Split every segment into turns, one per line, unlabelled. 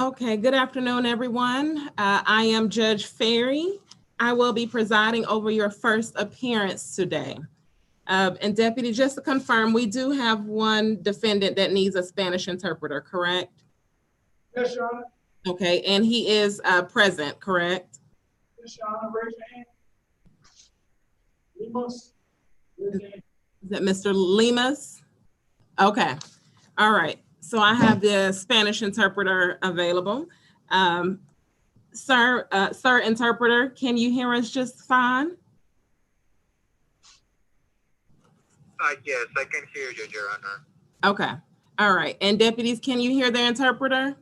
Okay, good afternoon, everyone. I am Judge Ferry. I will be presiding over your first appearance today. And Deputy, just to confirm, we do have one defendant that needs a Spanish interpreter, correct?
Yes, Your Honor.
Okay, and he is present, correct?
Yes, Your Honor. Raise your hand. Limas.
Is that Mr. Limas? Okay, all right. So I have the Spanish interpreter available. Sir, interpreter, can you hear us just fine?
Yes, I can hear you, Your Honor.
Okay, all right. And deputies, can you hear the interpreter?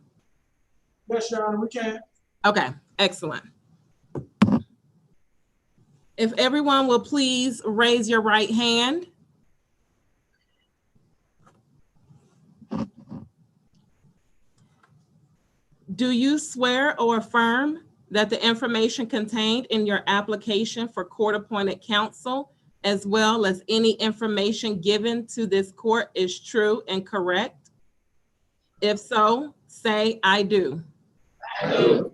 Yes, Your Honor, we can.
Okay, excellent. If everyone will please raise your right hand. Do you swear or affirm that the information contained in your application for court-appointed counsel, as well as any information given to this court, is true and correct? If so, say, I do.
I do.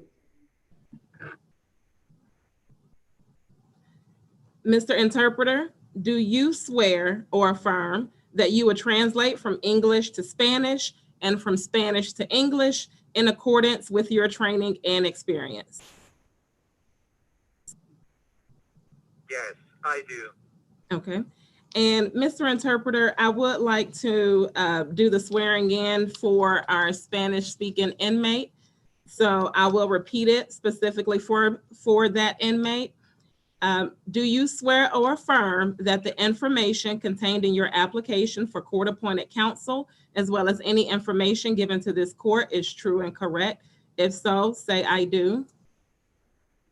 Mr. Interpreter, do you swear or affirm that you will translate from English to Spanish and from Spanish to English in accordance with your training and experience?
Yes, I do.
Okay. And Mr. Interpreter, I would like to do the swearing in for our Spanish speaking inmate. So I will repeat it specifically for that inmate. Do you swear or affirm that the information contained in your application for court-appointed counsel, as well as any information given to this court, is true and correct? If so, say, I do.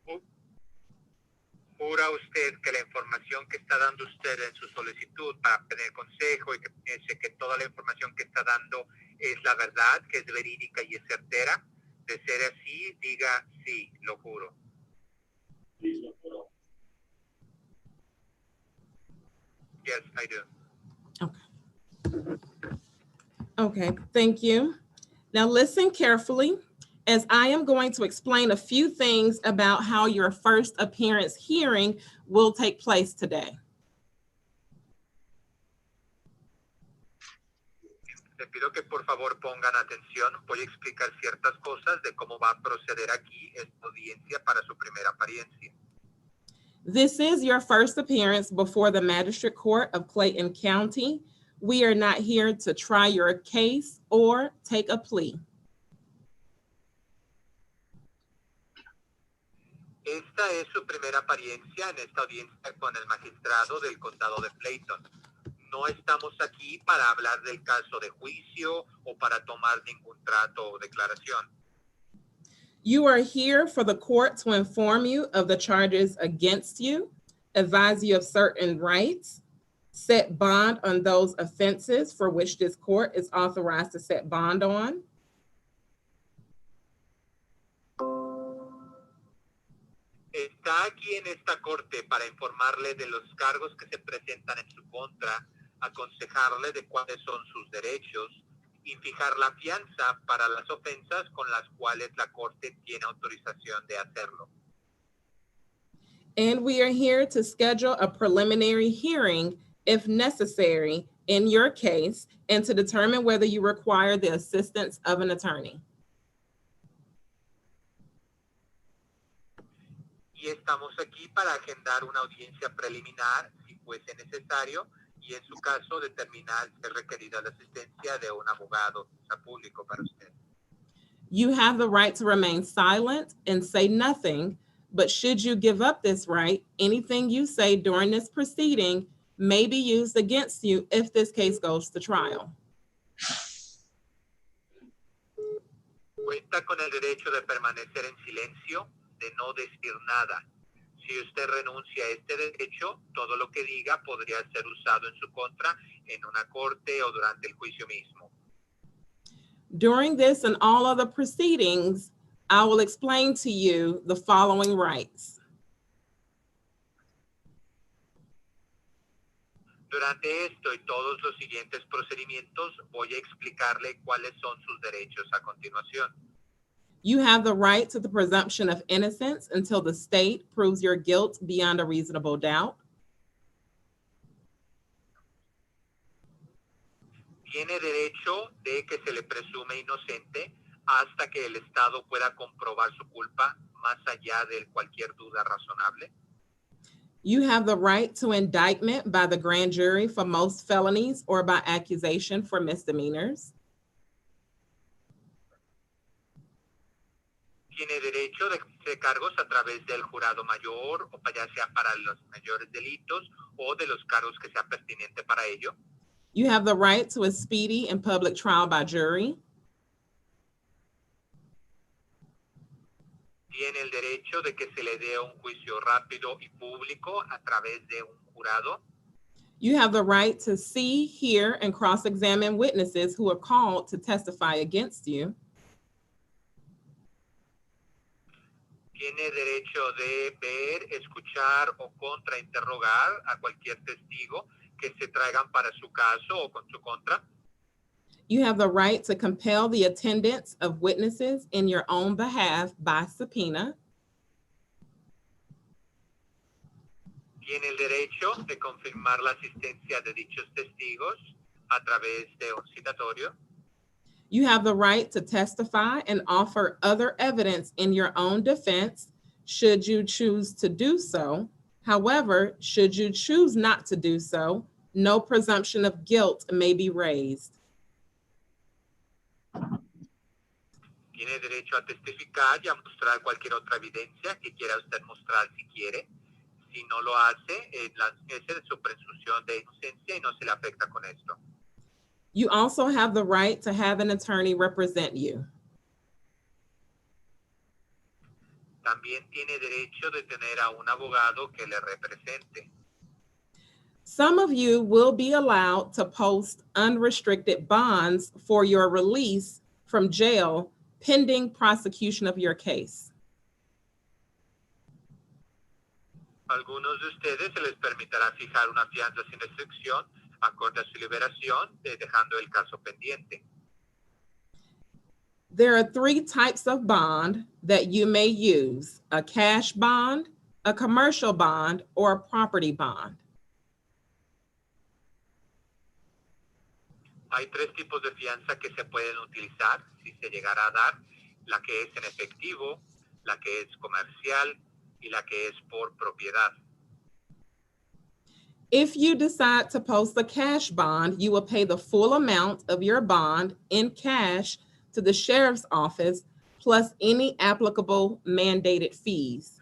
¿Jura usted que la información que está dando usted en su solicitud para obtener consejo y que piense que toda la información que está dando es la verdad, que es verídica y es certera? De ser así, diga sí, lo juro.
Sí, lo juro.
Yes, I do.
Okay. Okay, thank you. Now listen carefully, as I am going to explain a few things about how your first appearance hearing will take place today.
Le pido que por favor pongan atención. Voy a explicar ciertas cosas de cómo va a proceder aquí esta audiencia para su primera apariencia.
This is your first appearance before the Magistrate Court of Clayton County. We are not here to try your case or take a plea.
Esta es su primera apariencia en esta audiencia con el magistrado del condado de Clayton. No estamos aquí para hablar del caso de juicio o para tomar ningún trato o declaración.
You are here for the court to inform you of the charges against you, advise you of certain rights, set bond on those offenses for which this court is authorized to set bond on.
Está aquí en esta corte para informarle de los cargos que se presentan en su contra, aconsejarle de cuáles son sus derechos y fijar la fianza para las ofensas con las cuales la corte tiene autorización de hacerlo.
And we are here to schedule a preliminary hearing, if necessary, in your case, and to determine whether you require the assistance of an attorney.
Y estamos aquí para agendar una audiencia preliminar, si fuese necesario, y en su caso determinar si es requerida la asistencia de un abogado público para usted.
You have the right to remain silent and say nothing, but should you give up this right, anything you say during this proceeding may be used against you if this case goes to trial.
Cuenta con el derecho de permanecer en silencio, de no decir nada. Si usted renuncia a este derecho, todo lo que diga podría ser usado en su contra en una corte o durante el juicio mismo.
During this and all other proceedings, I will explain to you the following rights.
Durante esto y todos los siguientes procedimientos, voy a explicarle cuáles son sus derechos a continuación.
You have the right to the presumption of innocence until the state proves your guilt beyond a reasonable doubt.
Tiene derecho de que se le presume inocente hasta que el Estado pueda comprobar su culpa más allá de cualquier duda razonable.
You have the right to indictment by the grand jury for most felonies or by accusation for misdemeanors.
Tiene derecho de cargos a través del jurado mayor, o ya sea para los mayores delitos o de los cargos que sea pertinente para ello.
You have the right to a speedy and public trial by jury.
Tiene el derecho de que se le dé un juicio rápido y público a través de un jurado.
You have the right to see, hear, and cross-examine witnesses who are called to testify against you.
Tiene derecho de ver, escuchar o contrainterrogar a cualquier testigo que se traigan para su caso o con su contra.
You have the right to compel the attendance of witnesses in your own behalf by subpoena.
Tiene el derecho de confirmar la asistencia de dichos testigos a través de un citatorio.
You have the right to testify and offer other evidence in your own defense, should you choose to do so. However, should you choose not to do so, no presumption of guilt may be raised.
Tiene derecho a testificar y a mostrar cualquier otra evidencia que quiera usted mostrar si quiere. Si no lo hace, esa es su presunción de inocencia y no se le afecta con esto.
You also have the right to have an attorney represent you.
También tiene derecho de tener a un abogado que le represente.
Some of you will be allowed to post unrestricted bonds for your release from jail pending prosecution of your case.
Algunos de ustedes se les permitirá fijar una fianza sin restricción acorde a su liberación, dejando el caso pendiente.
There are 3 types of bond that you may use: a cash bond, a commercial bond, or a property bond.
Hay 3 tipos de fianza que se pueden utilizar si se llegara a dar: la que es en efectivo, la que es comercial y la que es por propiedad.
If you decide to post a cash bond, you will pay the full amount of your bond in cash to the sheriff's office, plus any applicable mandated fees.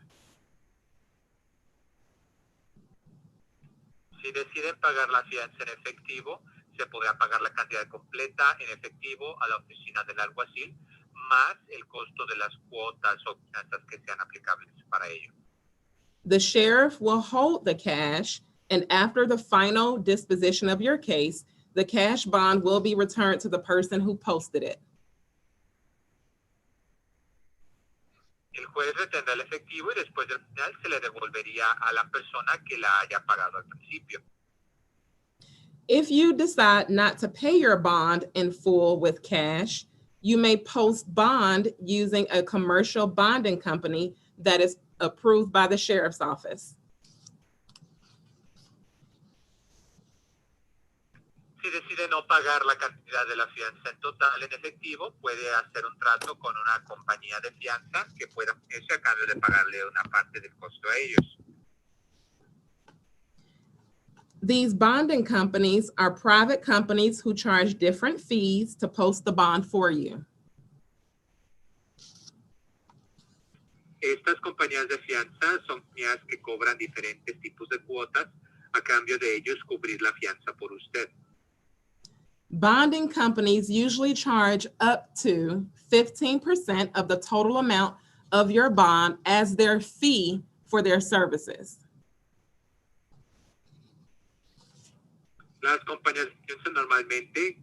Si deciden pagar la fianza en efectivo, se podrá pagar la cantidad completa en efectivo a la oficina del alguacil, más el costo de las cuotas o fianzas que sean aplicables para ello.
The sheriff will hold the cash, and after the final disposition of your case, the cash bond will be returned to the person who posted it.
El juez retendrá el efectivo y después del final se le devolvería a la persona que la haya pagado al principio.
If you decide not to pay your bond in full with cash, you may post bond using a commercial bonding company that is approved by the sheriff's office.
Si decide no pagar la cantidad de la fianza en total en efectivo, puede hacer un trato con una compañía de fianza que pueda hacerse a cambio de pagarle una parte del costo a ellos.
These bonding companies are private companies who charge different fees to post the bond for you.
Estas compañías de fianza son compañías que cobran diferentes tipos de cuotas a cambio de ellos cubrir la fianza por usted.
Bonding companies usually charge up to 15% of the total amount of your bond as their fee for their services.
Las compañías de fianza normalmente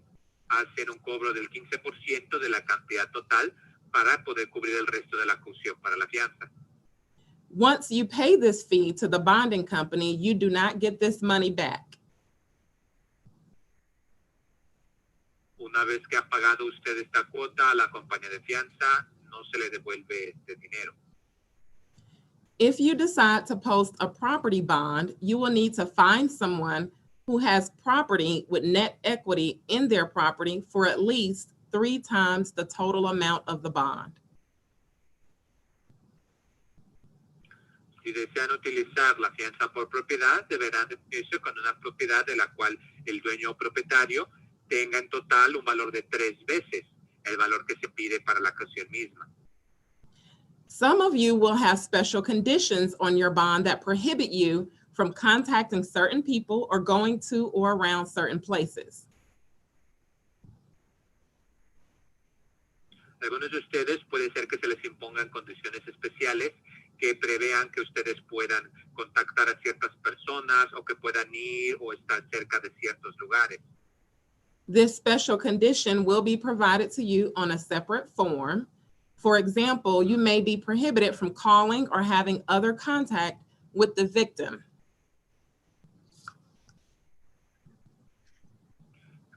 hacen un cobro del 15% de la cantidad total para poder cubrir el resto de la caución para la fianza.
Once you pay this fee to the bonding company, you do not get this money back.
Una vez que ha pagado usted esta cuota a la compañía de fianza, no se le devuelve este dinero.
If you decide to post a property bond, you will need to find someone who has property with net equity in their property for at least 3 times the total amount of the bond.
Si desean utilizar la fianza por propiedad, deberán unirse con una propiedad de la cual el dueño o propietario tenga en total un valor de 3 veces el valor que se pide para la ocasión misma.
Some of you will have special conditions on your bond that prohibit you from contacting certain people or going to or around certain places.
Algunos de ustedes puede ser que se les impongan condiciones especiales que prevean que ustedes puedan contactar a ciertas personas o que puedan ir o estar cerca de ciertos lugares.
This special condition will be provided to you on a separate form. For example, you may be prohibited from calling or having other contact with the victim.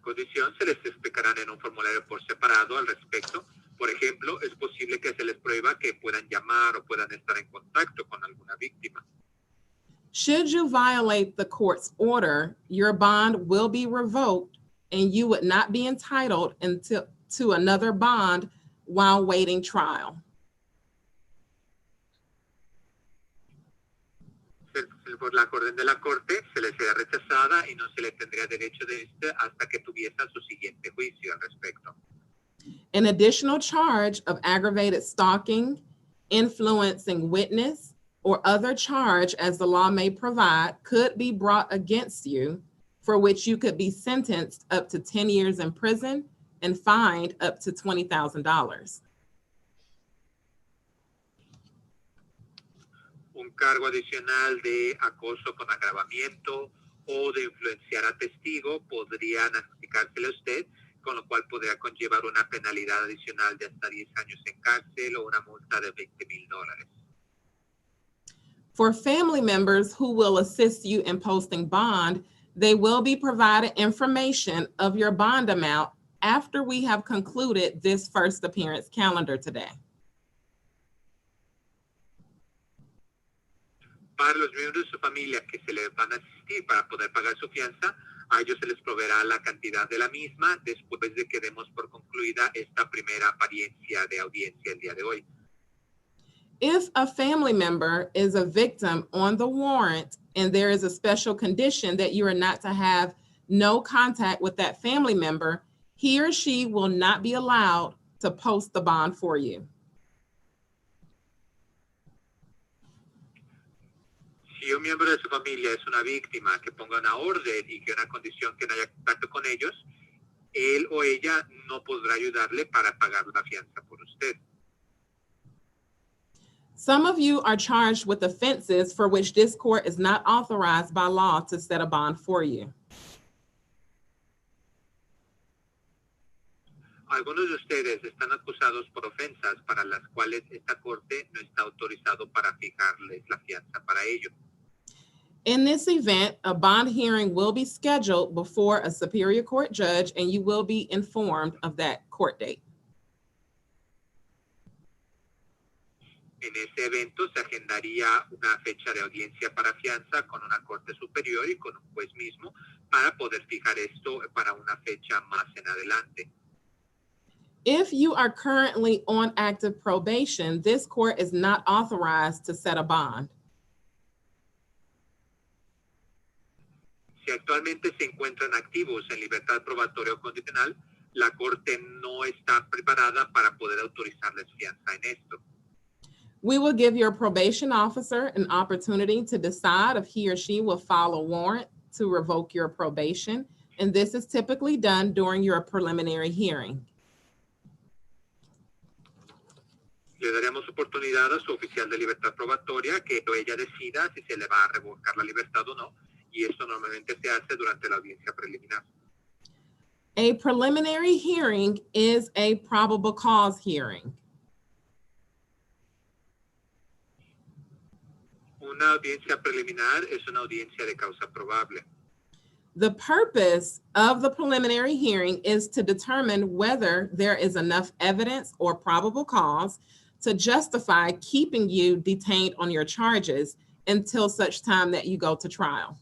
Condición se les explicarán en un formulario por separado al respecto. Por ejemplo, es posible que se les prohíba que puedan llamar o puedan estar en contacto con alguna víctima.
Should you violate the court's order, your bond will be revoked and you would not be entitled to another bond while waiting trial.
Por la orden de la corte se les será rechazada y no se le tendría derecho de este hasta que tuviesen su siguiente juicio al respecto.
An additional charge of aggravated stalking, influencing witness, or other charge as the law may provide could be brought against you, for which you could be sentenced up to 10 years in prison and fined up to $20,000.
Un cargo adicional de acoso con agravamiento o de influenciar a testigo podrían aplicársele a usted, con lo cual podría conllevar una penalidad adicional de hasta 10 años en cárcel o una multa de $20,000.
For family members who will assist you in posting bond, they will be provided information of your bond amount after we have concluded this first appearance calendar today.
Para los miembros de su familia que se les van a asistir para poder pagar su fianza, a ellos se les proveerá la cantidad de la misma después de que demos por concluida esta primera apariencia de audiencia el día de hoy.
If a family member is a victim on the warrant and there is a special condition that you are not to have no contact with that family member, he or she will not be allowed to post the bond for you.
Si un miembro de su familia es una víctima que ponga una orden y que una condición que no haya contacto con ellos, él o ella no podrá ayudarle para pagar la fianza por usted.
Some of you are charged with offenses for which this court is not authorized by law to set a bond for you.
Algunos de ustedes están acusados por ofensas para las cuales esta corte no está autorizado para fijarles la fianza para ello.
In this event, a bond hearing will be scheduled before a superior court judge and you will be informed of that court date.
En ese evento se agendaría una fecha de audiencia para fianza con una corte superior y con un juez mismo para poder fijar esto para una fecha más en adelante.
If you are currently on active probation, this court is not authorized to set a bond.
Si actualmente se encuentran activos en libertad probatoria o condicional, la corte no está preparada para poder autorizarles fianza en esto.
We will give your probation officer an opportunity to decide if he or she will file a warrant to revoke your probation, and this is typically done during your preliminary hearing.
Le daremos oportunidad a su oficial de libertad probatoria que ella decida si se le va a revocar la libertad o no, y esto normalmente se hace durante la audiencia preliminar.
A preliminary hearing is a probable cause hearing.
Una audiencia preliminar es una audiencia de causa probable.
The purpose of the preliminary hearing is to determine whether there is enough evidence or probable cause to justify keeping you detained on your charges until such time that you go to trial.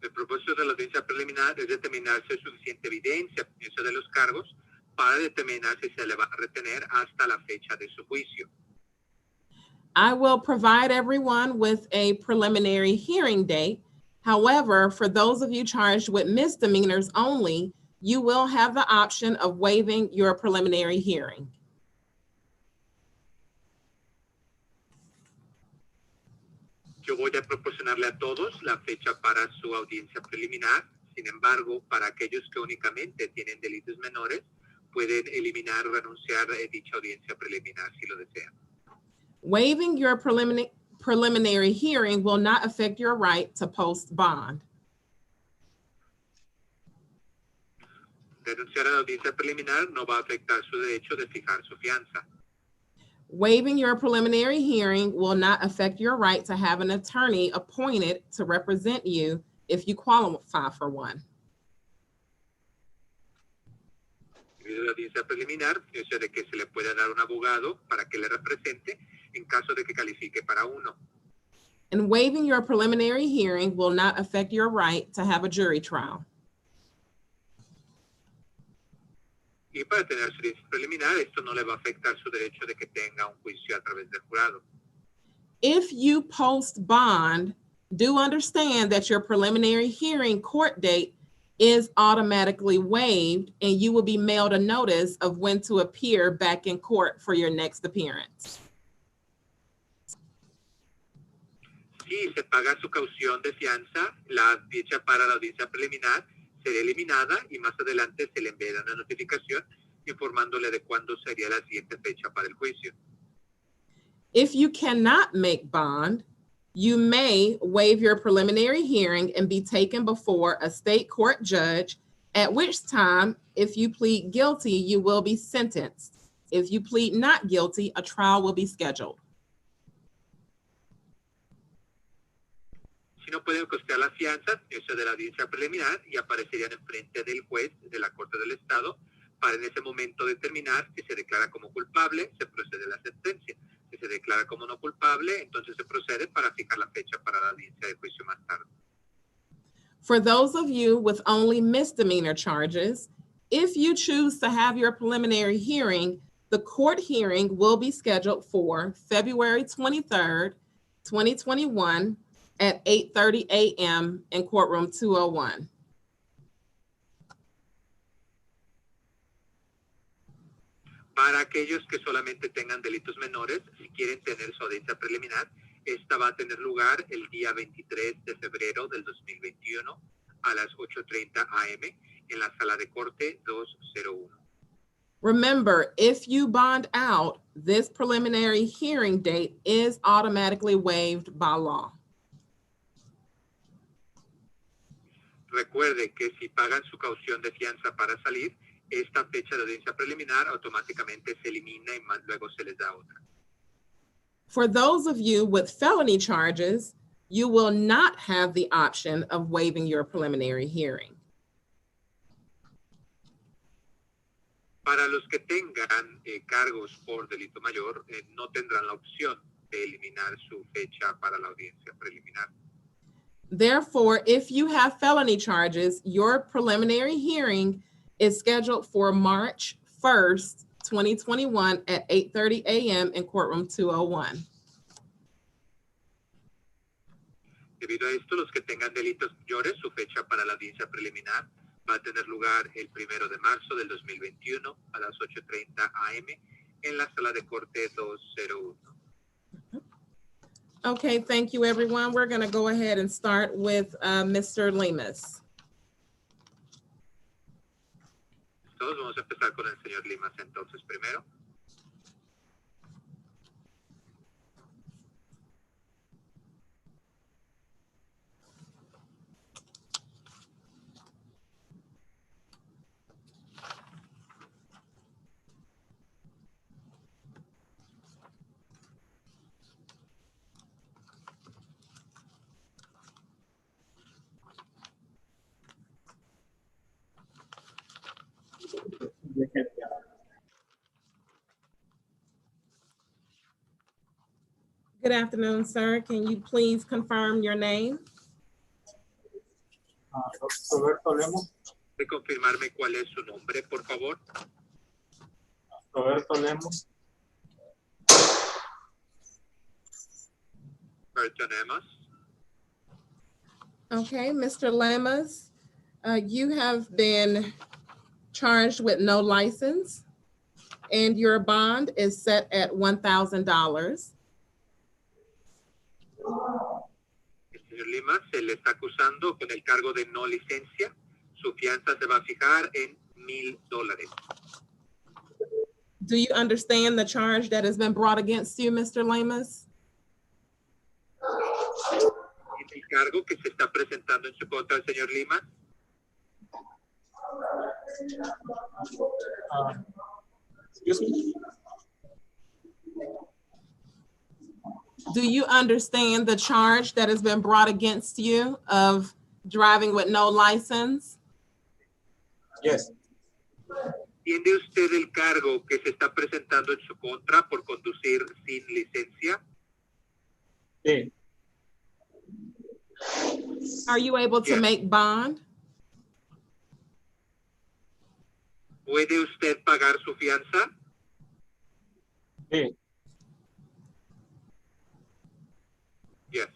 El propósito de la audiencia preliminar es determinar si hay suficiente evidencia de los cargos para determinar si se le va a retener hasta la fecha de su juicio.
I will provide everyone with a preliminary hearing date. However, for those of you charged with misdemeanors only, you will have the option of waiving your preliminary hearing.
Yo voy a proporcionarle a todos la fecha para su audiencia preliminar. Sin embargo, para aquellos que únicamente tienen delitos menores, pueden eliminar o renunciar a dicha audiencia preliminar si lo desean.
Waiving your preliminary hearing will not affect your right to post bond.
Renunciar a la audiencia preliminar no va a afectar su derecho de fijar su fianza.
Waiving your preliminary hearing will not affect your right to have an attorney appointed to represent you if you qualify for one.
Debido a la audiencia preliminar, el hecho de que se le pueda dar un abogado para que le represente en caso de que califique para uno.
And waiving your preliminary hearing will not affect your right to have a jury trial.
Y para tener su audiencia preliminar, esto no le va a afectar su derecho de que tenga un juicio a través del jurado.
If you post bond, do understand that your preliminary hearing court date is automatically waived and you will be mailed a notice of when to appear back in court for your next appearance.
Si se paga su caución de fianza, la fecha para la audiencia preliminar sería eliminada y más adelante se le enviará una notificación informándole de cuándo sería la siguiente fecha para el juicio.
If you cannot make bond, you may waive your preliminary hearing and be taken before a state court judge, at which time, if you plead guilty, you will be sentenced. If you plead not guilty, a trial will be scheduled.
Si no pueden costear la fianza, eso de la audiencia preliminar y aparecerían enfrente del juez de la Corte del Estado para en ese momento determinar si se declara como culpable, se procede a la sentencia. Si se declara como no culpable, entonces se procede para fijar la fecha para la audiencia de juicio más tarde.
For those of you with only misdemeanor charges, if you choose to have your preliminary hearing, the court hearing will be scheduled for February 23rd, 2021 at 8:30 a.m. in courtroom 201.
Para aquellos que solamente tengan delitos menores, si quieren tener su audiencia preliminar, esta va a tener lugar el día 23 de febrero del 2021 a las 8:30 a.m. en la sala de corte 201.
Remember, if you bond out, this preliminary hearing date is automatically waived by law.
Recuerde que si pagan su caución de fianza para salir, esta fecha de audiencia preliminar automáticamente se elimina y luego se les da otra.
For those of you with felony charges, you will not have the option of waiving your preliminary hearing.
Para los que tengan cargos por delito mayor, no tendrán la opción de eliminar su fecha para la audiencia preliminar.
Therefore, if you have felony charges, your preliminary hearing is scheduled for March 1st, 2021 at 8:30 a.m. in courtroom 201.
Debido a esto, los que tengan delitos mayores, su fecha para la audiencia preliminar va a tener lugar el 1 de marzo del 2021 a las 8:30 a.m. en la sala de corte 201.
Okay, thank you, everyone. We're going to go ahead and start with Mr. Lemus.
Todos vamos a empezar con el señor Limas entonces primero.
Good afternoon, sir. Can you please confirm your name?
Roberto Lemos.
¿Puede confirmarme cuál es su nombre, por favor?
Roberto Lemos.
Burton Amos.
Okay, Mr. Lamas, you have been charged with no license and your bond is set at $1,000.
El señor Lima se le está acusando con el cargo de no licencia. Su fianza se va a fijar en $1,000.
Do you understand the charge that has been brought against you, Mr. Lamas?
El cargo que se está presentando en su contra el señor Lima.
Excuse me.
Do you understand the charge that has been brought against you of driving with no license?
Yes.
¿Entiende usted el cargo que se está presentando en su contra por conducir sin licencia?
Sí.
Are you able to
Yes.
make bond?
¿Puede usted pagar su fianza?
Sí.
Yes.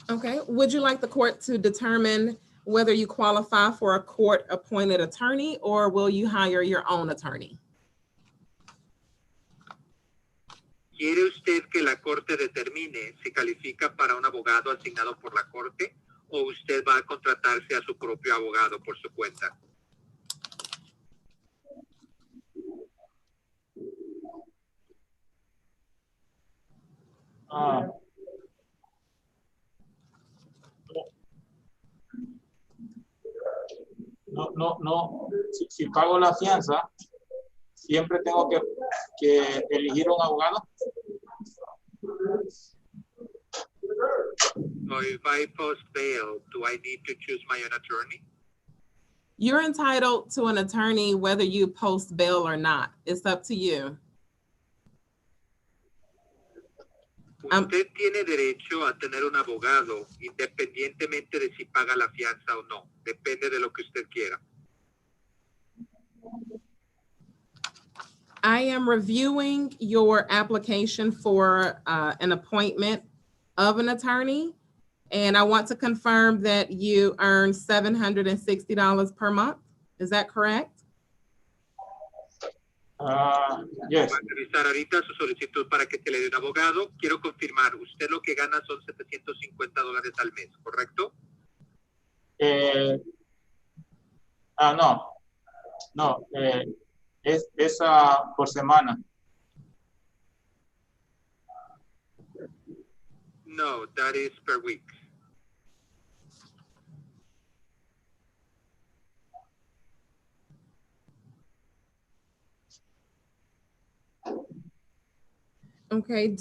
Okay, would you like the court to determine whether you qualify for a court-appointed attorney or will you hire your own attorney?
¿Quiere usted que la corte determine si califica para un abogado asignado por la corte o usted va a contratarse a su propio abogado por su cuenta?
No. Si pago la fianza, siempre tengo que elegir un abogado.
So if I post bail, do I need to choose my own attorney?
You're entitled to an attorney whether you post bail or not. It's up to you.
Usted tiene derecho a tener un abogado independientemente de si paga la fianza o no. Depende de lo que usted quiera.
I am reviewing your application for an appointment of an attorney, and I want to confirm that you earn $760 per month. Is that correct?
Yes.
Va a revisar ahorita su solicitud para que se le dé un abogado. Quiero confirmar, usted lo que gana son $750 al mes, ¿correcto?
No. Es por semana.
No, that is per week.
Okay,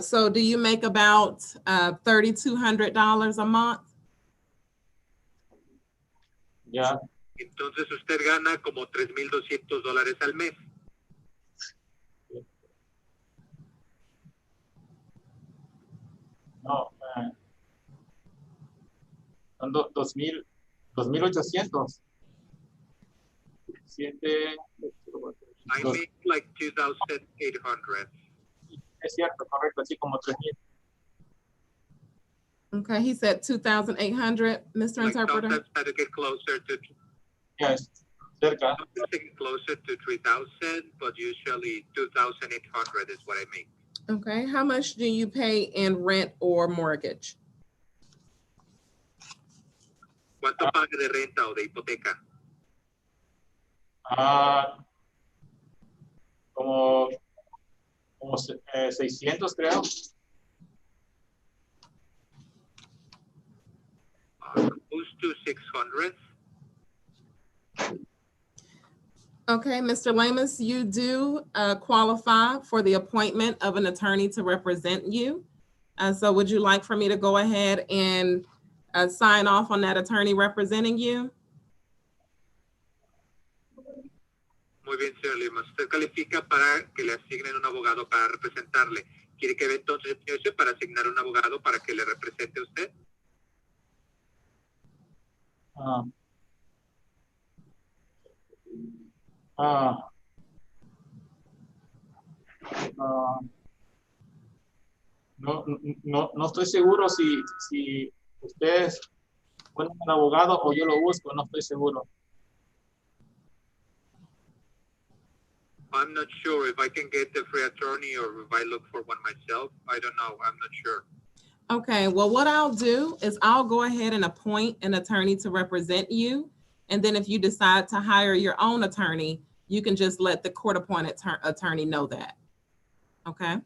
so do you make about $3,200 a month?
Ya.
Entonces usted gana como $3,200 al mes.
No. Son 2,800.
I make like 2,800.
Es cierto, correcto, así como 3,000.
Okay, he said 2,800, Mr.
Like
Interpreter.
sometimes I get closer to
Yes, cerca.
sometimes I get closer to 3,000, but usually 2,800 is what I make.
Okay, how much do you pay in rent or mortgage?
¿Cuánto paga de renta o de hipoteca?
Como 600, creo.
Close to 600.
Okay, Mr. Lamas, you do qualify for the appointment of an attorney to represent you. So would you like for me to go ahead and sign off on that attorney representing you?
Muy bien, señor Lima. Usted califica para que le asignen un abogado para representarle. ¿Quiere que ve entonces el precio para asignar un abogado para que le represente a usted?
No estoy seguro si ustedes ponen un abogado o yo lo busco, no estoy seguro.
I'm not sure if I can get the free attorney or if I look for one myself. I don't know. I'm not sure.
Okay, well, what I'll do is I'll go ahead and appoint an attorney to represent you. And then if you decide to hire your own attorney, you can just let the court-appointed attorney know that. Okay?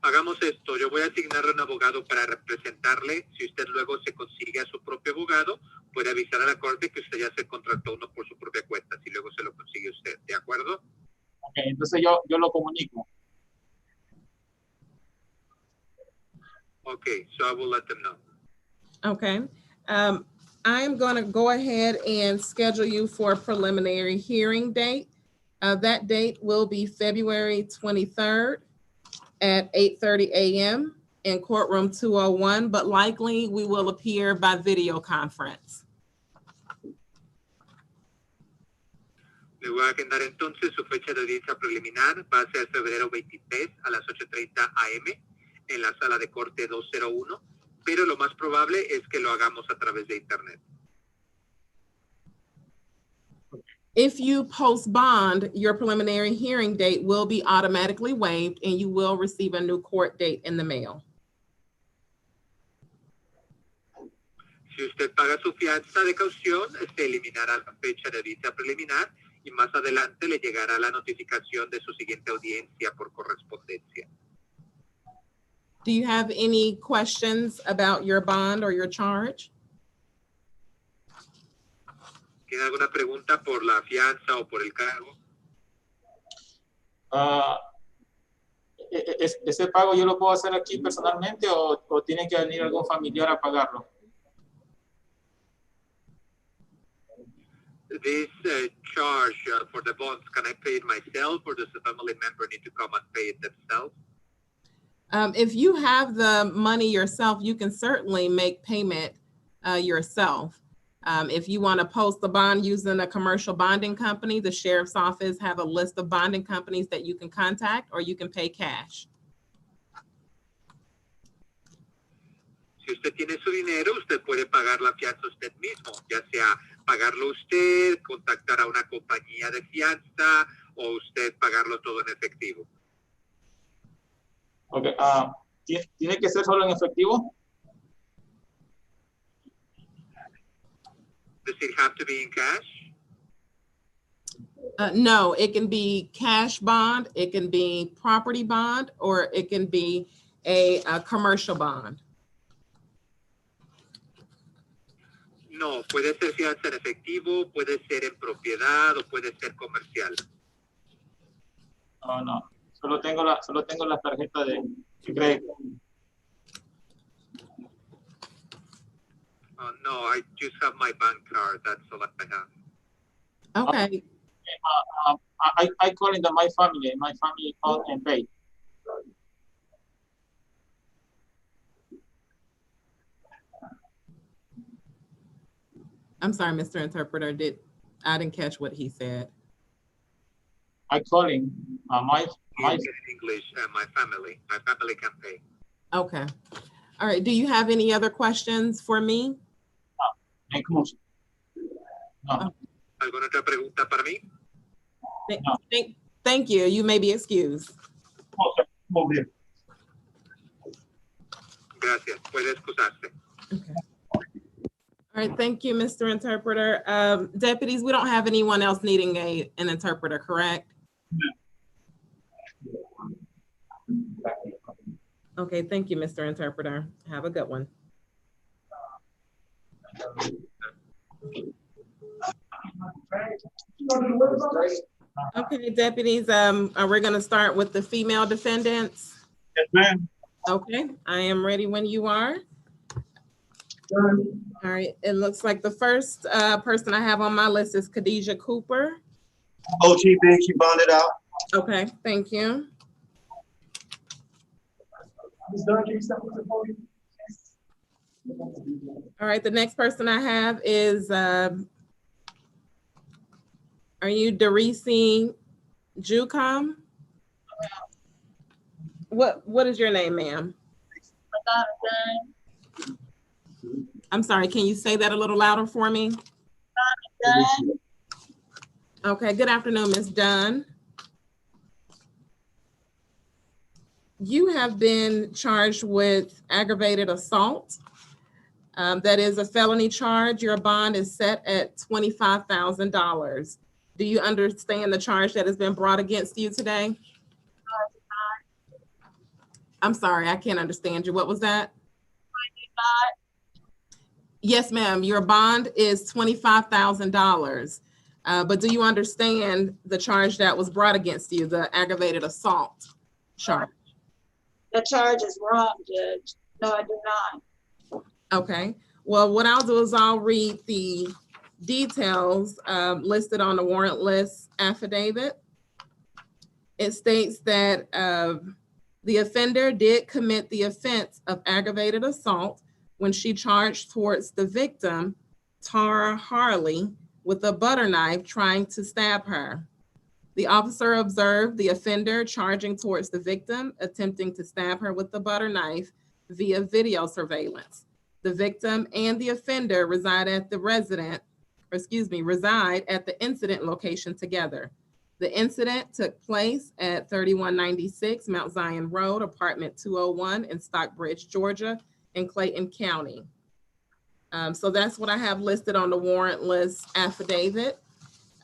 Hagamos esto. Yo voy a asignarle un abogado para representarle. Si usted luego se consigue a su propio abogado, puede avisar a la corte que usted ya se contrató uno por su propia cuenta, si luego se lo consigue usted. ¿De acuerdo?
Ok, entonces yo lo comunico.
Okay, so I will let them know.
Okay. I'm going to go ahead and schedule you for a preliminary hearing date. That date will be February 23rd at 8:30 a.m. in courtroom 201, but likely we will appear by video conference.
Le voy a agendar entonces su fecha de audiencia preliminar. Va a ser febrero 23 a las 8:30 a.m. en la sala de corte 201, pero lo más probable es que lo hagamos a través de internet.
If you post bond, your preliminary hearing date will be automatically waived and you will receive a new court date in the mail.
Si usted paga su fianza de caución, se eliminará la fecha de audiencia preliminar y más adelante le llegará la notificación de su siguiente audiencia por correspondencia.
Do you have any questions about your bond or your charge?
¿Tiene alguna pregunta por la fianza o por el cargo?
¿Ese pago yo lo puedo hacer aquí personalmente o tiene que venir algún familiar a pagarlo?
This charge for the bonds, can I pay it myself or does the family member need to come and pay it themselves?
If you have the money yourself, you can certainly make payment yourself. If you want to post the bond using a commercial bonding company, the sheriff's office have a list of bonding companies that you can contact, or you can pay cash.
Si usted tiene su dinero, usted puede pagar la fianza usted mismo, ya sea pagarlo usted, contactar a una compañía de fianza o usted pagarlo todo en efectivo.
Okay. ¿Tiene que ser solo en efectivo?
Does it have to be in cash?
No, it can be cash bond, it can be property bond, or it can be a commercial bond.
No, puede ser fianza en efectivo, puede ser en propiedad o puede ser comercial.
No. Solo tengo la tarjeta de crédito.
No, I just have my bank card. That's all I have.
Okay.
I call in my family. My family call and pay.
I'm sorry, Mr. Interpreter, I didn't catch what he said.
I calling my
English and my family can pay.
Okay. All right. Do you have any other questions for me?
No.
¿Alguna otra pregunta para mí?
Thank you. You may be excused.
Gracias. Puede excusarse.
Okay. All right. Thank you, Mr. Interpreter. Deputies, we don't have anyone else needing an interpreter, correct? Okay. Thank you, Mr. Interpreter. Have a good one. Okay, deputies, we're going to start with the female defendants.
Yes, ma'am.
Okay, I am ready when you are. All right, it looks like the first person I have on my list is Khadijah Cooper.
Oh, she big, she bonded out.
Okay, thank you. All right, the next person I have is, are you Derisi Jucom? What is your name, ma'am? I'm sorry, can you say that a little louder for me? Okay, good afternoon, Ms. Dunn. You have been charged with aggravated assault. That is a felony charge. Your bond is set at $25,000. Do you understand the charge that has been brought against you today? I'm sorry, I can't understand you. What was that? Yes, ma'am. Your bond is $25,000. But do you understand the charge that was brought against you, the aggravated assault charge?
The charge is wrong, Judge. No, I do not.
Okay. Well, what I'll do is I'll read the details listed on the warrantless affidavit. It states that the offender did commit the offense of aggravated assault when she charged towards the victim, Tara Harley, with a butter knife trying to stab her. The officer observed the offender charging towards the victim, attempting to stab her with the butter knife via video surveillance. The victim and the offender reside at the incident location together. The incident took place at 3196 Mount Zion Road, apartment 201 in Stockbridge, Georgia, in Clayton County. So that's what I have listed on the warrantless affidavit.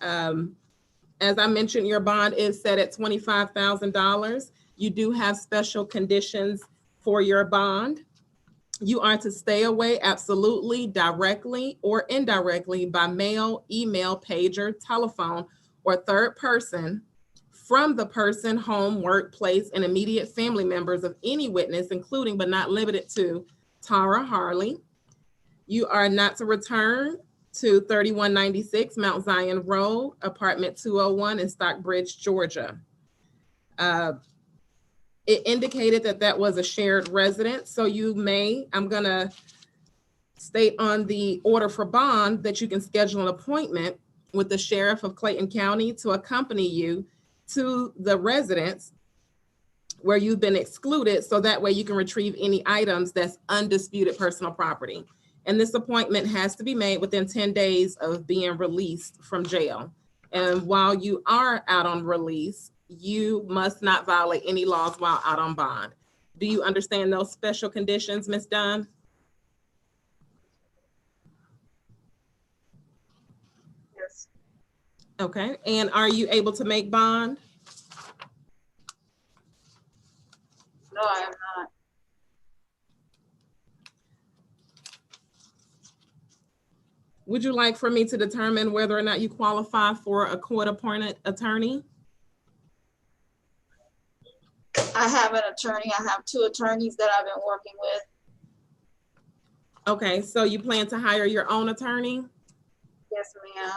As I mentioned, your bond is set at $25,000. You do have special conditions for your bond. You are to stay away absolutely, directly, or indirectly by mail, email, pager, telephone, or third person from the person, home, workplace, and immediate family members of any witness, including but not limited to Tara Harley. You are not to return to 3196 Mount Zion Road, apartment 201 in Stockbridge, Georgia. It indicated that that was a shared residence. So you may, I'm gonna state on the order for bond that you can schedule an appointment with the sheriff of Clayton County to accompany you to the residence where you've been excluded, so that way you can retrieve any items that's undisputed personal property. And this appointment has to be made within 10 days of being released from jail. And while you are out on release, you must not violate any laws while out on bond. Do you understand those special conditions, Ms. Dunn?
Yes.
Okay, and are you able to make bond?
No, I am not.
Would you like for me to determine whether or not you qualify for a court-appointed attorney?
I have an attorney. I have 2 attorneys that I've been working with.
Okay, so you plan to hire your own attorney?
Yes, ma'am.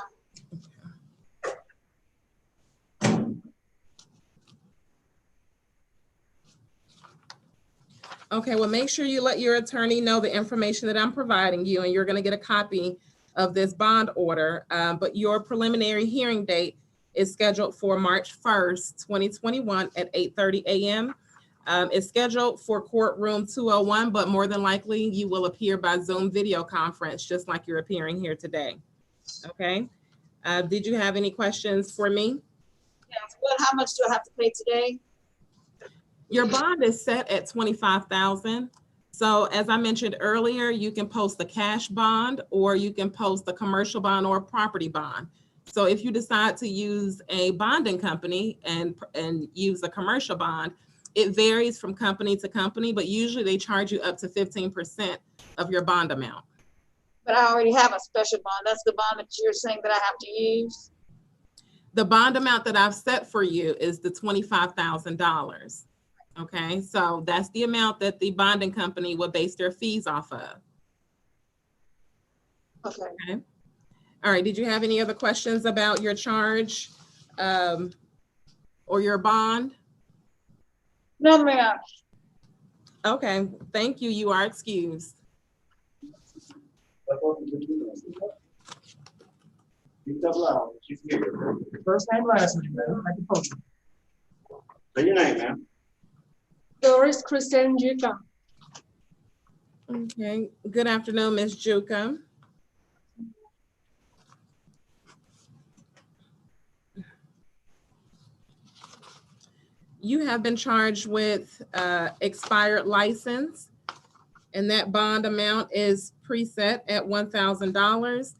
Okay, well, make sure you let your attorney know the information that I'm providing you, and you're going to get a copy of this bond order. But your preliminary hearing date is scheduled for March 1st, 2021 at 8:30 a.m. It's scheduled for courtroom 201, but more than likely you will appear by Zoom video conference, just like you're appearing here today. Okay. Did you have any questions for me?
Yes. How much do I have to pay today?
Your bond is set at $25,000. So as I mentioned earlier, you can post a cash bond, or you can post a commercial bond or a property bond. So if you decide to use a bonding company and use a commercial bond, it varies from company to company, but usually they charge you up to 15% of your bond amount.
But I already have a special bond. That's the bond that you're saying that I have to use?
The bond amount that I've set for you is the $25,000. Okay, so that's the amount that the bonding company will base their fees off of.
Okay.
Okay. All right, did you have any other questions about your charge or your bond?
No, ma'am.
Okay, thank you. You are excused.
First name, last name, man. Make a motion.
Say your name, ma'am.
Doris Kristen Juka.
Okay, good afternoon, Ms. Juka. You have been charged with expired license, and that bond amount is preset at $1,000.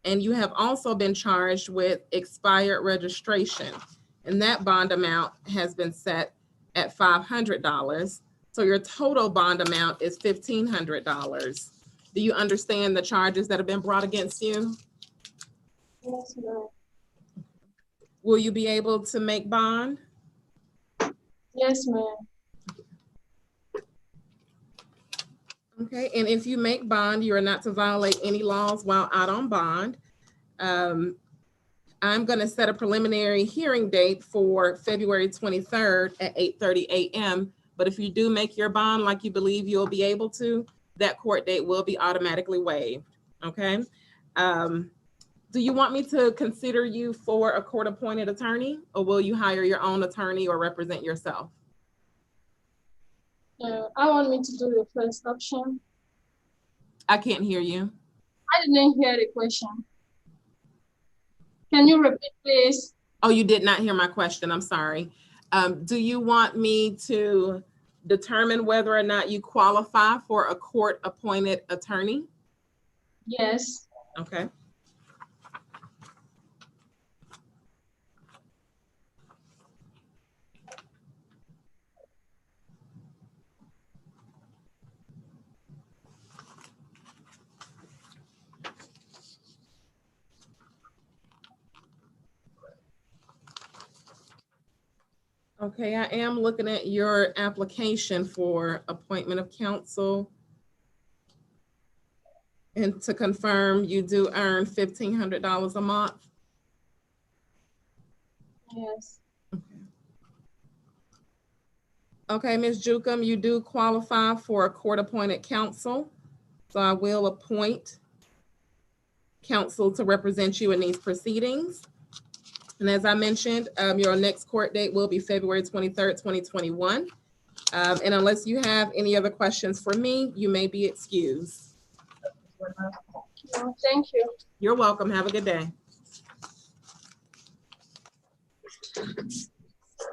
And you have also been charged with expired registration, and that bond amount has been set at $500. So your total bond amount is $1,500. Do you understand the charges that have been brought against you?
Yes, ma'am.
Will you be able to make bond?
Yes, ma'am.
Okay, and if you make bond, you are not to violate any laws while out on bond. I'm going to set a preliminary hearing date for February 23rd at 8:30 a.m. But if you do make your bond like you believe you'll be able to, that court date will be automatically waived. Okay. Do you want me to consider you for a court-appointed attorney, or will you hire your own attorney or represent yourself?
I want me to do the first option.
I can't hear you.
I didn't hear the question. Can you repeat, please?
Oh, you did not hear my question. I'm sorry. Do you want me to determine whether or not you qualify for a court-appointed attorney?
Yes.
Okay. Okay, I am looking at your application for appointment of counsel. And to confirm, you do earn $1,500 a month?
Yes.
Okay, Ms. Jukum, you do qualify for a court-appointed counsel. So I will appoint counsel to represent you in these proceedings. And as I mentioned, your next court date will be February 23rd, 2021. And unless you have any other questions for me, you may be excused.
No, thank you.
You're welcome. Have a good day.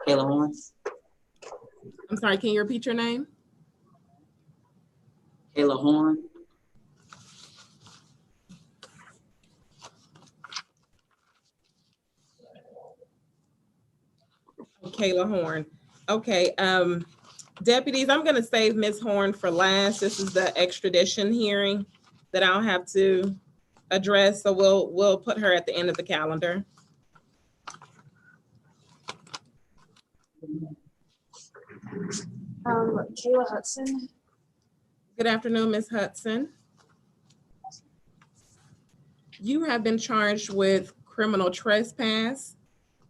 Kayla Horn.
I'm sorry, can you repeat your name?
Kayla Horn.
Kayla Horn. Okay, deputies, I'm gonna save Ms. Horn for last. This is the extradition hearing that I'll have to address. So we'll put her at the end of the calendar.
Kayla Hudson.
Good afternoon, Ms. Hudson. You have been charged with criminal trespass.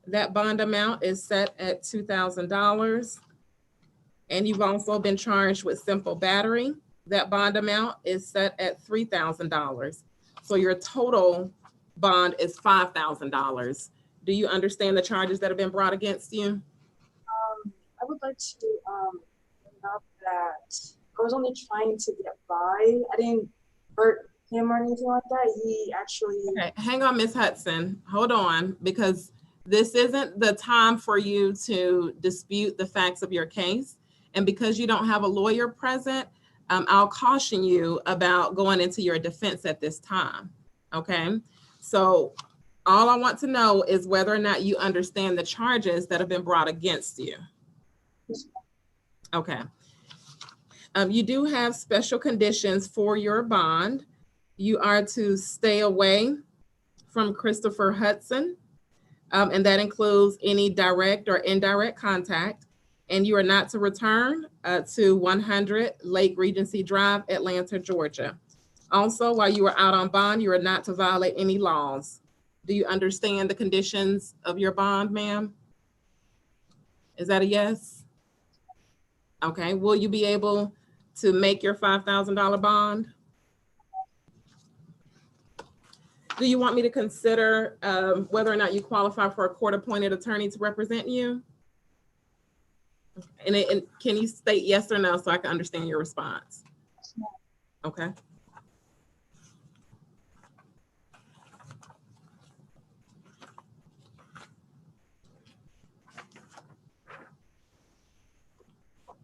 That bond amount is set at $2,000. And you've also been charged with simple battery. That bond amount is set at $3,000. So your total bond is $5,000. Do you understand the charges that have been brought against you?
I would like to bring up that I was only trying to get by. I didn't hurt him or anything like that. He actually...
Okay, hang on, Ms. Hudson. Hold on, because this isn't the time for you to dispute the facts of your case. And because you don't have a lawyer present, I'll caution you about going into your defense at this time, okay? So all I want to know is whether or not you understand the charges that have been brought against you. Okay. You do have special conditions for your bond. You are to stay away from Christopher Hudson, and that includes any direct or indirect contact. And you are not to return to 100 Lake Regency Drive, Atlanta, Georgia. Also, while you are out on bond, you are not to violate any laws. Do you understand the conditions of your bond, ma'am? Is that a yes? Okay, will you be able to make your $5,000 bond? Do you want me to consider whether or not you qualify for a court-appointed attorney to represent you? And can you state yes or no so I can understand your response? Okay.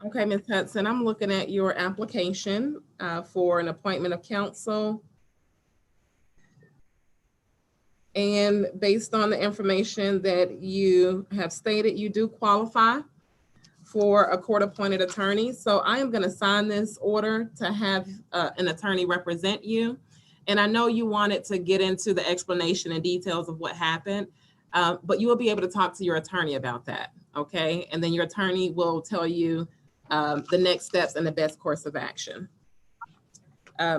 Okay, Ms. Hudson, I'm looking at your application for an appointment of counsel. And based on the information that you have stated, you do qualify for a court-appointed attorney. So I am going to sign this order to have an attorney represent you. And I know you wanted to get into the explanation and details of what happened, but you will be able to talk to your attorney about that, okay? And then your attorney will tell you the next steps and the best course of action.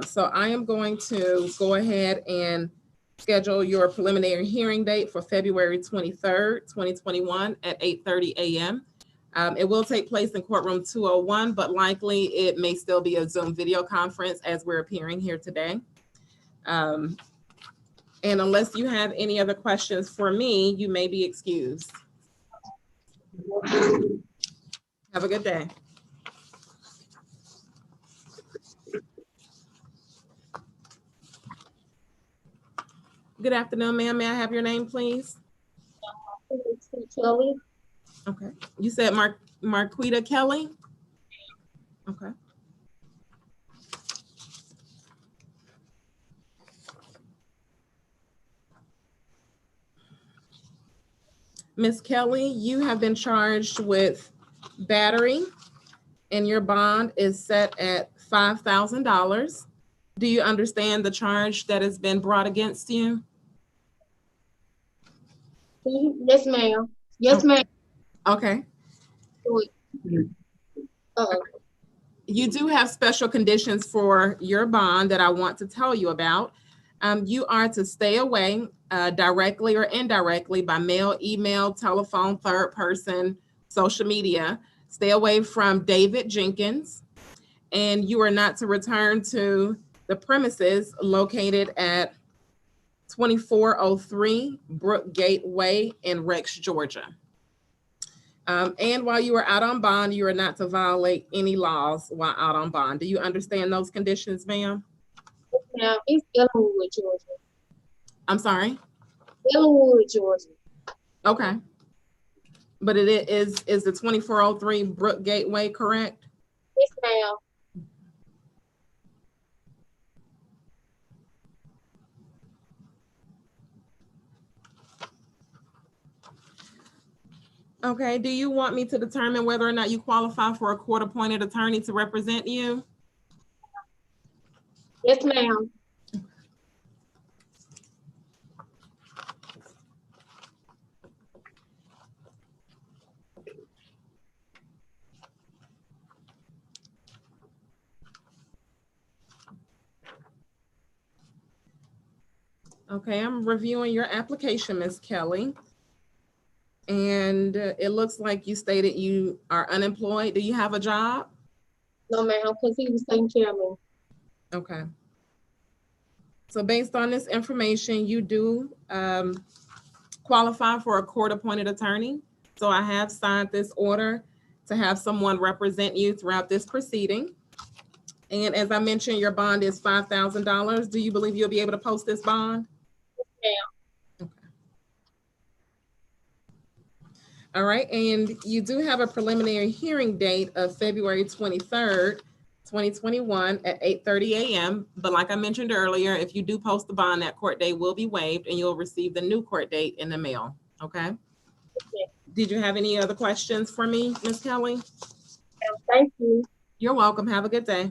So I am going to go ahead and schedule your preliminary hearing date for February 23rd, 2021 at 8:30 a.m. It will take place in courtroom 201, but likely it may still be a Zoom video conference as we're appearing here today. And unless you have any other questions for me, you may be excused. Have a good day. Good afternoon, ma'am. May I have your name, please?
Kelly.
Okay. You said Marquita Kelly? Okay. Ms. Kelly, you have been charged with battery and your bond is set at $5,000. Do you understand the charge that has been brought against you?
Yes, ma'am. Yes, ma'am.
Okay. You do have special conditions for your bond that I want to tell you about. You are to stay away directly or indirectly by mail, email, telephone, third person, social media. Stay away from David Jenkins, and you are not to return to the premises located at 2403 Brookgate Way in Rex, Georgia. And while you are out on bond, you are not to violate any laws while out on bond. Do you understand those conditions, ma'am?
Now, it's Ellenwood, Georgia.
I'm sorry?
Ellenwood, Georgia.
Okay. But it is the 2403 Brookgate Way correct?
Yes, ma'am.
Okay, do you want me to determine whether or not you qualify for a court-appointed attorney to represent you?
Yes, ma'am.
Okay, I'm reviewing your application, Ms. Kelly. And it looks like you stated you are unemployed. Do you have a job?
No, ma'am, because he was taking care of me.
Okay. So based on this information, you do qualify for a court-appointed attorney. So I have signed this order to have someone represent you throughout this proceeding. And as I mentioned, your bond is $5,000. Do you believe you'll be able to post this bond?
Yes,
okay. All right, and you do have a preliminary hearing date of February 23rd, 2021 at 8:30 a.m. But like I mentioned earlier, if you do post the bond, that court date will be waived and you'll receive the new court date in the mail, okay?
Okay.
Did you have any other questions for me, Ms. Kelly?
Thank you.
You're welcome. Have a good day.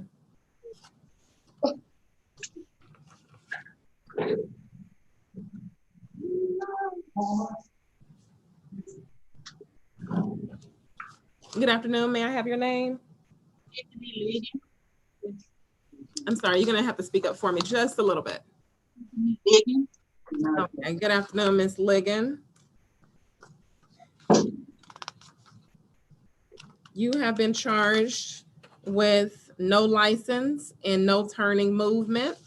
Good afternoon. May I have your name? I'm sorry, you're gonna have to speak up for me just a little bit.
Ligon.
Okay, good afternoon, Ms. Ligon. You have been charged with no license and no turning movement.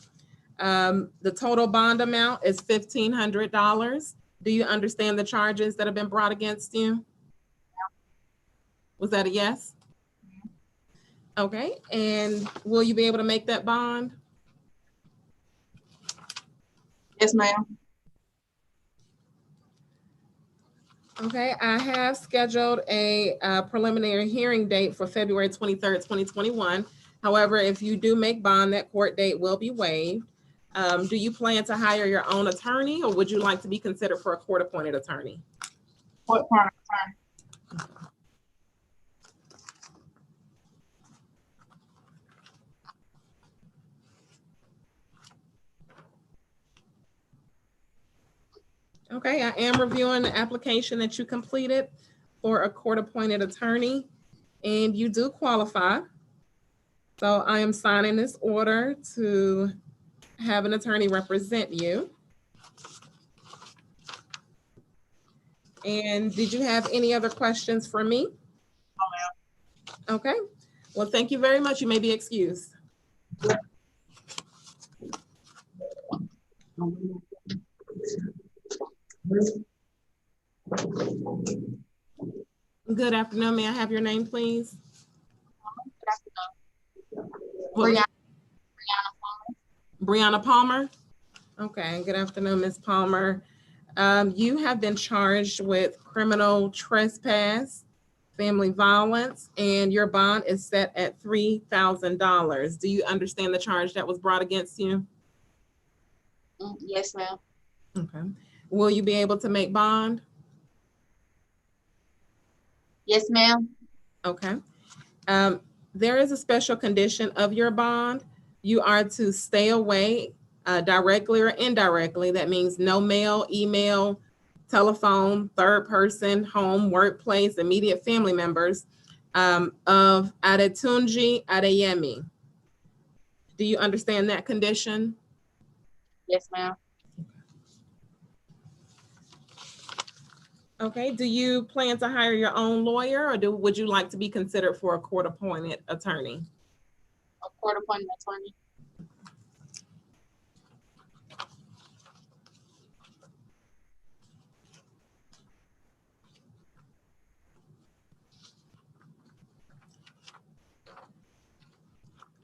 The total bond amount is $1,500. Do you understand the charges that have been brought against you? Was that a yes? Okay, and will you be able to make that bond?
Yes, ma'am.
Okay, I have scheduled a preliminary hearing date for February 23rd, 2021. However, if you do make bond, that court date will be waived. Do you plan to hire your own attorney, or would you like to be considered for a court-appointed attorney?
What part of time?
Okay, I am reviewing the application that you completed for a court-appointed attorney, and you do qualify. So I am signing this order to have an attorney represent you. And did you have any other questions for me?
No, ma'am.
Okay, well, thank you very much. You may be excused. Good afternoon. May I have your name, please?
Brianna
Brianna Palmer. Okay, good afternoon, Ms. Palmer. You have been charged with criminal trespass, family violence, and your bond is set at $3,000. Do you understand the charge that was brought against you?
Yes, ma'am.
Okay. Will you be able to make bond?
Yes, ma'am.
Okay. There is a special condition of your bond. You are to stay away directly or indirectly. That means no mail, email, telephone, third person, home, workplace, immediate family members of Adetunji Adeyemi. Do you understand that condition?
Yes, ma'am.
Okay, do you plan to hire your own lawyer, or would you like to be considered for a court-appointed attorney?
A court-appointed attorney.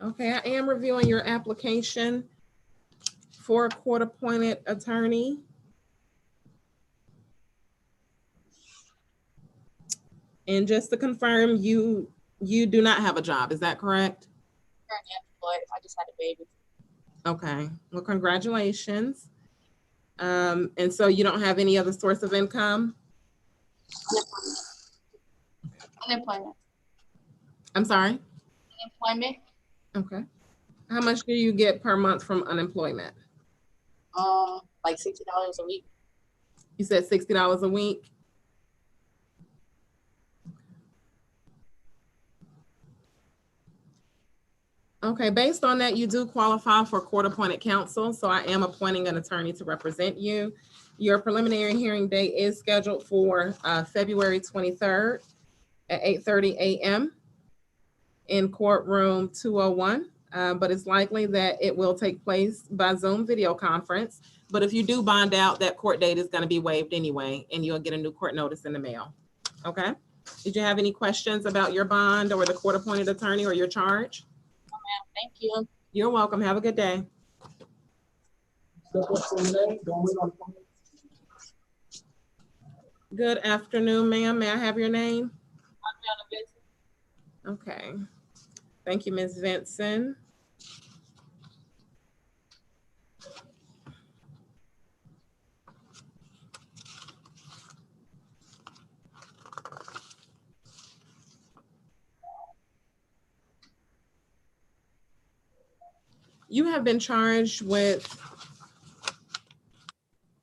Okay, I am reviewing your application for a court-appointed attorney. And just to confirm, you do not have a job, is that correct?
Currently employed. I just had a baby.
Okay, well, congratulations. And so you don't have any other source of income?
Unemployment.
I'm sorry?
Unemployment.
Okay. How much do you get per month from unemployment?
Like $60 a week.
You said $60 a week? Okay, based on that, you do qualify for court-appointed counsel, so I am appointing an attorney to represent you. Your preliminary hearing date is scheduled for February 23rd at 8:30 a.m. in courtroom 201, but it's likely that it will take place by Zoom video conference. But if you do bond out, that court date is going to be waived anyway, and you'll get a new court notice in the mail. Okay? Did you have any questions about your bond or the court-appointed attorney or your charge?
Thank you.
You're welcome. Have a good day. Good afternoon, ma'am. May I have your name? Okay. Thank you, Ms. Vinson. You have been charged with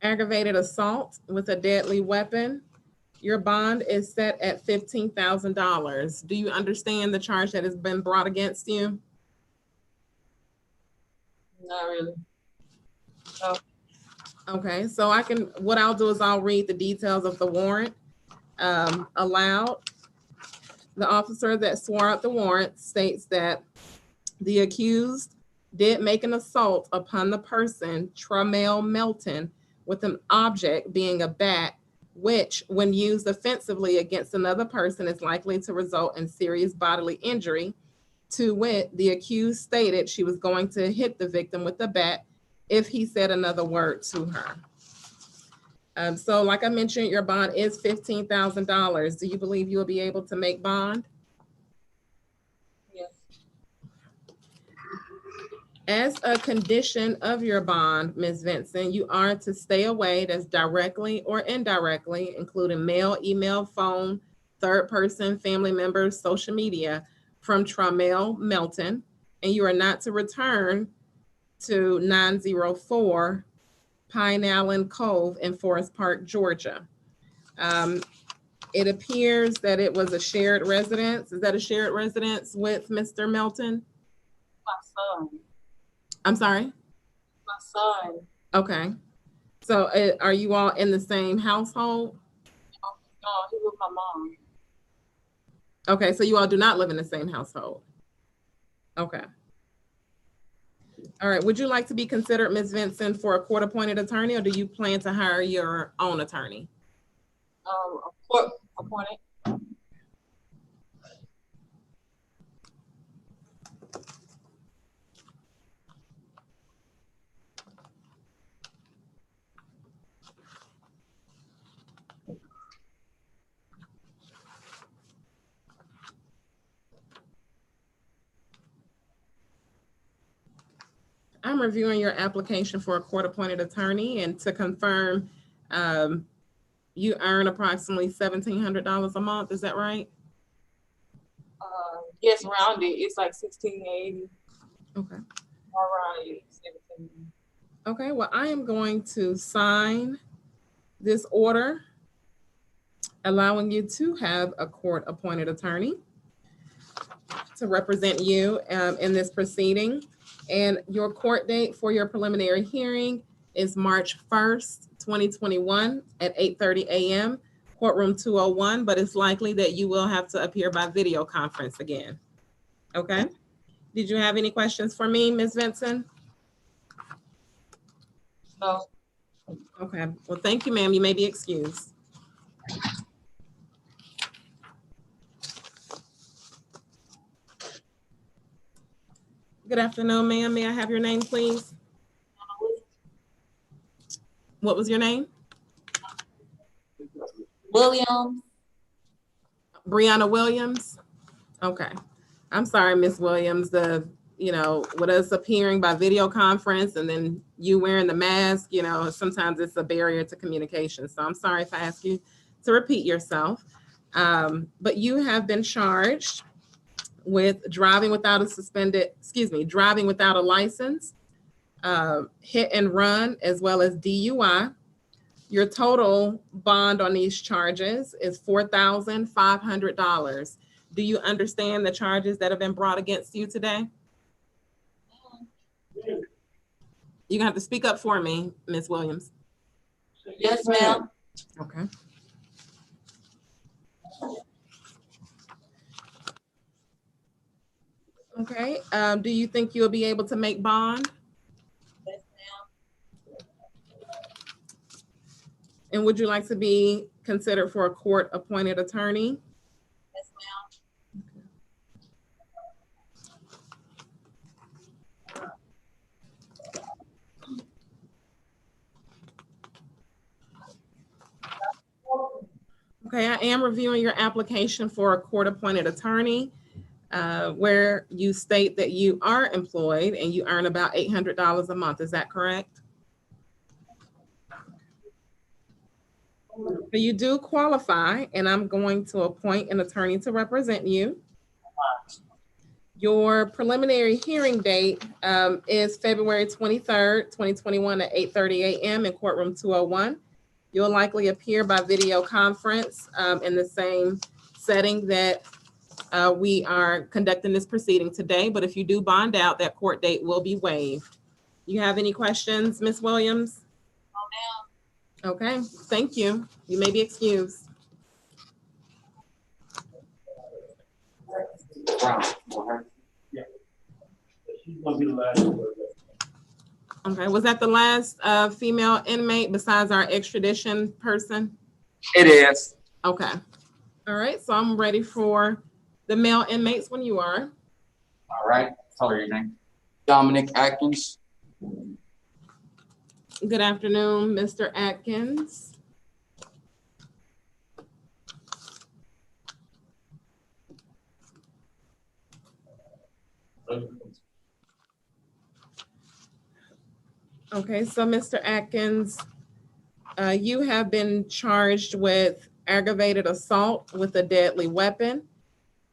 aggravated assault with a deadly weapon. Your bond is set at $15,000. Do you understand the charge that has been brought against you?
Not really.
Okay, so what I'll do is I'll read the details of the warrant aloud. The officer that swore out the warrant states that the accused did make an assault upon the person, Tramel Melton, with an object being a bat, which, when used offensively against another person, is likely to result in serious bodily injury. To wit, the accused stated she was going to hit the victim with the bat if he said another word to her. So like I mentioned, your bond is $15,000. Do you believe you will be able to make bond?
Yes.
As a condition of your bond, Ms. Vincent, you are to stay away, that's directly or indirectly, including mail, email, phone, third person, family members, social media, from Tramel Melton, and you are not to return to 904 Pine Island Cove in Forest Park, Georgia. It appears that it was a shared residence. Is that a shared residence with Mr. Melton?
My son.
I'm sorry?
My son.
Okay. So are you all in the same household?
No, he was my mom.
Okay, so you all do not live in the same household. Okay. All right, would you like to be considered, Ms. Vincent, for a court-appointed attorney, or do you plan to hire your own attorney?
A court appointed.
I'm reviewing your application for a court-appointed attorney, and to confirm, you earn approximately $1,700 a month, is that right?
Yes, rounded. It's like 1680.
Okay.
Around 17.
Okay, well, I am going to sign this order allowing you to have a court-appointed attorney to represent you in this proceeding. And your court date for your preliminary hearing is March 1st, 2021 at 8:30 a.m., courtroom 201, but it's likely that you will have to appear by video conference again. Okay? Did you have any questions for me, Ms. Vincent?
No.
Okay, well, thank you, ma'am. You may be excused. Good afternoon, ma'am. May I have your name, please? What was your name?
Williams.
Brianna Williams? Okay. I'm sorry, Miss Williams. With us appearing by video conference and then you wearing the mask, sometimes it's a barrier to communication. So I'm sorry if I ask you to repeat yourself. But you have been charged with driving without a license, hit and run, as well as DUI. Your total bond on these charges is $4,500. Do you understand the charges that have been brought against you today? You're gonna have to speak up for me, Ms. Williams.
Yes, ma'am.
Okay. Okay, do you think you'll be able to make bond?
Yes, ma'am.
And would you like to be considered for a court-appointed attorney?
Yes, ma'am.
Okay, I am reviewing your application for a court-appointed attorney, where you state that you are employed and you earn about $800 a month. Is that correct? So you do qualify, and I'm going to appoint an attorney to represent you. Your preliminary hearing date is February 23rd, 2021 at 8:30 a.m. in courtroom 201. You'll likely appear by video conference in the same setting that we are conducting this proceeding today. But if you do bond out, that court date will be waived. You have any questions, Ms. Williams?
No,
Okay, thank you. You may be excused. Okay, was that the last female inmate besides our extradition person?
It is.
Okay. All right, so I'm ready for the male inmates when you are.
All right. Tell her your name. Dominic Atkins.
Good afternoon, Mr. Atkins. Okay, so Mr. Atkins, you have been charged with aggravated assault with a deadly weapon.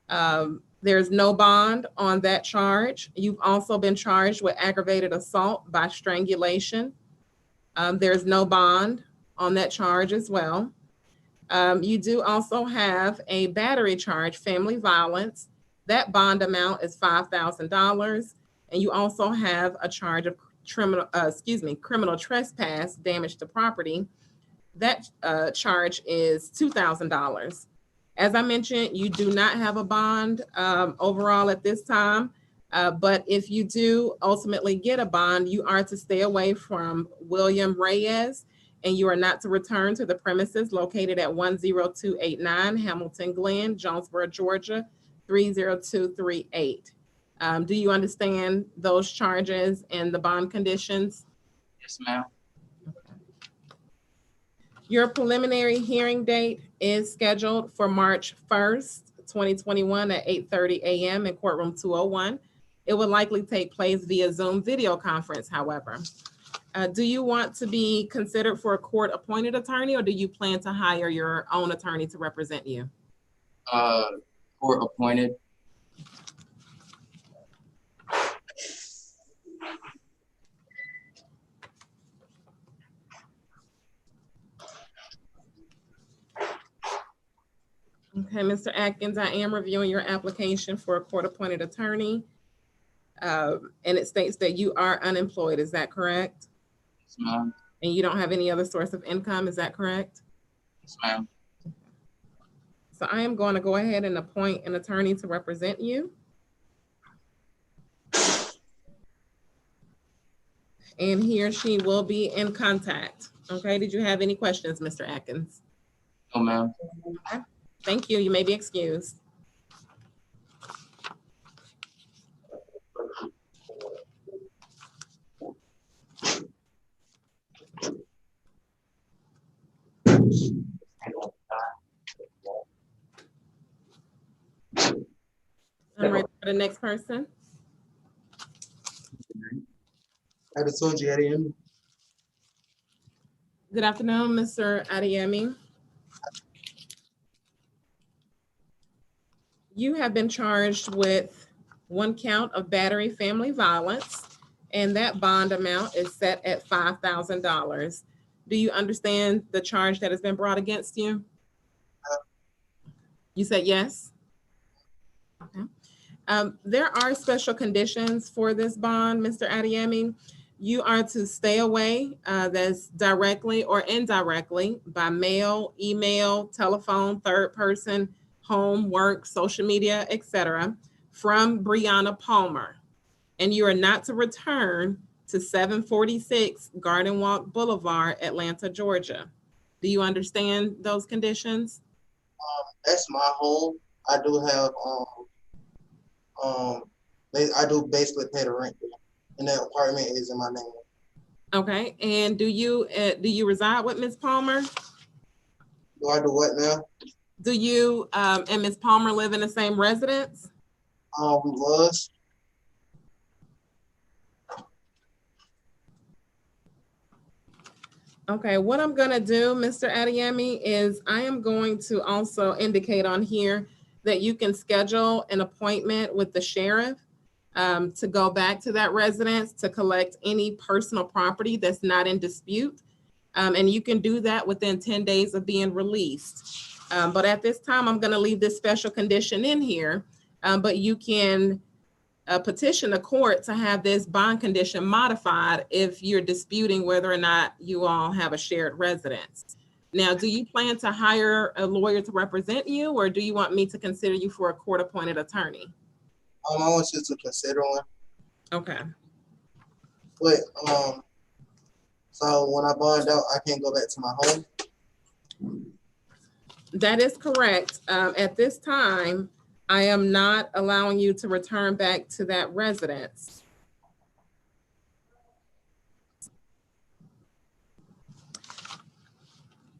There's no bond on that charge. You've also been charged with aggravated assault by strangulation. There's no bond on that charge as well. You do also have a battery charge, family violence. That bond amount is $5,000. And you also have a charge of criminal trespass, damage to property. That charge is $2,000. As I mentioned, you do not have a bond overall at this time, but if you do ultimately get a bond, you are to stay away from William Reyes, and you are not to return to the premises located at 10289 Hamilton Glen, Jonesboro, Georgia, 30238. Do you understand those charges and the bond conditions?
Yes, ma'am.
Your preliminary hearing date is scheduled for March 1st, 2021 at 8:30 a.m. in courtroom 201. It will likely take place via Zoom video conference, however. Do you want to be considered for a court-appointed attorney, or do you plan to hire your own attorney to represent you?
Court appointed.
Okay, Mr. Atkins, I am reviewing your application for a court-appointed attorney. And it states that you are unemployed, is that correct?
Yes, ma'am.
And you don't have any other source of income, is that correct?
Yes, ma'am.
So I am going to go ahead and appoint an attorney to represent you. And he or she will be in contact. Okay, did you have any questions, Mr. Atkins?
No, ma'am.
Okay. Thank you. You may be excused. I'm ready for the next person. Good afternoon, Mr. Adeyemi. You have been charged with one count of battery family violence, and that bond amount is set at $5,000. Do you understand the charge that has been brought against you? You said yes? Okay. There are special conditions for this bond, Mr. Adeyemi. You are to stay away, that's directly or indirectly, by mail, email, telephone, third person, home, work, social media, etc., from Brianna Palmer. And you are not to return to 746 Garden Walk Boulevard, Atlanta, Georgia. Do you understand those conditions?
That's my home. I do have I do basically pay the rent there, and that apartment is in my name.
Okay, and do you reside with Ms. Palmer?
Do I do what now?
Do you and Ms. Palmer live in the same residence?
We was.
Okay, what I'm gonna do, Mr. Adeyemi, is I am going to also indicate on here that you can schedule an appointment with the sheriff to go back to that residence to collect any personal property that's not in dispute. And you can do that within 10 days of being released. But at this time, I'm gonna leave this special condition in here, but you can petition the court to have this bond condition modified if you're disputing whether or not you all have a shared residence. Now, do you plan to hire a lawyer to represent you, or do you want me to consider you for a court-appointed attorney?
I want you to consider one.
Okay.
But so when I bond out, I can't go back to my home.
That is correct. At this time, I am not allowing you to return back to that residence.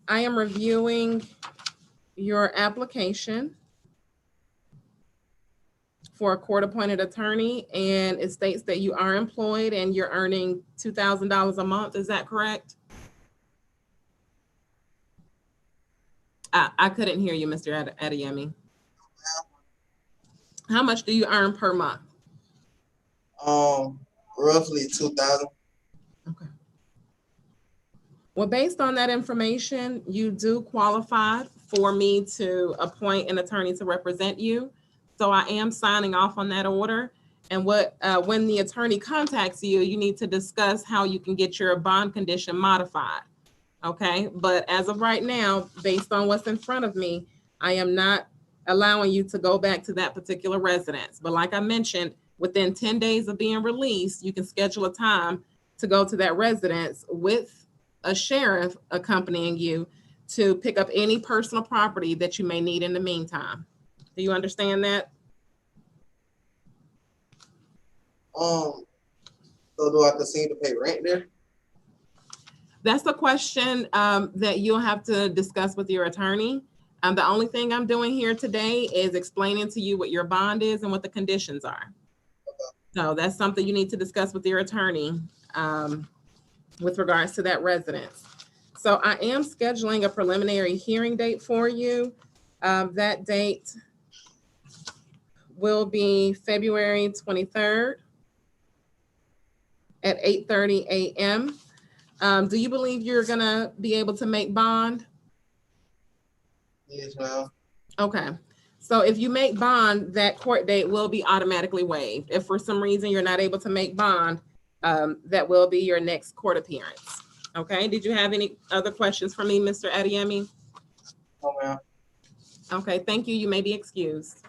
I am reviewing your application for a court-appointed attorney, and it states that you are employed and you're earning $2,000 a month. Is that correct? I couldn't hear you, Mr. Adeyemi. How much do you earn per month?
Roughly 2,000.
Okay. Well, based on that information, you do qualify for me to appoint an attorney to represent you. So I am signing off on that order. And when the attorney contacts you, you need to discuss how you can get your bond condition modified. Okay, but as of right now, based on what's in front of me, I am not allowing you to go back to that particular residence. But like I mentioned, within 10 days of being released, you can schedule a time to go to that residence with a sheriff accompanying you to pick up any personal property that you may need in the meantime. Do you understand that?
So do I continue to pay rent there?
That's a question that you'll have to discuss with your attorney. The only thing I'm doing here today is explaining to you what your bond is and what the conditions are. So that's something you need to discuss with your attorney with regards to that residence. So I am scheduling a preliminary hearing date for you. That date will be February 23rd at 8:30 a.m. Do you believe you're gonna be able to make bond?
Yes, ma'am.
Okay. So if you make bond, that court date will be automatically waived. If for some reason you're not able to make bond, that will be your next court appearance. Okay. Did you have any other questions for me, Mr. Adeyemi?
No, ma'am.
Okay. Thank you. You may be excused.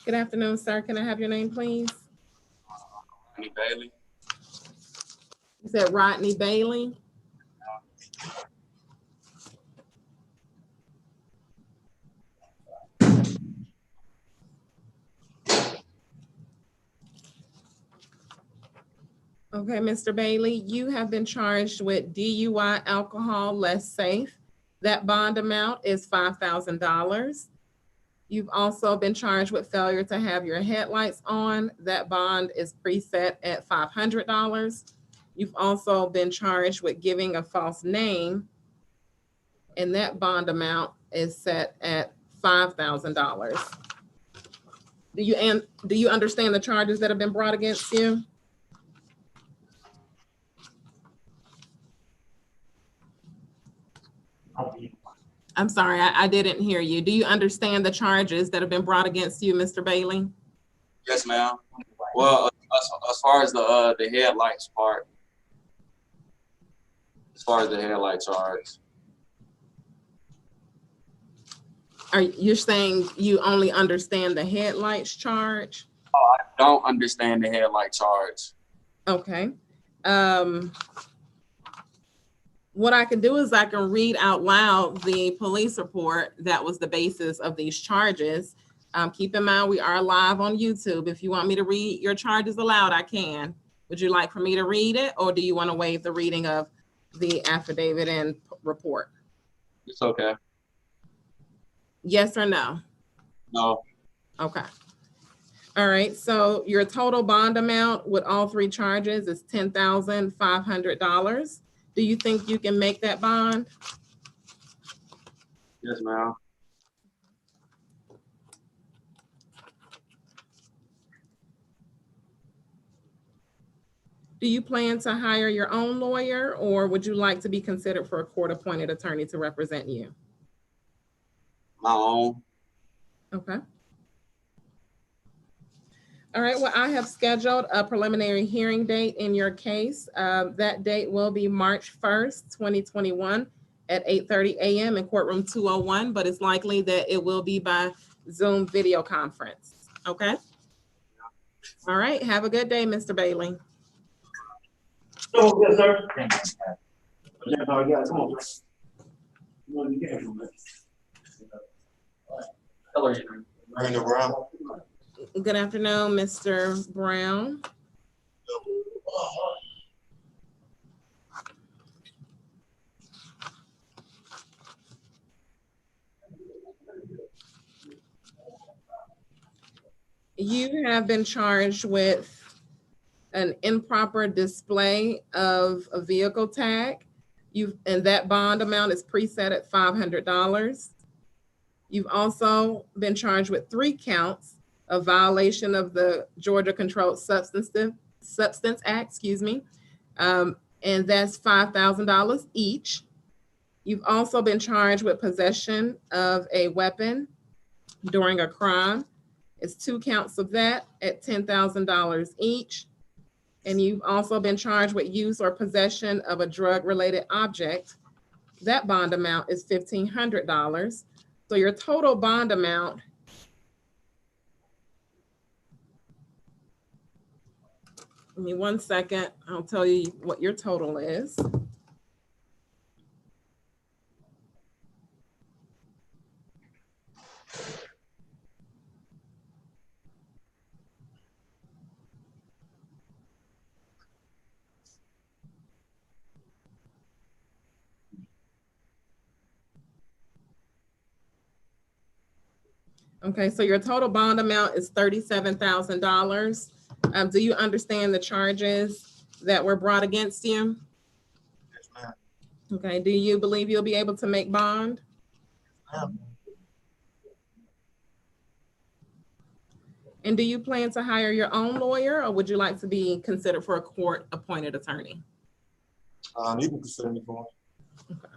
Good afternoon, sir. Can I have your name, please?
Rodney Bailey.
You said Rodney Bailey. Okay, Mr. Bailey, you have been charged with DUI, alcohol, less safe. That bond amount is $5,000. You've also been charged with failure to have your headlights on. That bond is preset at $500. You've also been charged with giving a false name, and that bond amount is set at $5,000. Do you understand the charges that have been brought against you? I'm sorry, I didn't hear you. Do you understand the charges that have been brought against you, Mr. Bailey?
Yes, ma'am. Well, as far as the headlights part, as far as the headlight charge.
Are you saying you only understand the headlights charge?
Oh, I don't understand the headlight charge.
Okay. What I can do is I can read out loud the police report that was the basis of these charges. Keep in mind, we are live on YouTube. If you want me to read your charges aloud, I can. Would you like for me to read it, or do you want to waive the reading of the affidavit and report?
It's okay.
Yes or no?
No.
Okay. All right, so your total bond amount with all three charges is $10,500. Do you think you can make that bond?
Yes, ma'am.
Do you plan to hire your own lawyer, or would you like to be considered for a court-appointed attorney to represent you?
My own.
Okay. All right, well, I have scheduled a preliminary hearing date in your case. That date will be March 1st, 2021 at 8:30 a.m. in courtroom 201, but it's likely that it will be by Zoom video conference, okay? All right, have a good day, Mr. Bailey.
Oh, yes, sir. Yeah, no, yeah, come on.
Hello, Brandon Brown.
Good afternoon, Mr. Brown. You have been charged with an improper display of a vehicle tag. And that bond amount is preset at $500. You've also been charged with 3 counts of violation of the Georgia Controlled Substance Act, and that's $5,000 each. You've also been charged with possession of a weapon during a crime. It's 2 counts of that at $10,000 each. And you've also been charged with use or possession of a drug-related object. That bond amount is $1,500. So your total bond amount give me 1 second. I'll tell you what your total is. Okay, so your total bond amount is $37,000. Do you understand the charges that were brought against you?
Yes, ma'am.
Okay, do you believe you'll be able to make bond?
Ma'am.
And do you plan to hire your own lawyer, or would you like to be considered for a court-appointed attorney?
You can consider me for it.
Okay.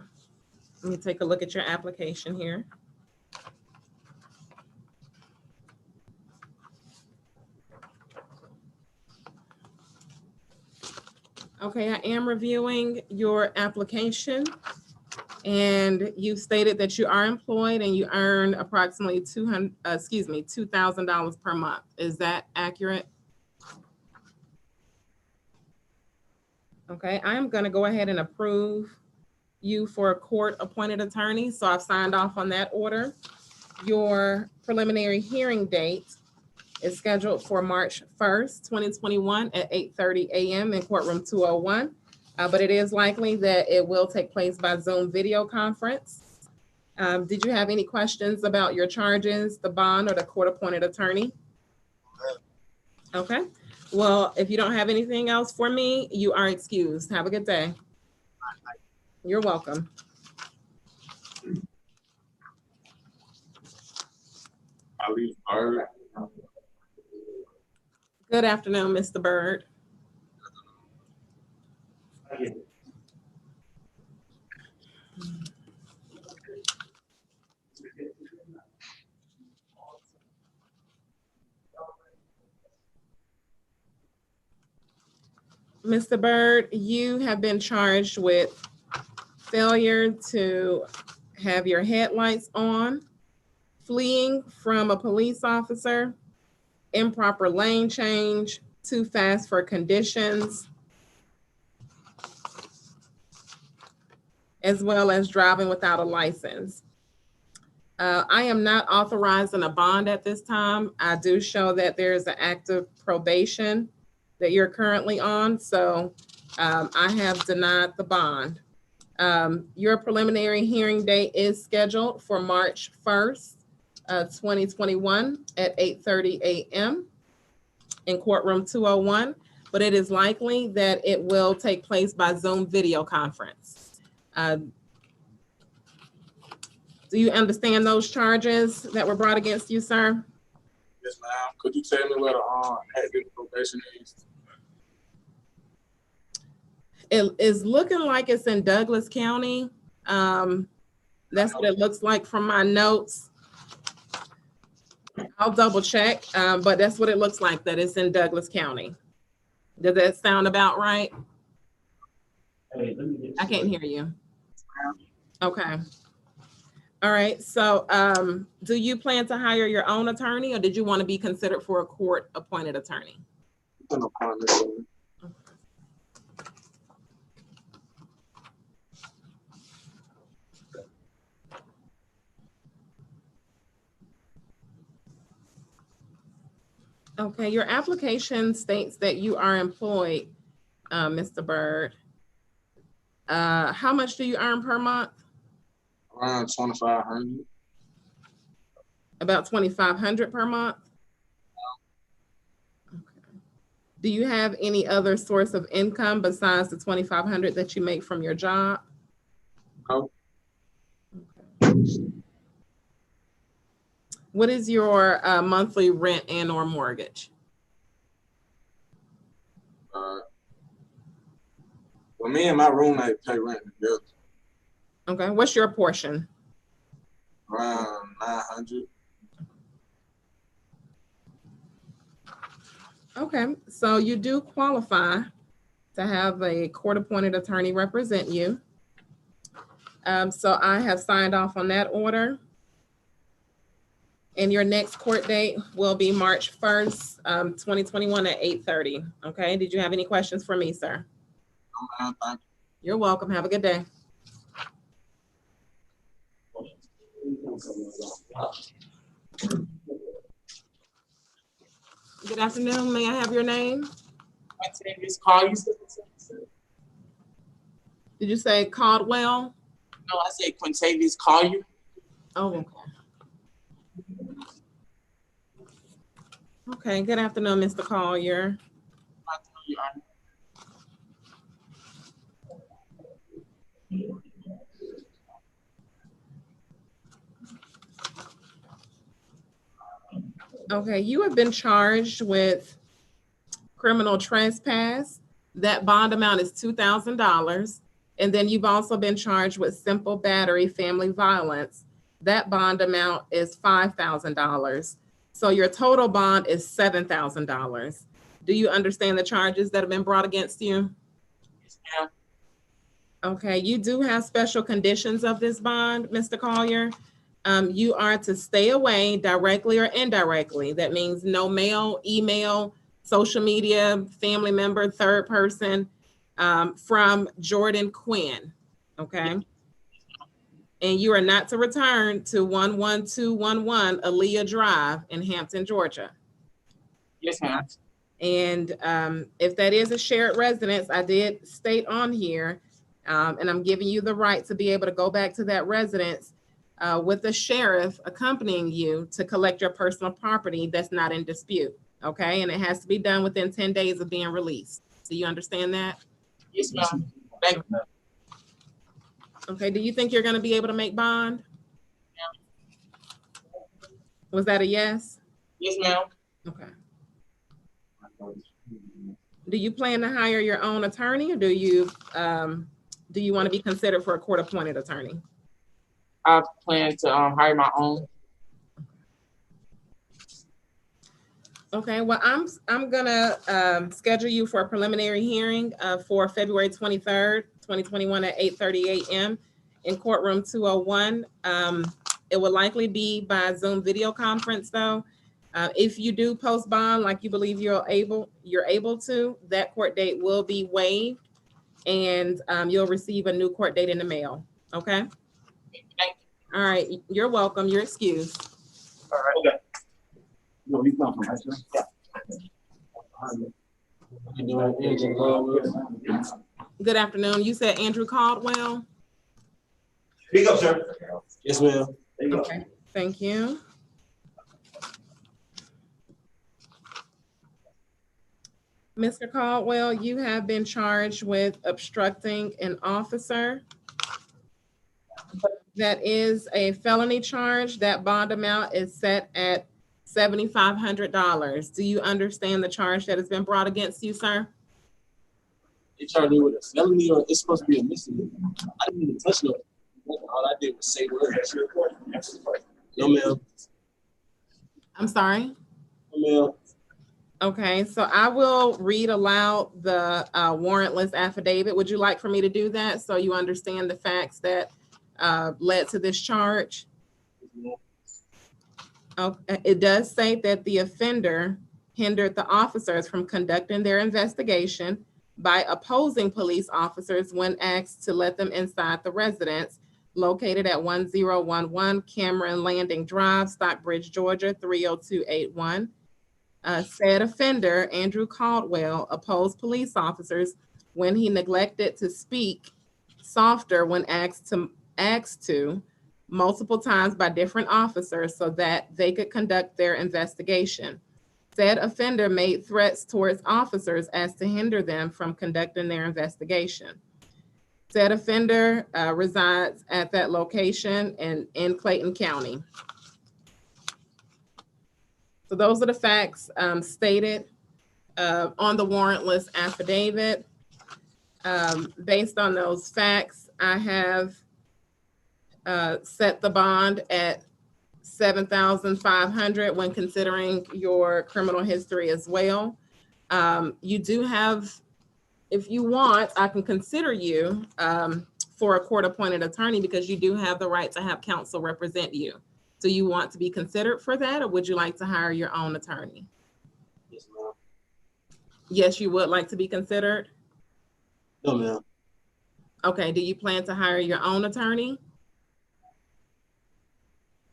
Let me take a look at your application here. Okay, I am reviewing your application, and you stated that you are employed and you earn approximately $2,000 per month. Is that accurate? Okay, I am going to go ahead and approve you for a court-appointed attorney. So I've signed off on that order. Your preliminary hearing date is scheduled for March 1st, 2021 at 8:30 a.m. in courtroom 201. But it is likely that it will take place by Zoom video conference. Did you have any questions about your charges, the bond, or the court-appointed attorney? Okay. Well, if you don't have anything else for me, you are excused. Have a good day. You're welcome. Good afternoon, Mr. Bird. Mr. Bird, you have been charged with failure to have your headlights on, fleeing from a police officer, improper lane change, too fast for conditions, as well as driving without a license. I am not authorizing a bond at this time. I do show that there is an active probation that you're currently on, so I have denied the bond. Your preliminary hearing date is scheduled for March 1st, 2021 at 8:30 a.m. in courtroom 201, but it is likely that it will take place by Zoom video conference. Do you understand those charges that were brought against you, sir?
Yes, ma'am. Could you tell me where the active probation is?
It is looking like it's in Douglas County. That's what it looks like from my notes. I'll double check, but that's what it looks like, that it's in Douglas County. Does that sound about right? I can't hear you. Okay. All right. So do you plan to hire your own attorney, or did you want to be considered for a court-appointed attorney? Okay, your application states that you are employed, Mr. Bird. How much do you earn per month?
Around 2,500.
About 2,500 per month? Okay. Do you have any other source of income besides the 2,500 that you make from your job?
No.
Okay. What is your monthly rent and or mortgage?
Well, me and my roommate pay rent together.
Okay, what's your portion?
Around 900.
Okay, so you do qualify to have a court-appointed attorney represent you. So I have signed off on that order. And your next court date will be March 1st, 2021 at 8:30. Okay, did you have any questions for me, sir?
Thank you.
You're welcome. Have a good day. Good afternoon. May I have your name? Did you say Caldwell?
No, I said Quintavious Collier.
Oh, okay. Okay, good afternoon, Mr. Collier. Okay, you have been charged with criminal trespass. That bond amount is $2,000. And then you've also been charged with simple battery, family violence. That bond amount is $5,000. So your total bond is $7,000. Do you understand the charges that have been brought against you?
Yes, ma'am.
Okay, you do have special conditions of this bond, Mr. Collier. You are to stay away directly or indirectly. That means no mail, email, social media, family member, third person, from Jordan Quinn, okay? And you are not to return to 11211 Aaliyah Drive in Hampton, Georgia.
Yes, ma'am.
And if that is a shared residence, I did state on here, and I'm giving you the right to be able to go back to that residence with the sheriff accompanying you to collect your personal property that's not in dispute, okay? And it has to be done within 10 days of being released. Do you understand that?
Yes, ma'am. Thank you.
Okay, do you think you're gonna be able to make bond? Was that a yes?
Yes, ma'am.
Okay. Do you plan to hire your own attorney, or do you want to be considered for a court-appointed attorney?
I plan to hire my own.
Okay, well, I'm gonna schedule you for a preliminary hearing for February 23rd, 2021 at 8:30 a.m. in courtroom 201. It will likely be by Zoom video conference though. If you do post bond like you believe you're able to, that court date will be waived, and you'll receive a new court date in the mail. Okay. All right. You're welcome. You're excused.
All right. Okay. No, he's not from
Good afternoon. You said Andrew Caldwell?
Speak up, sir.
Yes, ma'am.
Okay. Thank you. Mr. Caldwell, you have been charged with obstructing an officer. That is a felony charge. That bond amount is set at $7,500. Do you understand the charge that has been brought against you, sir?
They charged me with a felony, or it's supposed to be a misdemeanor. I didn't even touch no. All I did was say words. No, ma'am.
I'm sorry.
No, ma'am.
Okay, so I will read aloud the warrantless affidavit. Would you like for me to do that so you understand the facts that led to this charge? Okay. It does say that the offender hindered the officers from conducting their investigation by opposing police officers when asked to let them inside the residence located at 1011 Cameron Landing Drive, Stockbridge, Georgia, 30281. Said offender, Andrew Caldwell, opposed police officers when he neglected to speak softer when asked to multiple times by different officers so that they could conduct their investigation. Said offender made threats towards officers as to hinder them from conducting their investigation. Said offender resides at that location and in Clayton County. So those are the facts stated on the warrantless affidavit. Based on those facts, I have set the bond at $7,500 when considering your criminal history as well. You do have, if you want, I can consider you for a court-appointed attorney because you do have the right to have counsel represent you. Do you want to be considered for that, or would you like to hire your own attorney?
Yes, ma'am.
Yes, you would like to be considered?
No, ma'am.
Okay, do you plan to hire your own attorney?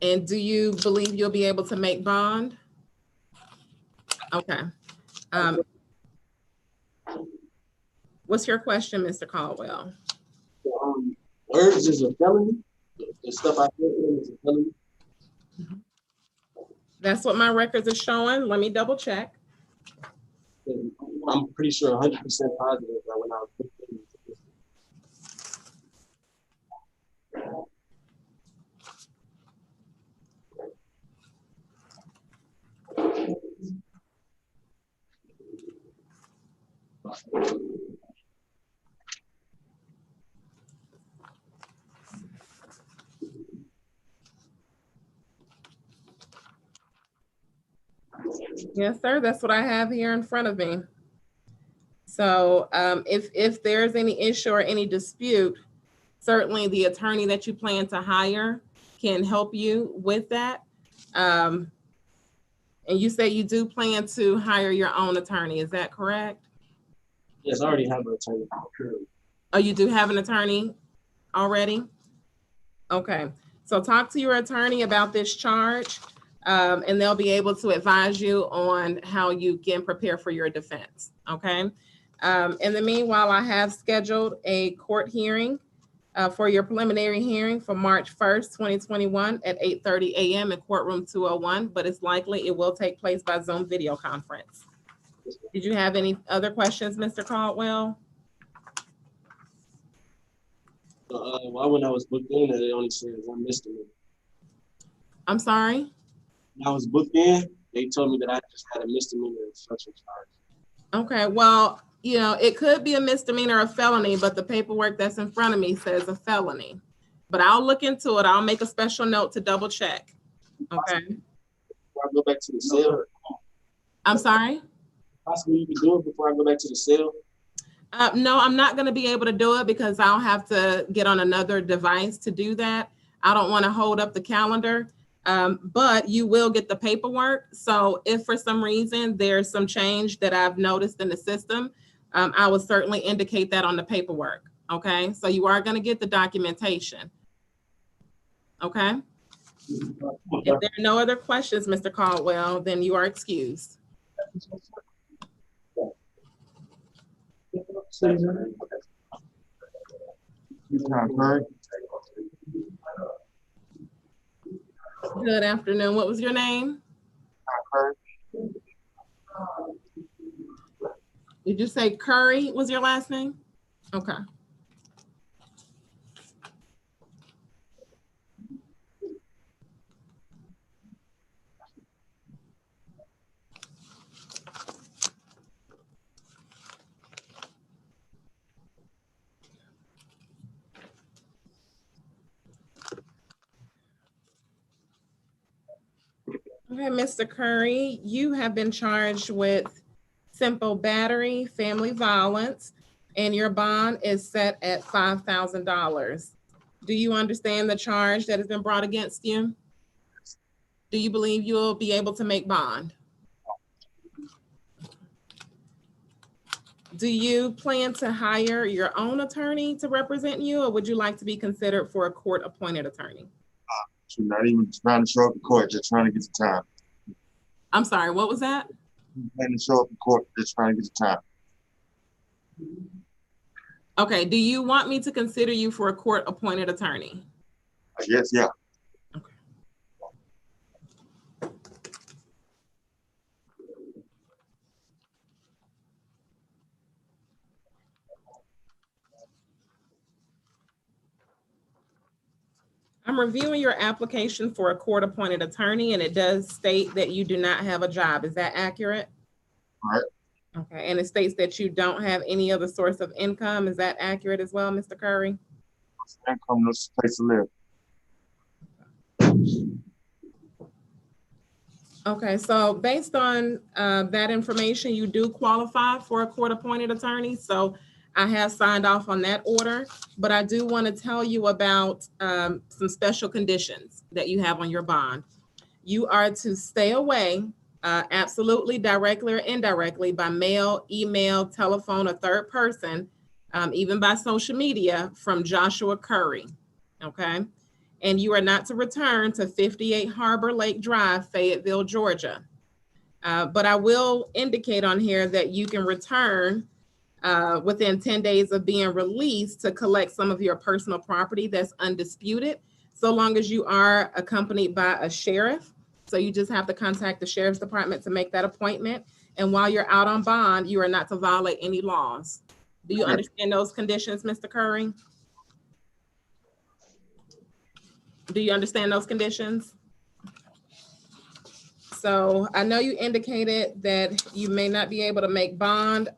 And do you believe you'll be able to make bond? Okay. What's your question, Mr. Caldwell?
Words is a felony. The stuff I did is a felony.
That's what my records are showing. Let me double check.
I'm pretty sure 100% positive that when I was booked in.
Yes, sir. That's what I have here in front of me. So if there's any issue or any dispute, certainly the attorney that you plan to hire can help you with that. And you say you do plan to hire your own attorney. Is that correct?
Yes, I already have an attorney.
Oh, you do have an attorney already? Okay. So talk to your attorney about this charge, and they'll be able to advise you on how you can prepare for your defense. Okay. In the meanwhile, I have scheduled a court hearing for your preliminary hearing for March 1st, 2021 at 8:30 a.m. in courtroom 201, but it's likely it will take place by Zoom video conference. Did you have any other questions, Mr. Caldwell?
Why when I was booked in, it only says one misdemeanor.
I'm sorry?
When I was booked in, they told me that I just had a misdemeanor obstruction charge.
Okay, well, you know, it could be a misdemeanor or felony, but the paperwork that's in front of me says a felony. But I'll look into it. I'll make a special note to double check. Okay.
Before I go back to the cell.
I'm sorry?
Possibly you can do it before I go back to the cell.
No, I'm not going to be able to do it because I'll have to get on another device to do that. I don't want to hold up the calendar, but you will get the paperwork. So if for some reason there's some change that I've noticed in the system, I will certainly indicate that on the paperwork. Okay, so you are going to get the documentation. Okay. If there are no other questions, Mr. Caldwell, then you are excused. Good afternoon. What was your name? Did you say Curry was your last name? Okay. Okay, Mr. Curry, you have been charged with simple battery, family violence, and your bond is set at $5,000. Do you understand the charge that has been brought against you? Do you believe you'll be able to make bond? Do you plan to hire your own attorney to represent you, or would you like to be considered for a court-appointed attorney?
You're not even trying to show up in court, just trying to get the time.
I'm sorry, what was that?
You're trying to show up in court, just trying to get the time.
Okay, do you want me to consider you for a court-appointed attorney?
Yes, yeah.
I'm reviewing your application for a court-appointed attorney, and it does state that you do not have a job. Is that accurate?
All right.
Okay, and it states that you don't have any other source of income. Is that accurate as well, Mr. Curry?
Income, no place to live.
Okay, so based on that information, you do qualify for a court-appointed attorney. So I have signed off on that order, but I do want to tell you about some special conditions that you have on your bond. You are to stay away absolutely directly or indirectly by mail, email, telephone, or third person, even by social media from Joshua Curry, okay? And you are not to return to 58 Harbor Lake Drive, Fayetteville, Georgia. But I will indicate on here that you can return within 10 days of being released to collect some of your personal property that's undisputed, so long as you are accompanied by a sheriff. So you just have to contact the sheriff's department to make that appointment. And while you're out on bond, you are not to violate any laws. Do you understand those conditions, Mr. Curry? Do you understand those conditions? So I know you indicated that you may not be able to make bond.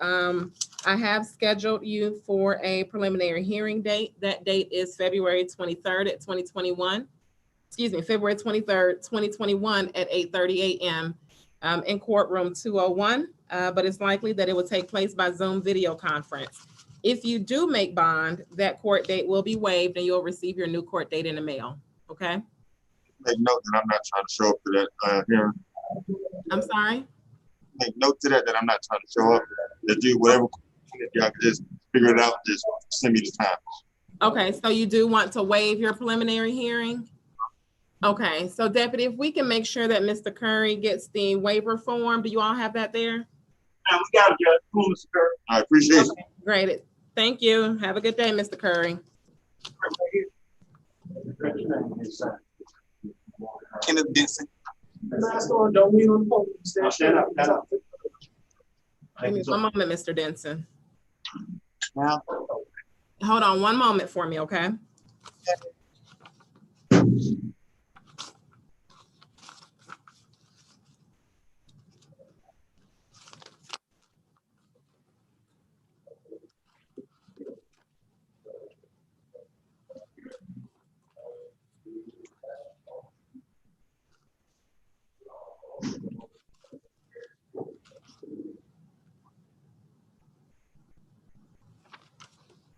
I have scheduled you for a preliminary hearing date. That date is February 23rd at 2021. Excuse me, February 23rd, 2021 at 8:30 a.m. In courtroom 201, but it's likely that it will take place by Zoom video conference. If you do make bond, that court date will be waived and you'll receive your new court date in the mail, okay?
Make note that I'm not trying to show up to that hearing.
I'm sorry?
Make note to that I'm not trying to show up. To do whatever, y'all can just figure it out, just send me the time.
Okay, so you do want to waive your preliminary hearing? Okay, so Deputy, if we can make sure that Mr. Curry gets the waiver form, do you all have that there?
We got it, Judge. Cool, Mr. Curry.
I appreciate it.
Okay, great. Thank you. Have a good day, Mr. Curry.
Kenneth Denson.
Don't lean on the phone. Stand up. Stand up.
Give me one moment, Mr. Denson.
Now,
Hold on one moment for me, okay?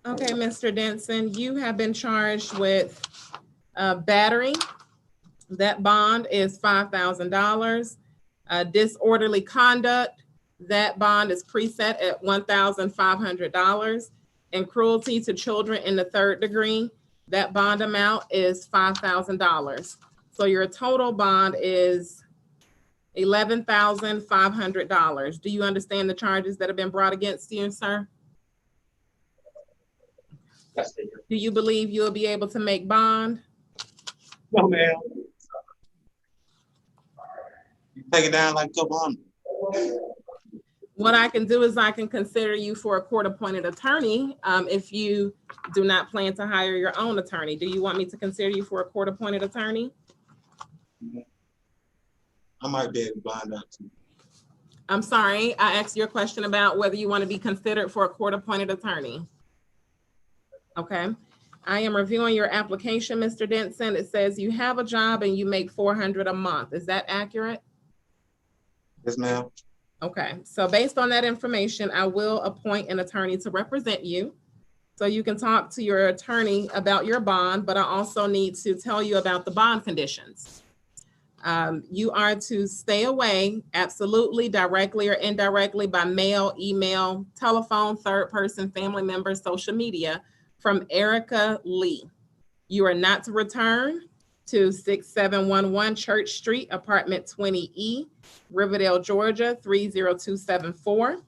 Okay, Mr. Denson, you have been charged with battery. That bond is $5,000. Disorderly conduct, that bond is preset at $1,500. And cruelty to children in the third degree, that bond amount is $5,000. So your total bond is $11,500. Do you understand the charges that have been brought against you, sir? Do you believe you'll be able to make bond?
No, ma'am.
you take it down like a couple hundred.
What I can do is I can consider you for a court-appointed attorney if you do not plan to hire your own attorney. Do you want me to consider you for a court-appointed attorney?
I might be able to blind out too.
I'm sorry, I asked you a question about whether you want to be considered for a court-appointed attorney. Okay, I am reviewing your application, Mr. Denson. It says you have a job and you make $400 a month. Is that accurate?
Yes, ma'am.
Okay, so based on that information, I will appoint an attorney to represent you. So you can talk to your attorney about your bond, but I also need to tell you about the bond conditions. You are to stay away absolutely, directly or indirectly by mail, email, telephone, third person, family member, social media from Erica Lee. You are not to return to 6711 Church Street, apartment 20E, Riverdale, Georgia, 30274.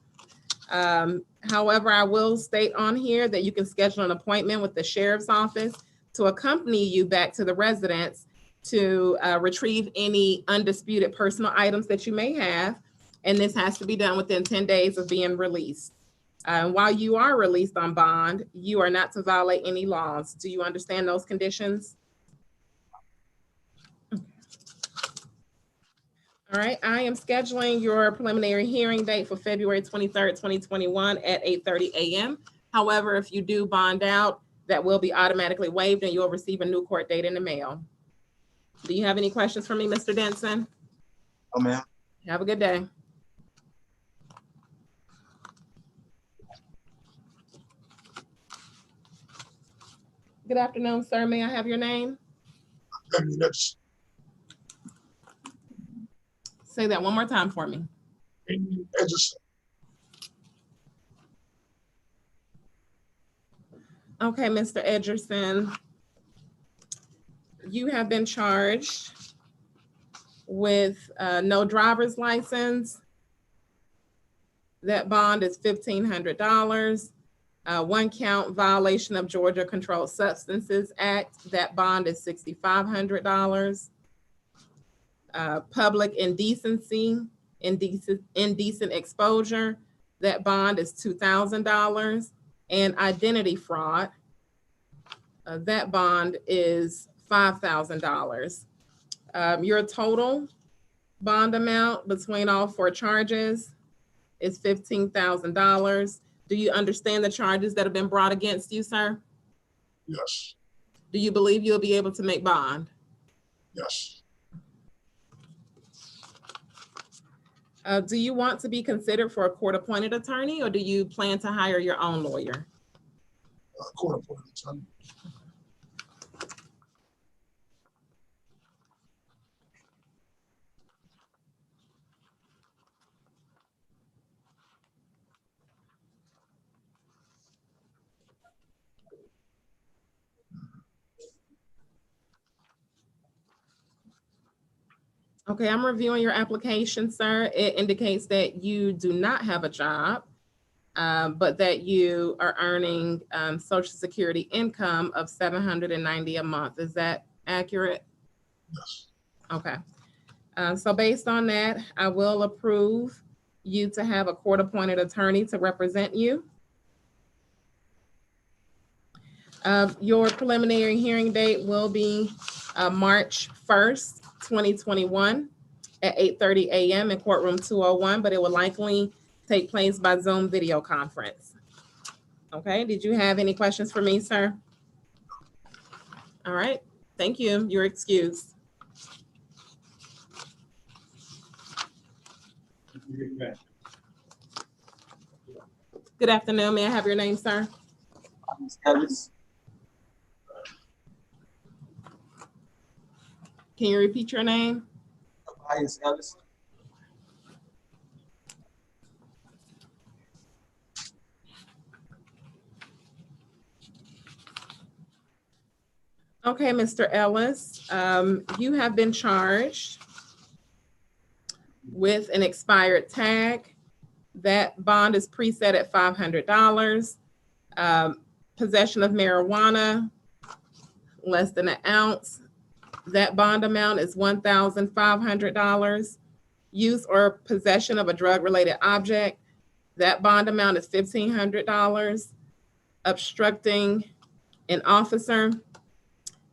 However, I will state on here that you can schedule an appointment with the sheriff's office to accompany you back to the residence to retrieve any undisputed personal items that you may have. And this has to be done within 10 days of being released. While you are released on bond, you are not to violate any laws. Do you understand those conditions? All right, I am scheduling your preliminary hearing date for February 23rd, 2021 at 8:30 a.m. However, if you do bond out, that will be automatically waived and you'll receive a new court date in the mail. Do you have any questions for me, Mr. Denson?
Oh, ma'am.
Have a good day. Good afternoon, sir. May I have your name? Say that one more time for me. Okay, Mr. Edgerson, you have been charged with no driver's license. That bond is $1,500. One count violation of Georgia Controlled Substances Act. That bond is $6,500. Public indecency, indecent exposure. That bond is $2,000. And identity fraud. That bond is $5,000. Your total bond amount between all four charges is $15,000. Do you understand the charges that have been brought against you, sir?
Yes.
Do you believe you'll be able to make bond?
Yes.
Do you want to be considered for a court-appointed attorney, or do you plan to hire your own lawyer?
Court-appointed attorney.
Okay, I'm reviewing your application, sir. It indicates that you do not have a job, but that you are earning Social Security income of $790 a month. Is that accurate?
Yes.
Okay. So based on that, I will approve you to have a court-appointed attorney to represent you. Your preliminary hearing date will be March 1st, 2021 at 8:30 a.m. in courtroom 201, but it will likely take place by Zoom video conference. Okay, did you have any questions for me, sir? All right, thank you. You're excused. Good afternoon. May I have your name, sir?
Ellis.
Can you repeat your name?
Tobias Ellis.
Okay, Mr. Ellis, you have been charged with an expired tag. That bond is preset at $500. Possession of marijuana, less than an ounce. That bond amount is $1,500. Use or possession of a drug-related object. That bond amount is $1,500. Obstructing an officer.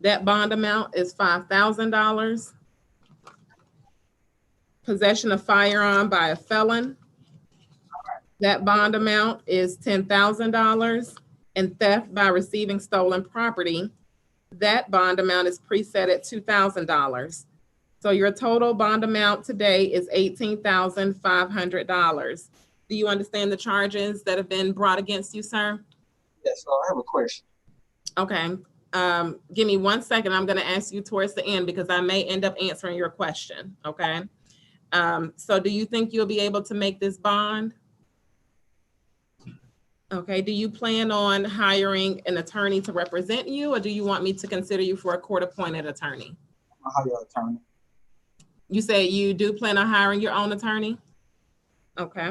That bond amount is $5,000. Possession of firearm by a felon. That bond amount is $10,000. And theft by receiving stolen property. That bond amount is preset at $2,000. So your total bond amount today is $18,500. Do you understand the charges that have been brought against you, sir?
Yes, I have a question.
Okay. Give me 1 second. I'm going to ask you towards the end because I may end up answering your question. Okay. So do you think you'll be able to make this bond? Okay. Do you plan on hiring an attorney to represent you, or do you want me to consider you for a court-appointed attorney?
I'll hire your attorney.
You say you do plan on hiring your own attorney? Okay.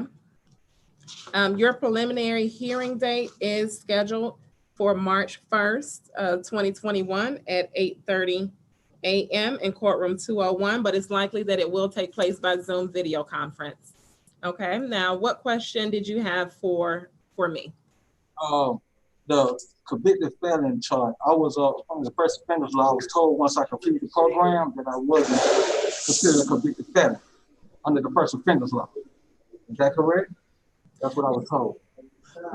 Your preliminary hearing date is scheduled for March 1st, 2021 at 8:30 a.m. in courtroom 201, but it's likely that it will take place by Zoom video conference. Okay, now what question did you have for me?
The convicted felon charge. I was under the first offenders law. I was told once I completed the program that I wasn't considered a convicted felon under the first offenders law. Is that correct? That's what I was told.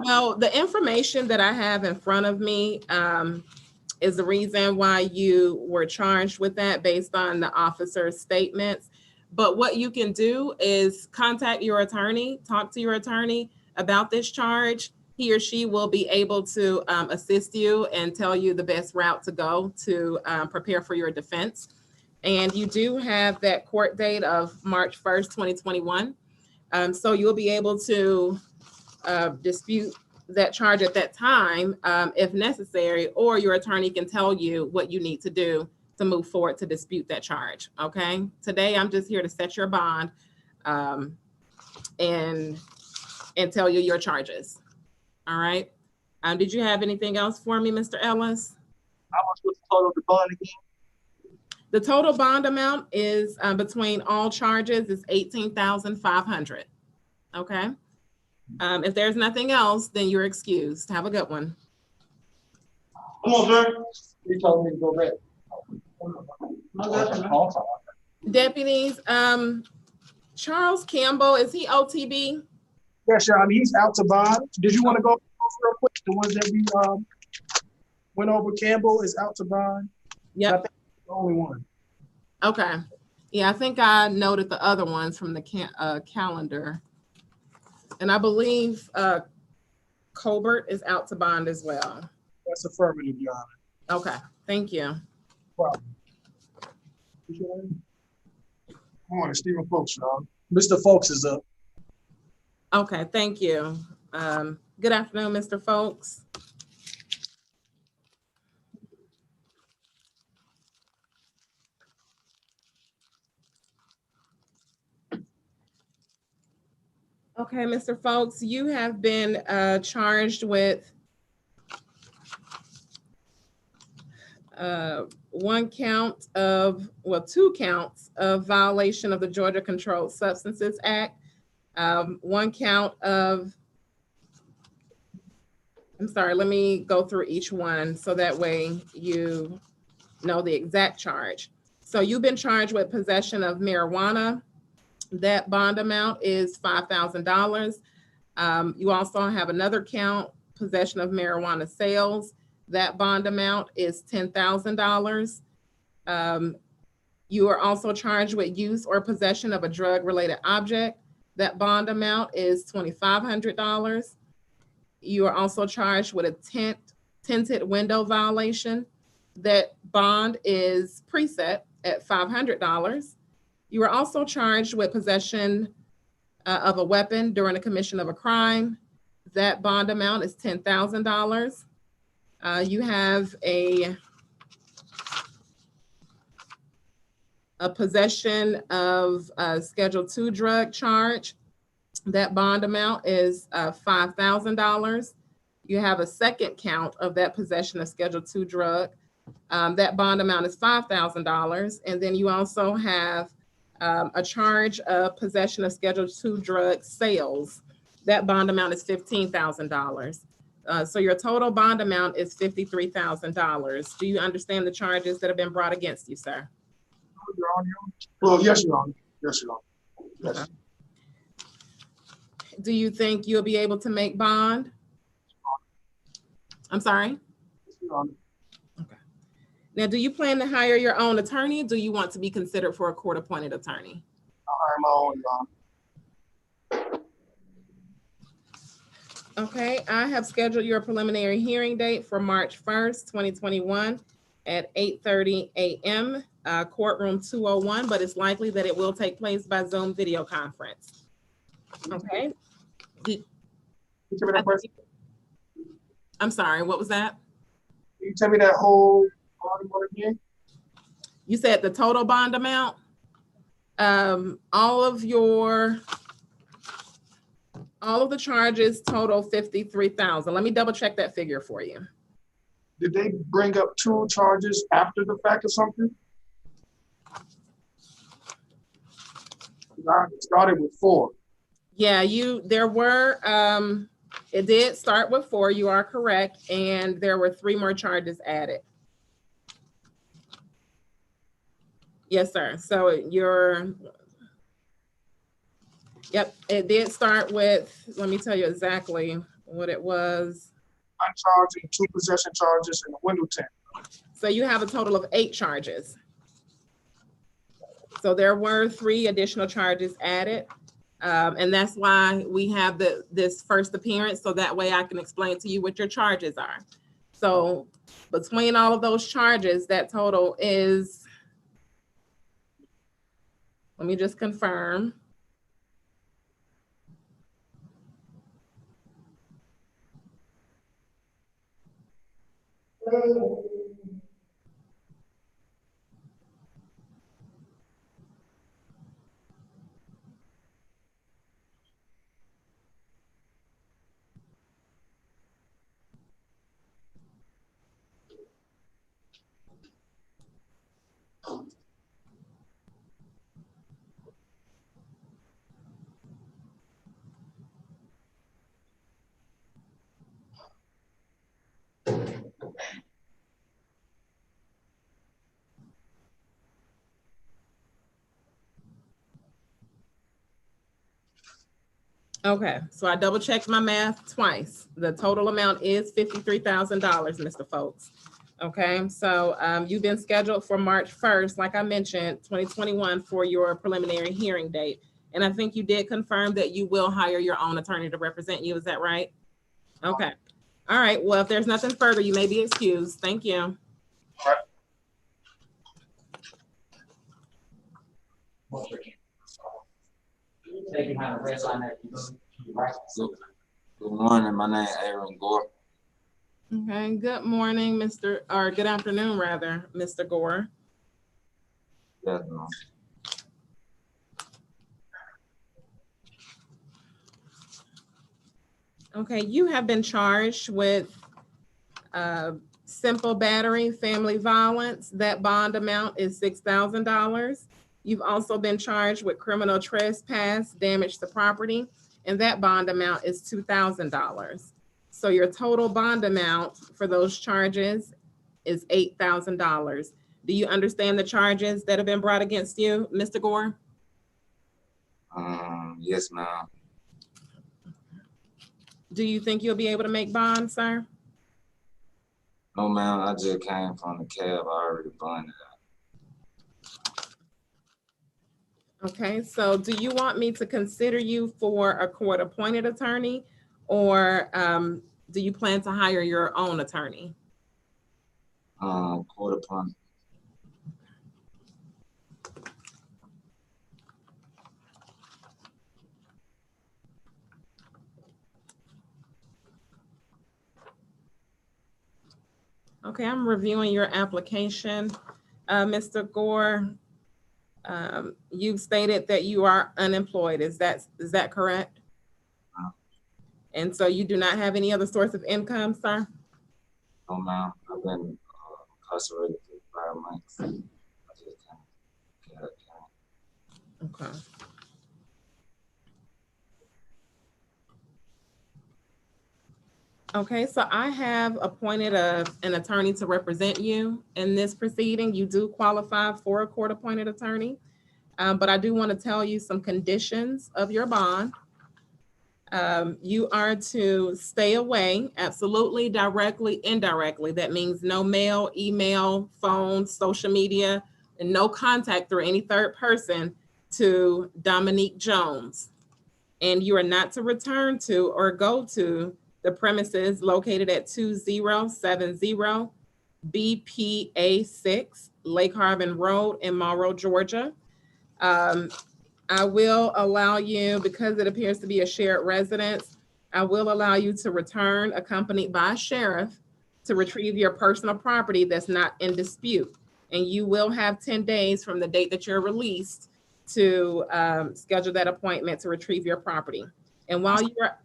Well, the information that I have in front of me is the reason why you were charged with that based on the officer's statements. But what you can do is contact your attorney, talk to your attorney about this charge. He or she will be able to assist you and tell you the best route to go to prepare for your defense. And you do have that court date of March 1st, 2021. So you'll be able to dispute that charge at that time if necessary, or your attorney can tell you what you need to do to move forward to dispute that charge. Okay. Today, I'm just here to set your bond and tell you your charges. All right. Did you have anything else for me, Mr. Ellis?
How much was the total of the bond again?
The total bond amount is between all charges is $18,500. Okay. If there's nothing else, then you're excused. Have a good one.
Come on, sir. He told me to go back.
Deputies, Charles Campbell, is he OTB?
Yes, sir. I mean, he's out to bond. Did you want to go real quick? The ones that we went over, Campbell is out to bond.
Yep.
I think he's the only one.
Okay. Yeah, I think I noted the other ones from the calendar. And I believe Colbert is out to bond as well.
That's affirmative, Your Honor.
Okay, thank you.
Problem. Good morning, Stephen Folks, y'all. Mr. Folks is up.
Okay, thank you. Good afternoon, Mr. Folks. Okay, Mr. Folks, you have been charged with two counts of violation of the Georgia Controlled Substances Act, one count of, I'm sorry, let me go through each one so that way you know the exact charge. So you've been charged with possession of marijuana. That bond amount is $5,000. You also have another count, possession of marijuana sales. That bond amount is $10,000. You are also charged with use or possession of a drug-related object. That bond amount is $2,500. You are also charged with a tinted window violation. That bond is preset at $500. You are also charged with possession of a weapon during the commission of a crime. That bond amount is $10,000. You have a possession of a Schedule II drug charge. That bond amount is $5,000. You have a second count of that possession of Schedule II drug. That bond amount is $5,000. And then you also have a charge of possession of Schedule II drug sales. That bond amount is $15,000. So your total bond amount is $53,000. Do you understand the charges that have been brought against you, sir?
Well, yes, Your Honor. Yes, Your Honor. Yes.
Okay. Do you think you'll be able to make bond? I'm sorry?
Your Honor.
Okay. Now, do you plan to hire your own attorney? Or do you want to be considered for a court-appointed attorney?
I'll hire my own, Your Honor.
Okay, I have scheduled your preliminary hearing date for March 1st, 2021 at 8:30 a.m. Courtroom 201, but it's likely that it will take place by Zoom video conference. Okay. I'm sorry, what was that?
Can you tell me that whole bond amount again?
You said the total bond amount? All of the charges total $53,000. Let me double check that figure for you.
Did they bring up 2 charges after the fact or something? I started with 4.
Yeah, it did start with 4, you are correct, and there were 3 more charges added. Yes, sir. So yep, it did start with, let me tell you exactly what it was.
1 charge and 2 possession charges and a window tint.
So you have a total of 8 charges. So there were 3 additional charges added. And that's why we have this first appearance, so that way I can explain to you what your charges are. So between all of those charges, that total is, let me just confirm. Okay, so I double checked my math twice. The total amount is $53,000, Mr. Folks. Okay, so you've been scheduled for March 1st, like I mentioned, 2021 for your preliminary hearing date. And I think you did confirm that you will hire your own attorney to represent you. Is that right? Okay. All right. Well, if there's nothing further, you may be excused. Thank you.
Good morning, my name is Aaron Gore.
Okay, good morning, good afternoon rather, Mr. Gore.
Yes, ma'am.
Okay, you have been charged with simple battery, family violence. That bond amount is $6,000. You've also been charged with criminal trespass, damage to property, and that bond amount is $2,000. So your total bond amount for those charges is $8,000. Do you understand the charges that have been brought against you, Mr. Gore?
Yes, ma'am.
Do you think you'll be able to make bond, sir?
No, ma'am. I just came from the cab. I already bonded out.
Okay, so do you want me to consider you for a court-appointed attorney, or do you plan to hire your own attorney?
Court-appointed.
Okay, I'm reviewing your application, Mr. Gore. You've stated that you are unemployed. Is that correct? And so you do not have any other source of income, sir?
No, ma'am. I've been incarcerated for 5 months. I just can't.
Okay. Okay, so I have appointed an attorney to represent you in this proceeding. You do qualify for a court-appointed attorney, but I do want to tell you some conditions of your bond. You are to stay away, absolutely, directly, indirectly. That means no mail, email, phone, social media, and no contact through any third person to Dominique Jones. And you are not to return to or go to the premises located at 2070 BPA 6 Lake Harbin Road in Monroe, Georgia. I will allow you, because it appears to be a shared residence, I will allow you to return accompanied by a sheriff to retrieve your personal property that's not in dispute. And you will have 10 days from the date that you're released to schedule that appointment to retrieve your property. And while you're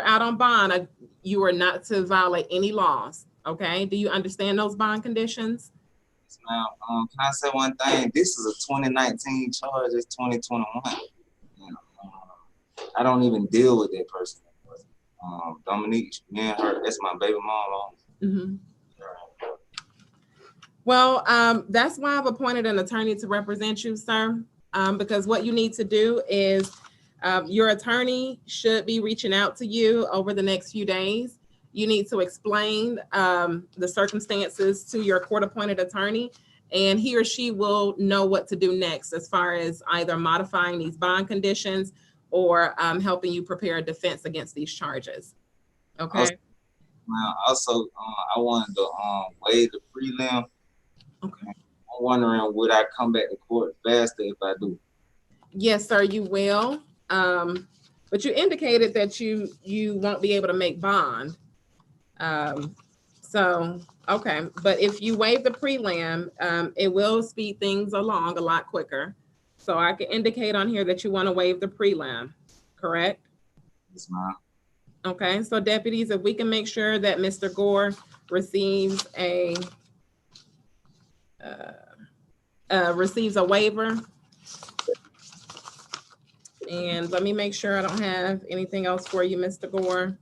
out on bond, you are not to violate any laws. Okay, do you understand those bond conditions?
Now, can I say one thing? This is a 2019 charge. It's 2021. I don't even deal with that person. Dominique, me and her, that's my baby mom.
Mm-hmm. Well, that's why I've appointed an attorney to represent you, sir, because what you need to do is your attorney should be reaching out to you over the next few days. You need to explain the circumstances to your court-appointed attorney, and he or she will know what to do next as far as either modifying these bond conditions or helping you prepare a defense against these charges. Okay.
Also, I wanted to waive the prelim.
Okay.
I'm wondering, would I come back to court faster if I do?
Yes, sir, you will. But you indicated that you won't be able to make bond. Okay, but if you waive the prelim, it will speed things along a lot quicker. So I can indicate on here that you want to waive the prelim, correct?
Yes, ma'am.
Okay, so deputies, if we can make sure that Mr. Gore receives a waiver. And let me make sure I don't have anything else for you, Mr. Gore.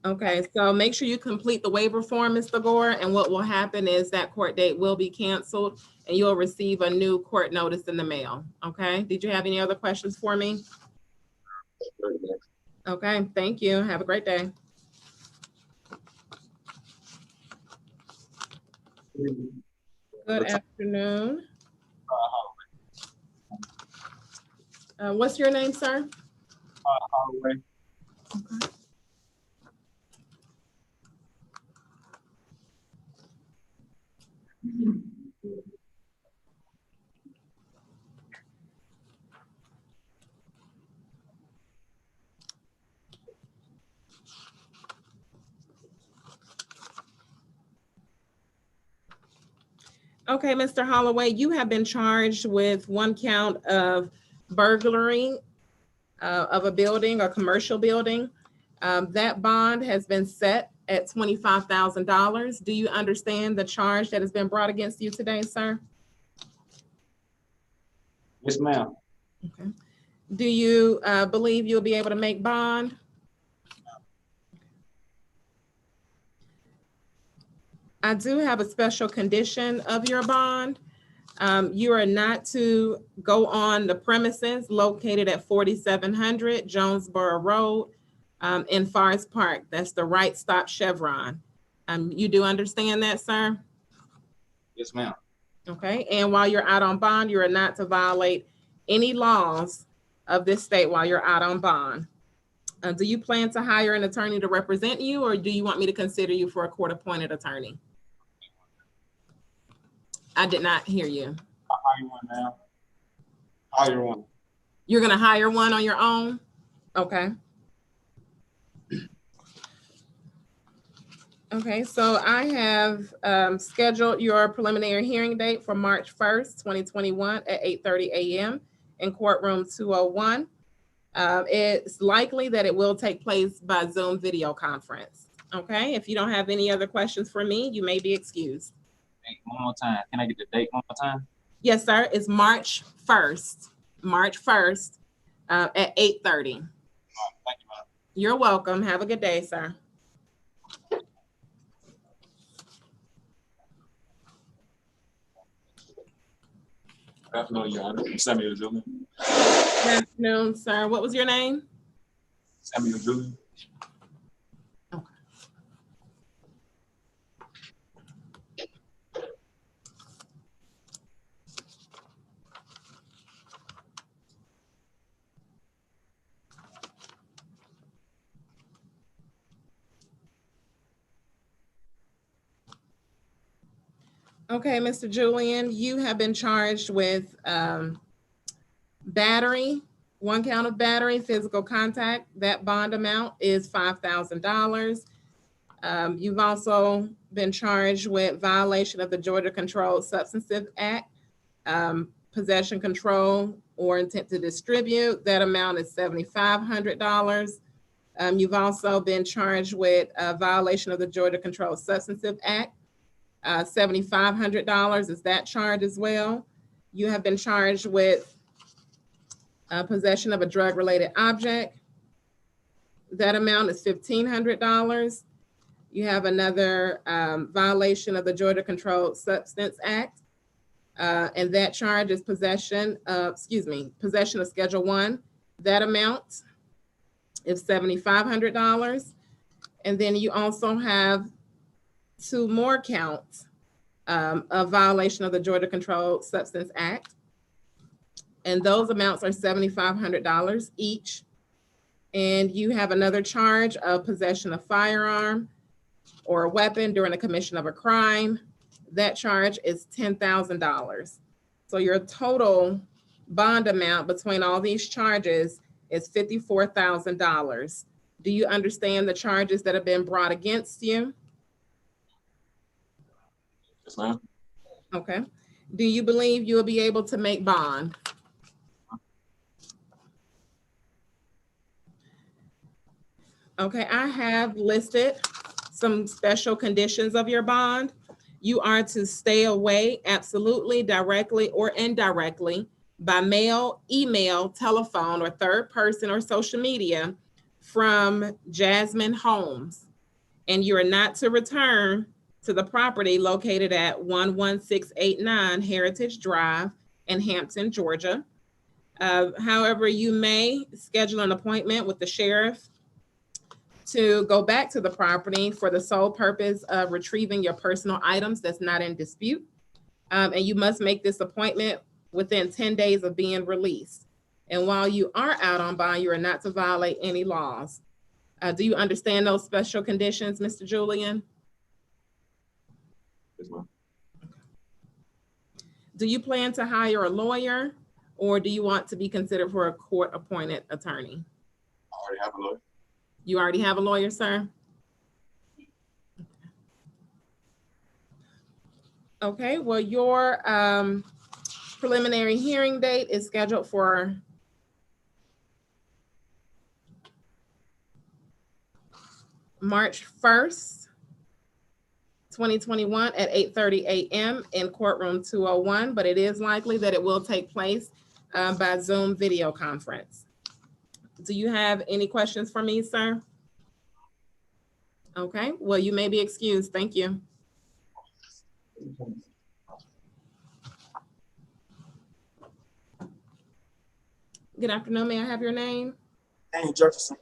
Okay, so make sure you complete the waiver form, Mr. Gore, and what will happen is that court date will be canceled and you'll receive a new court notice in the mail, okay? Did you have any other questions for me? Okay, thank you. Have a great day. Good afternoon. What's your name, sir?
Holloway.
Okay. Okay, Mr. Holloway, you have been charged with one count of burglary of a building or commercial building. That bond has been set at $25,000. Do you understand the charge that has been brought against you today, sir?
Yes, ma'am.
Okay. Do you believe you'll be able to make bond? I do have a special condition of your bond. You are not to go on the premises located at 4700 Jonesboro Road in Forest Park. That's the right stop chevron. You do understand that, sir?
Yes, ma'am.
Okay, and while you're out on bond, you are not to violate any laws of this state while you're out on bond. Do you plan to hire an attorney to represent you, or do you want me to consider you for a court-appointed attorney? I did not hear you.
I'll hire one now. Hire one.
You're gonna hire one on your own? Okay. Okay, so I have scheduled your preliminary hearing date for March 1st, 2021 at 8:30 a.m. in courtroom 201. It's likely that it will take place by Zoom video conference. Okay, if you don't have any other questions for me, you may be excused.
One more time. Can I get the date one more time?
Yes, sir. It's March 1st. March 1st at 8:30.
Thank you, ma'am.
You're welcome. Have a good day, sir.
Good afternoon, Your Honor. Samuel Julian.
Good afternoon, sir. What was your name?
Samuel Julian.
Okay, Mr. Julian, you have been charged with battery, 1 count of battery, physical contact. That bond amount is $5,000. You've also been charged with violation of the Georgia Controlled Substances Act, possession, control, or intent to distribute. That amount is $7,500. You've also been charged with a violation of the Georgia Controlled Substances Act. $7,500 is that charge as well. You have been charged with possession of a drug-related object. That amount is $1,500. You have another violation of the Georgia Controlled Substance Act, and that charge is possession of Schedule I. That amount is $7,500. And then you also have 2 more counts of violation of the Georgia Controlled Substance Act. And those amounts are $7,500 each. And you have another charge of possession of firearm or a weapon during the commission of a crime. That charge is $10,000. So your total bond amount between all these charges is $54,000. Do you understand the charges that have been brought against you?
Yes, ma'am.
Okay. Do you believe you will be able to make bond? Okay, I have listed some special conditions of your bond. You are to stay away absolutely, directly, or indirectly by mail, email, telephone, or third person or social media from Jasmine Homes. And you are not to return to the property located at 11689 Heritage Drive in Hampton, Georgia. However, you may schedule an appointment with the sheriff to go back to the property for the sole purpose of retrieving your personal items that's not in dispute. And you must make this appointment within 10 days of being released. And while you are out on bond, you are not to violate any laws. Do you understand those special conditions, Mr. Julian?
Yes, ma'am.
Do you plan to hire a lawyer, or do you want to be considered for a court-appointed attorney?
I already have a lawyer.
You already have a lawyer, sir? Okay, well, your preliminary hearing date is scheduled for March 1st, 2021 at 8:30 a.m. in courtroom 201, but it is likely that it will take place by Zoom video conference. Do you have any questions for me, sir? Okay, well, you may be excused. Thank you. Good afternoon. May I have your name?
Daniel Jefferson.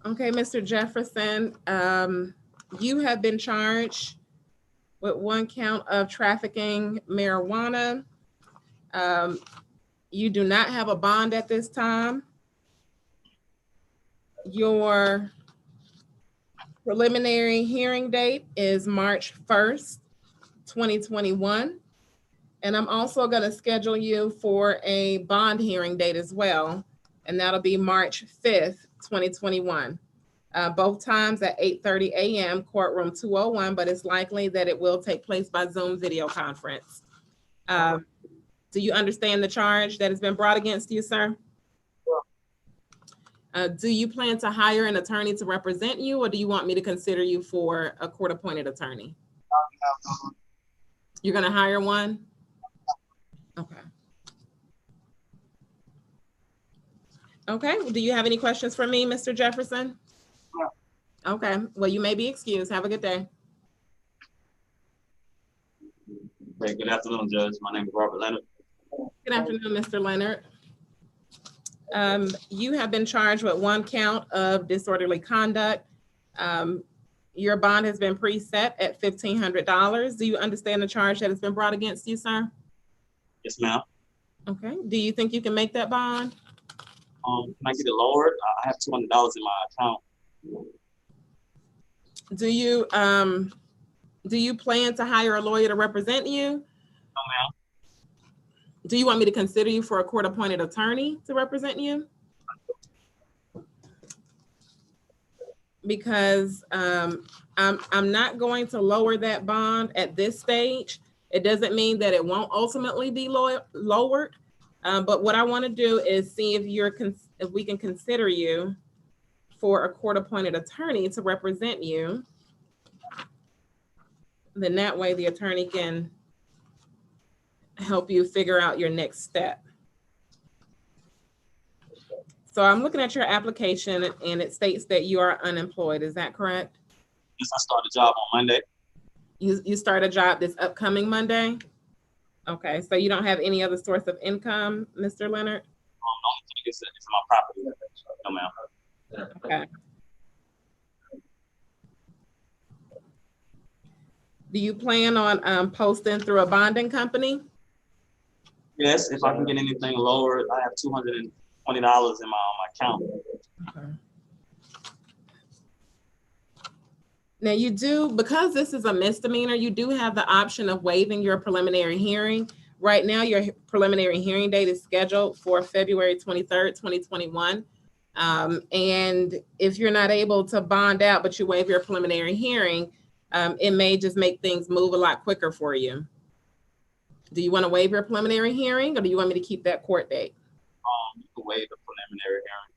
Okay, Mr. Jefferson, you have been charged with 1 count of trafficking marijuana. You do not have a bond at this time. Your preliminary hearing date is March 1st, 2021. And I'm also going to schedule you for a bond hearing date as well. And that'll be March 5th, 2021. Both times at 8:30 a.m. courtroom 201, but it's likely that it will take place by Zoom video conference. Do you understand the charge that has been brought against you, sir? Do you plan to hire an attorney to represent you, or do you want me to consider you for a court-appointed attorney? You're going to hire one? Okay. Okay, well, do you have any questions for me, Mr. Jefferson?
No.
Okay, well, you may be excused. Have a good day.
Hey, good afternoon, Judge. My name is Robert Leonard.
Good afternoon, Mr. Leonard. You have been charged with 1 count of disorderly conduct. Your bond has been preset at $1,500. Do you understand the charge that has been brought against you, sir?
Yes, ma'am.
Okay, do you think you can make that bond?
Can I get it lowered? I have $200 in my account.
Do you plan to hire a lawyer to represent you?
No, ma'am.
Do you want me to consider you for a court-appointed attorney to represent you? Because I'm not going to lower that bond at this stage. It doesn't mean that it won't ultimately be lowered. But what I want to do is see if we can consider you for a court-appointed attorney to represent you. Then that way the attorney can help you figure out your next step. So I'm looking at your application and it states that you are unemployed. Is that correct?
Yes, I start a job on Monday.
You start a job this upcoming Monday? Okay, so you don't have any other source of income, Mr. Leonard?
The only thing is my property. No, ma'am.
Okay. Do you plan on posting through a bonding company?
Yes, if I can get anything lower, I have $220 in my account.
Okay. Now you do, because this is a misdemeanor, you do have the option of waiving your preliminary hearing. Right now, your preliminary hearing date is scheduled for February 23rd, 2021. And if you're not able to bond out, but you waive your preliminary hearing, it may just make things move a lot quicker for you. Do you want to waive your preliminary hearing or do you want me to keep that court date?
You can waive the preliminary hearing.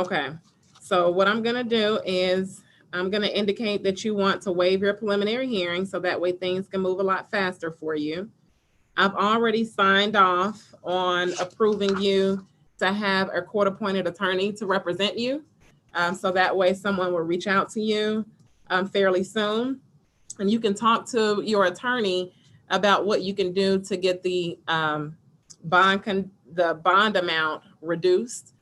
Okay, so what I'm gonna do is I'm gonna indicate that you want to waive your preliminary hearing so that way things can move a lot faster for you. I've already signed off on approving you to have a court-appointed attorney to represent you. So that way someone will reach out to you fairly soon. And you can talk to your attorney about what you can do to get the bond amount reduced.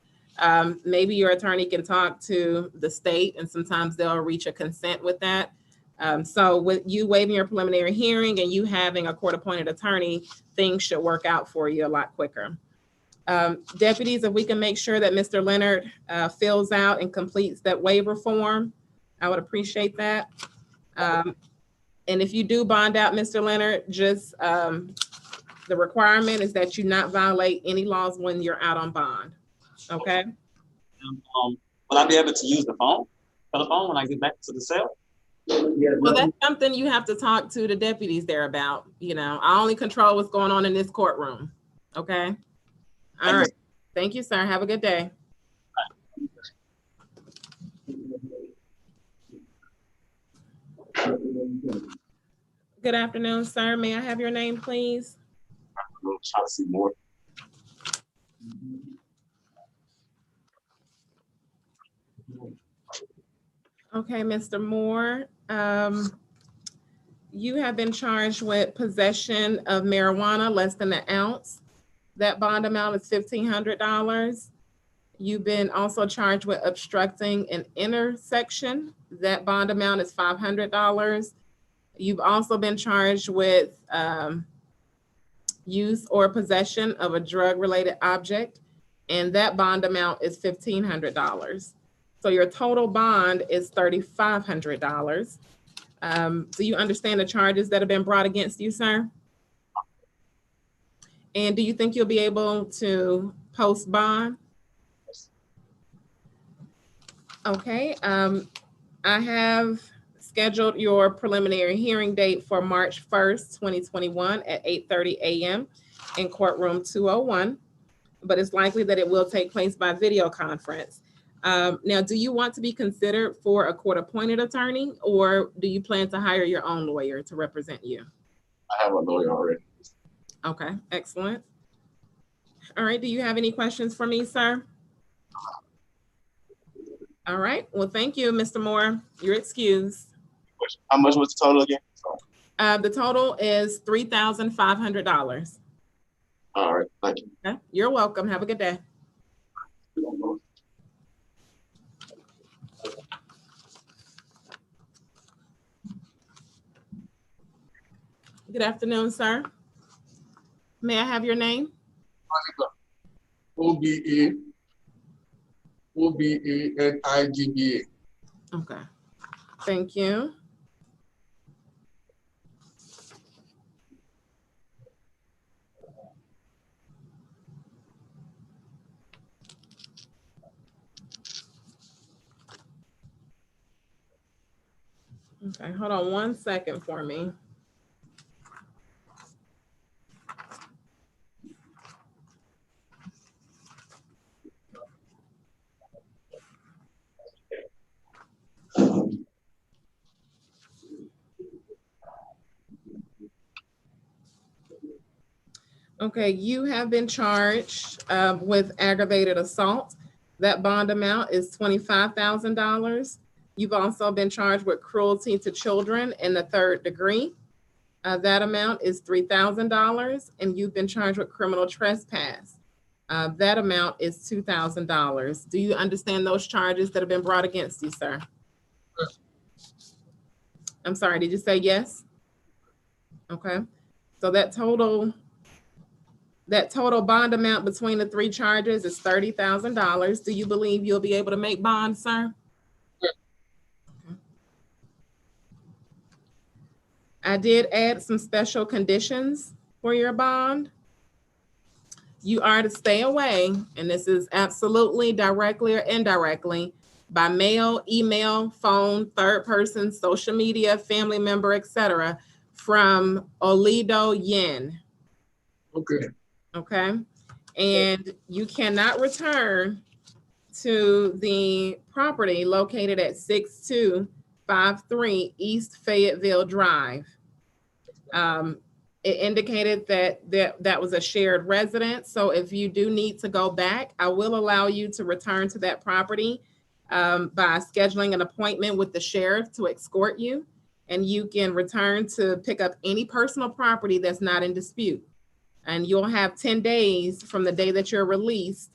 Maybe your attorney can talk to the state and sometimes they'll reach a consent with that. So with you waiving your preliminary hearing and you having a court-appointed attorney, things should work out for you a lot quicker. Deputies, if we can make sure that Mr. Leonard fills out and completes that waiver form, I would appreciate that. And if you do bond out, Mr. Leonard, just the requirement is that you not violate any laws when you're out on bond. Okay.
Will I be able to use the telephone when I get back to the cell?
Well, that's something you have to talk to the deputies there about. You know, I only control what's going on in this courtroom. Okay. All right. Thank you, sir. Have a good day. Good afternoon, sir. May I have your name, please?
I'm trying to see more.
Okay, Mr. Moore, you have been charged with possession of marijuana less than an ounce. That bond amount is $1,500. You've been also charged with obstructing an intersection. That bond amount is $500. You've also been charged with use or possession of a drug-related object, and that bond amount is $1,500. So your total bond is $3,500. Do you understand the charges that have been brought against you, sir? And do you think you'll be able to post bond? Okay, I have scheduled your preliminary hearing date for March 1st, 2021 at 8:30 a.m. in courtroom 201, but it's likely that it will take place by video conference. Now, do you want to be considered for a court-appointed attorney or do you plan to hire your own lawyer to represent you?
I have a lawyer already.
Okay, excellent. All right, do you have any questions for me, sir? All right. Well, thank you, Mr. Moore. You're excused.
How much was the total again?
The total is $3,500.
All right, thank you.
Okay. You're welcome. Have a good day. Good afternoon, sir. May I have your name?
OBANIGBA.
Okay. Thank you. Okay, hold on 1 second for me. Okay, you have been charged with aggravated assault. That bond amount is $25,000. You've also been charged with cruelty to children in the 3rd degree. That amount is $3,000, and you've been charged with criminal trespass. That amount is $2,000. Do you understand those charges that have been brought against you, sir? I'm sorry, did you say yes? Okay, so that total bond amount between the 3 charges is $30,000. Do you believe you'll be able to make bond, sir? I did add some special conditions for your bond. You are to stay away, and this is absolutely directly or indirectly, by mail, email, phone, third person, social media, family member, etc., from Olido Yin.
Okay.
Okay. And you cannot return to the property located at 6253 East Fayetteville Drive. It indicated that was a shared residence. So if you do need to go back, I will allow you to return to that property by scheduling an appointment with the sheriff to escort you. And you can return to pick up any personal property that's not in dispute. And you'll have 10 days from the day that you're released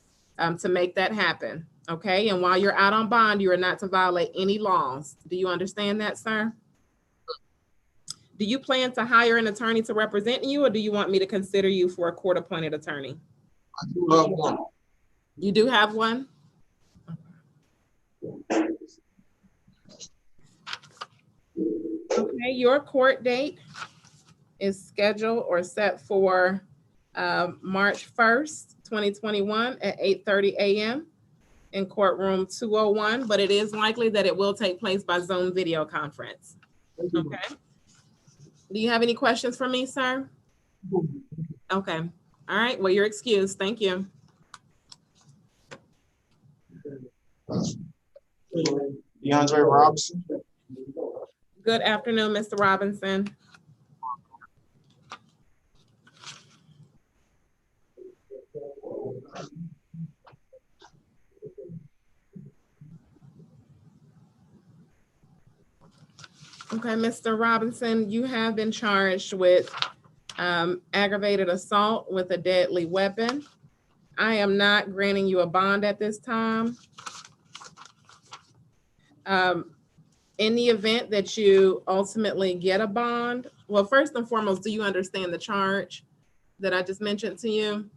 to make that happen. Okay. And while you're out on bond, you are not to violate any laws. Do you understand that, sir? Do you plan to hire an attorney to represent you, or do you want me to consider you for a court-appointed attorney?
I do have one.
You do have one? Okay, your court date is scheduled or set for March 1st, 2021 at 8:30 a.m. in courtroom 201, but it is likely that it will take place by Zoom video conference. Okay. Do you have any questions for me, sir? Okay. All right. Well, you're excused. Thank you.
DeAndre Robinson.
Good afternoon, Mr. Robinson. Okay, Mr. Robinson, you have been charged with aggravated assault with a deadly weapon. I am not granting you a bond at this time. In the event that you ultimately get a bond, well, first and foremost, do you understand the charge that I just mentioned to you?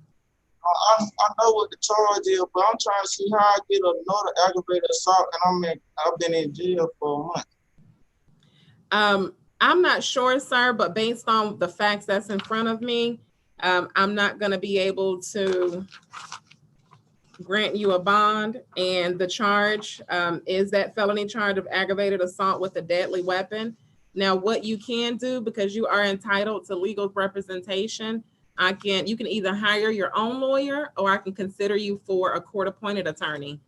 I know what the charge is, but I'm trying to see how I get another aggravated assault, and I've been in jail for a month.
I'm not sure, sir, but based on the facts that's in front of me, I'm not going to be able to grant you a bond. And the charge is that felony charge of aggravated assault with a deadly weapon. Now, what you can do, because you are entitled to legal representation, you can either hire your own lawyer, or I can consider you for a court-appointed attorney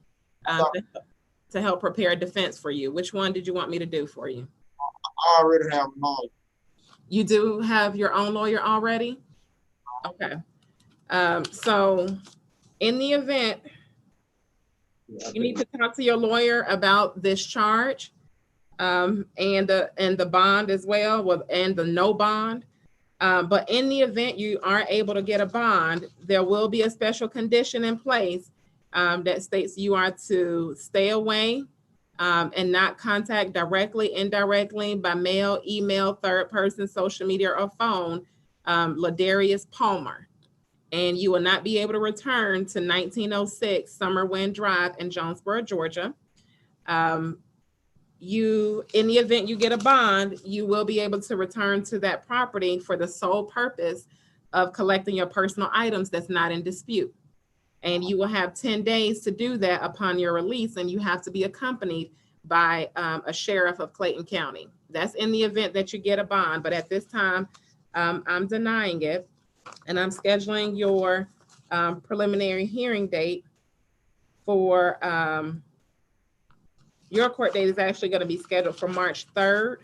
to help prepare a defense for you. Which one did you want me to do for you?
I already have a lawyer.
You do have your own lawyer already? Okay. So in the event You need to talk to your lawyer about this charge, and the bond as well, and the no bond. But in the event you aren't able to get a bond, there will be a special condition in place that states you are to stay away and not contact directly, indirectly, by mail, email, third person, social media, or phone, Ladarius Palmer. And you will not be able to return to 1906 Summer Wind Drive in Jonesboro, Georgia. In the event you get a bond, you will be able to return to that property for the sole purpose of collecting your personal items that's not in dispute. And you will have 10 days to do that upon your release, and you have to be accompanied by a sheriff of Clayton County. That's in the event that you get a bond, but at this time, I'm denying it, and I'm scheduling your preliminary hearing date for, your court date is actually going to be scheduled for March 3rd,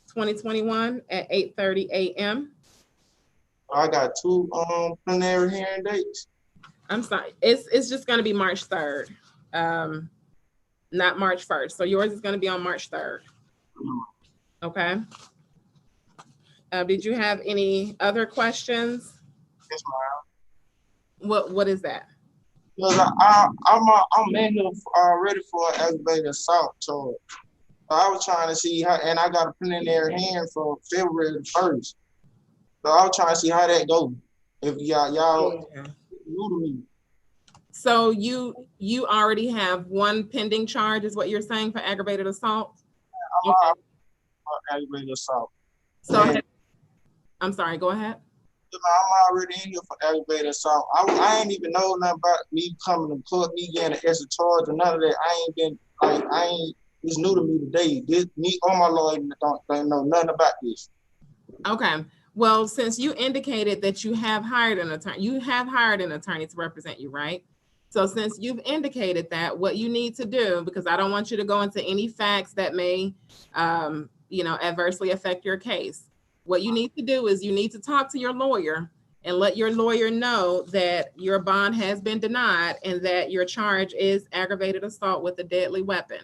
2021 at 8:30 a.m.
I got two preliminary hearing dates.
I'm sorry, it's just going to be March 3rd, not March 1st. So yours is going to be on March 3rd. Okay. Did you have any other questions?
Yes, ma'am.
What is that?
Because I'm in here already for an aggravated assault charge. So I was trying to see how, and I got a preliminary hearing for February 1st. So I was trying to see how that goes. If y'all new to me.
So you already have one pending charge, is what you're saying, for aggravated assault? Okay.
Aggravated assault.
So I'm sorry, go ahead.
I'm already in here for aggravated assault. I ain't even know nothing about me coming to court, me getting an extra charge or none of that. It's new to me today. Me or my lawyer don't know nothing about this.
Okay. Well, since you indicated that you have hired an attorney, to represent you, right? So since you've indicated that, what you need to do, because I don't want you to go into any facts that may, adversely affect your case. What you need to do is you need to talk to your lawyer and let your lawyer know that your bond has been denied and that your charge is aggravated assault with a deadly weapon.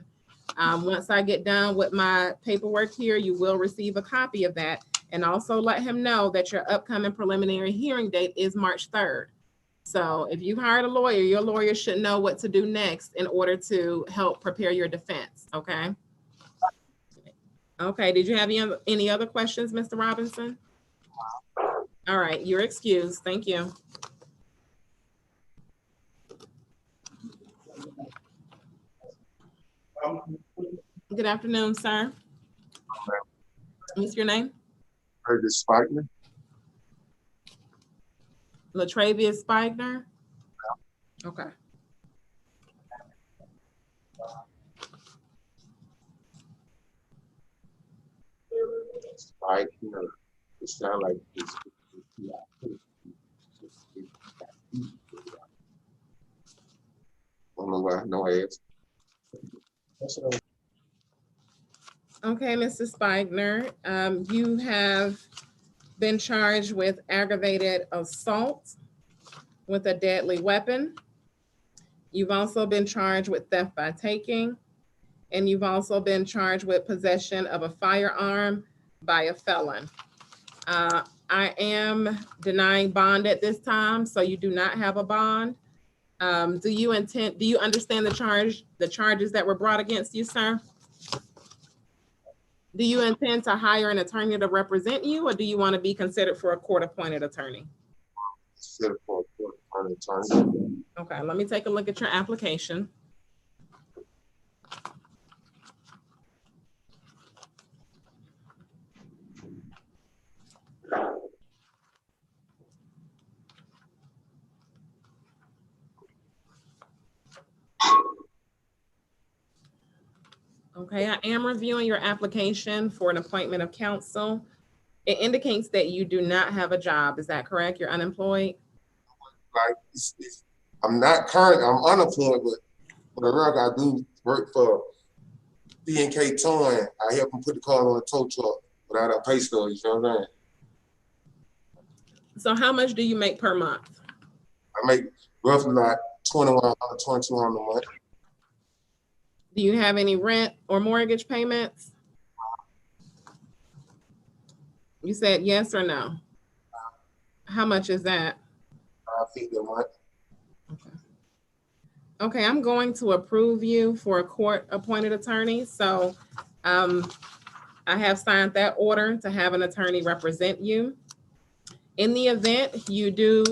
Once I get done with my paperwork here, you will receive a copy of that, and also let him know that your upcoming preliminary hearing date is March 3rd. So if you've hired a lawyer, your lawyer should know what to do next in order to help prepare your defense, okay? Okay, did you have any other questions, Mr. Robinson? All right, you're excused. Thank you. Good afternoon, sir. What's your name?
Curtis Spikeman.
Latravius Spikener? Okay.
Spikener. It sounds like it's don't know why, no ads.
Okay, Mr. Spikener, you have been charged with aggravated assault with a deadly weapon. You've also been charged with theft by taking, and you've also been charged with possession of a firearm by a felon. I am denying bond at this time, so you do not have a bond. Do you understand the charges that were brought against you, sir? Do you intend to hire an attorney to represent you, or do you want to be considered for a court-appointed attorney?
Considered for a court-appointed attorney.
Okay, let me take a look at your application. Okay, I am reviewing your application for an appointment of counsel. It indicates that you do not have a job. Is that correct? You're unemployed?
Like, I'm not current, I'm unemployed, but for the record, I do work for D&K Towing. I help them put the car on a tow truck without a pay stub, you know what I'm saying?
So how much do you make per month?
I make roughly like $2,100 a month.
Do you have any rent or mortgage payments? You said yes or no? How much is that?
I think that might.
Okay, I'm going to approve you for a court-appointed attorney. So I have signed that order to have an attorney represent you. In the event you do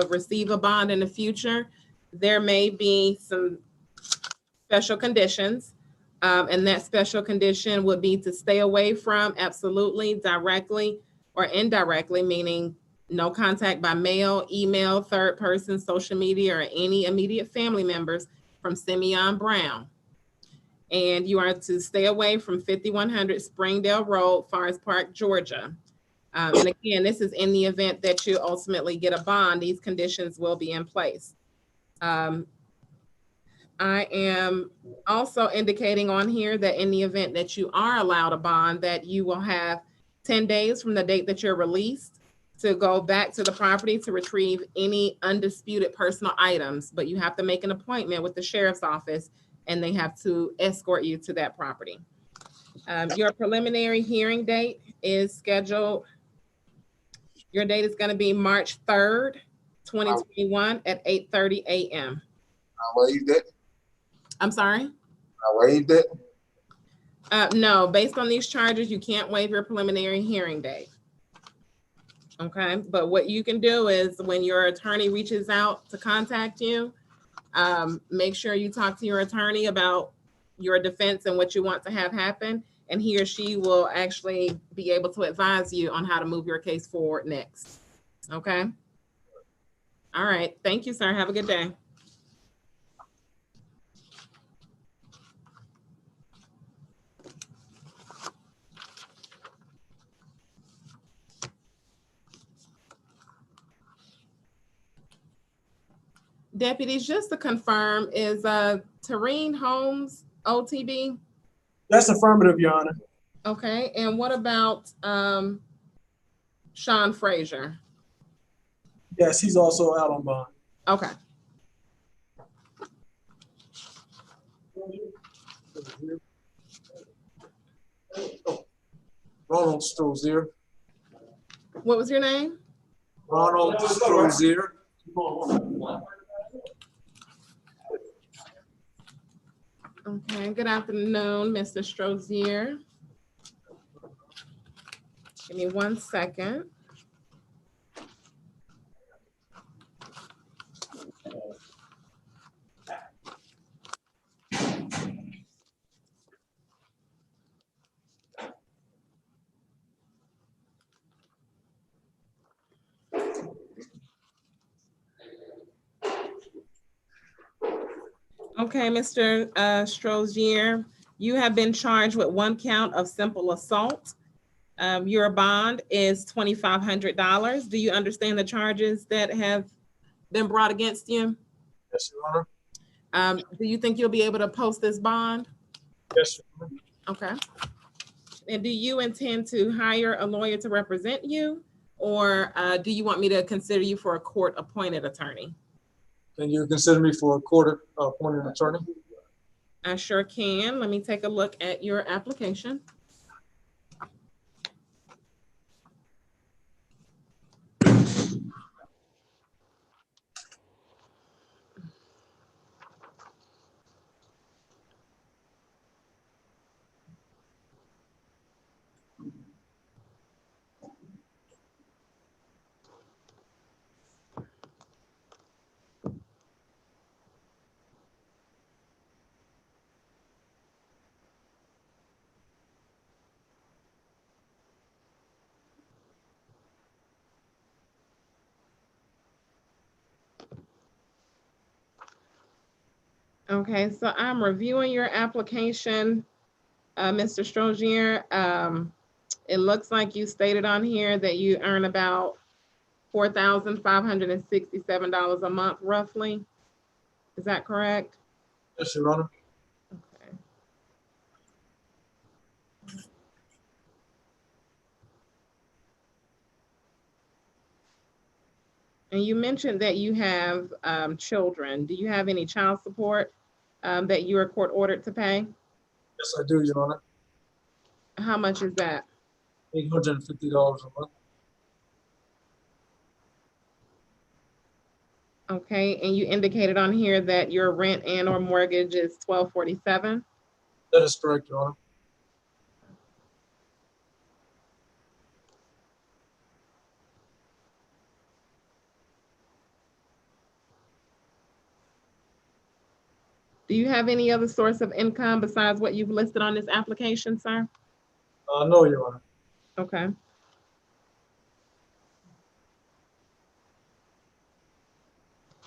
receive a bond in the future, there may be some special conditions. And that special condition would be to stay away from absolutely, directly, or indirectly, meaning no contact by mail, email, third person, social media, or any immediate family members from Simeon Brown. And you are to stay away from 5100 Springdale Road, Forest Park, Georgia. And again, this is in the event that you ultimately get a bond, these conditions will be in place. I am also indicating on here that in the event that you are allowed a bond, that you will have 10 days from the date that you're released to go back to the property to retrieve any undisputed personal items, but you have to make an appointment with the sheriff's office and they have to escort you to that property. Your preliminary hearing date is scheduled. Your date is going to be March 3rd, 2021 at 8:30 a.m.
I waived it.
I'm sorry?
I waived it.
No, based on these charges, you can't waive your preliminary hearing date. Okay, but what you can do is when your attorney reaches out to contact you, make sure you talk to your attorney about your defense and what you want to have happen, and he or she will actually be able to advise you on how to move your case forward next. Okay? All right. Thank you, sir. Have a good day. Deputies, just to confirm, is Tareen Holmes OTB?
That's affirmative, Your Honor.
Okay, and what about Sean Frazier?
Yes, he's also out on bond.
Okay.
Ronald Strozier.
What was your name?
Ronald Strozier.
Okay, good afternoon, Mr. Strozier. Give me 1 second. Okay, Mr. Strozier, you have been charged with 1 count of simple assault. Your bond is $2,500. Do you understand the charges that have been brought against you?
Yes, Your Honor.
Do you think you'll be able to post this bond?
Yes, Your Honor.
Okay. And do you intend to hire a lawyer to represent you, or do you want me to consider you for a court-appointed attorney?
Can you consider me for a court-appointed attorney?
I sure can. Let me take a look at your application. Okay, so I'm reviewing your application, Mr. Strozier. It looks like you stated on here that you earn about $4,567 a month, roughly. Is that correct?
Yes, Your Honor.
Okay. And you mentioned that you have children. Do you have any child support? that you are court ordered to pay?
Yes, I do, Your Honor.
How much is that?
$850 a month.
Okay, and you indicated on here that your rent and or mortgage is $1,247?
That is correct, Your Honor.
Do you have any other source of income besides what you've listed on this application, sir?
No, Your Honor.
Okay.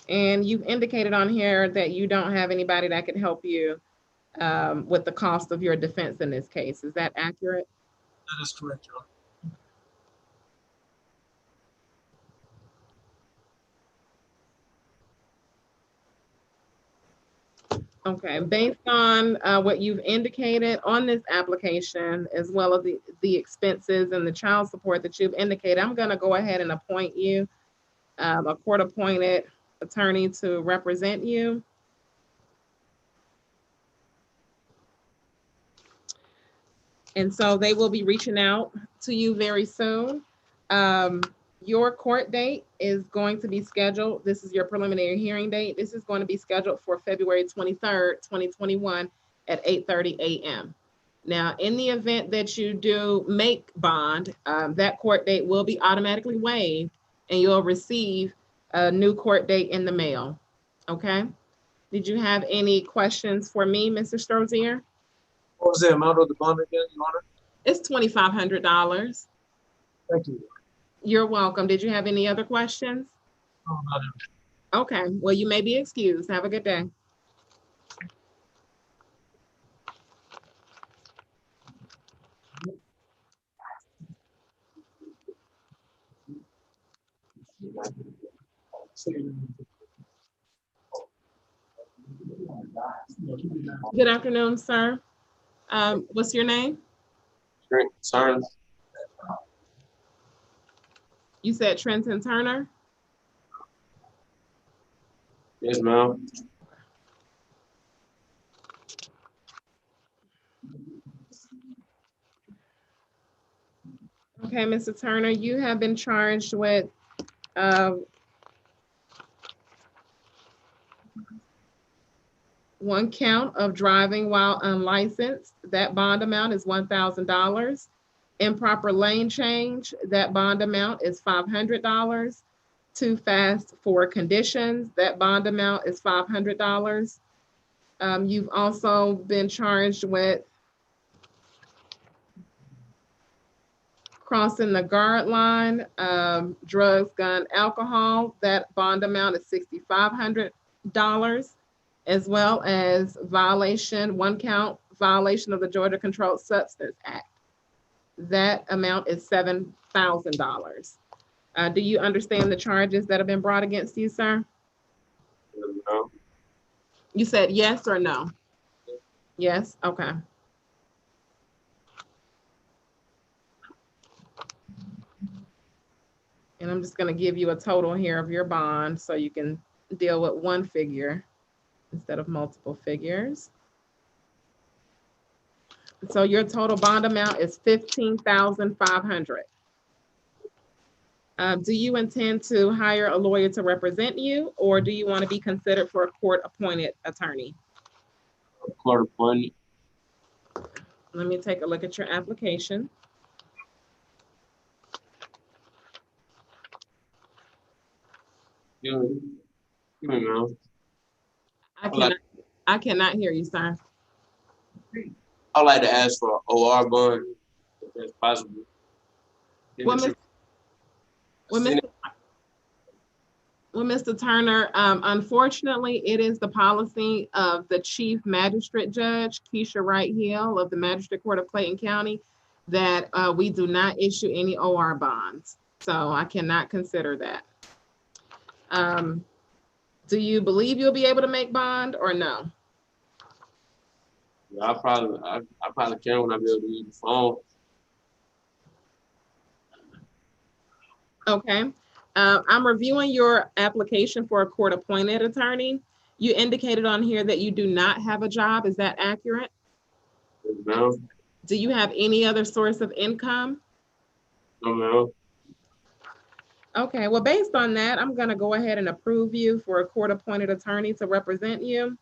And you've indicated on here that you don't have anybody that could help you with the cost of your defense in this case. Is that accurate?
That is correct, Your Honor.
Okay, based on what you've indicated on this application, as well as the expenses and the child support that you've indicated, I'm gonna go ahead and appoint you a court-appointed attorney to represent you. And so they will be reaching out to you very soon. Your court date is going to be scheduled. This is your preliminary hearing date. This is going to be scheduled for February 23rd, 2021 at 8:30 a.m. Now, in the event that you do make bond, that court date will be automatically waived and you'll receive a new court date in the mail. Okay? Did you have any questions for me, Mr. Strozier?
What was the amount of the bond again, Your Honor?
It's $2,500.
Thank you.
You're welcome. Did you have any other questions?
No, not any.
Okay, well, you may be excused. Have a good day. Good afternoon, sir. What's your name?
Turner.
You said Trenton Turner?
Yes, ma'am.
Okay, Mr. Turner, you have been charged with one count of driving while unlicensed. That bond amount is $1,000. Improper lane change, that bond amount is $500. Too fast for conditions, that bond amount is $500. You've also been charged with crossing the guard line, drugs, gun, alcohol, that bond amount is $6,500, as well as violation, one count violation of the Georgia Controlled Substance Act. That amount is $7,000. Do you understand the charges that have been brought against you, sir?
No.
You said yes or no? Yes, okay. And I'm just gonna give you a total here of your bond so you can deal with one figure instead of multiple figures. So your total bond amount is $15,500. Do you intend to hire a lawyer to represent you, or do you want to be considered for a court-appointed attorney?
Court appointed.
Let me take a look at your application.
Give me, man.
I cannot hear you, sir.
I'd like to ask for an OR bond, if that's possible.
Well, Mr. Turner, unfortunately, it is the policy of the Chief Magistrate Judge, Keisha Wright Hill of the Magistrate Court of Clayton County, that we do not issue any OR bonds. So I cannot consider that. Do you believe you'll be able to make bond or no?
I probably can when I be able to use the phone.
Okay. I'm reviewing your application for a court-appointed attorney. You indicated on here that you do not have a job. Is that accurate?
No,
Do you have any other source of income?
no.
Okay, well, based on that, I'm gonna go ahead and approve you for a court-appointed attorney to represent you.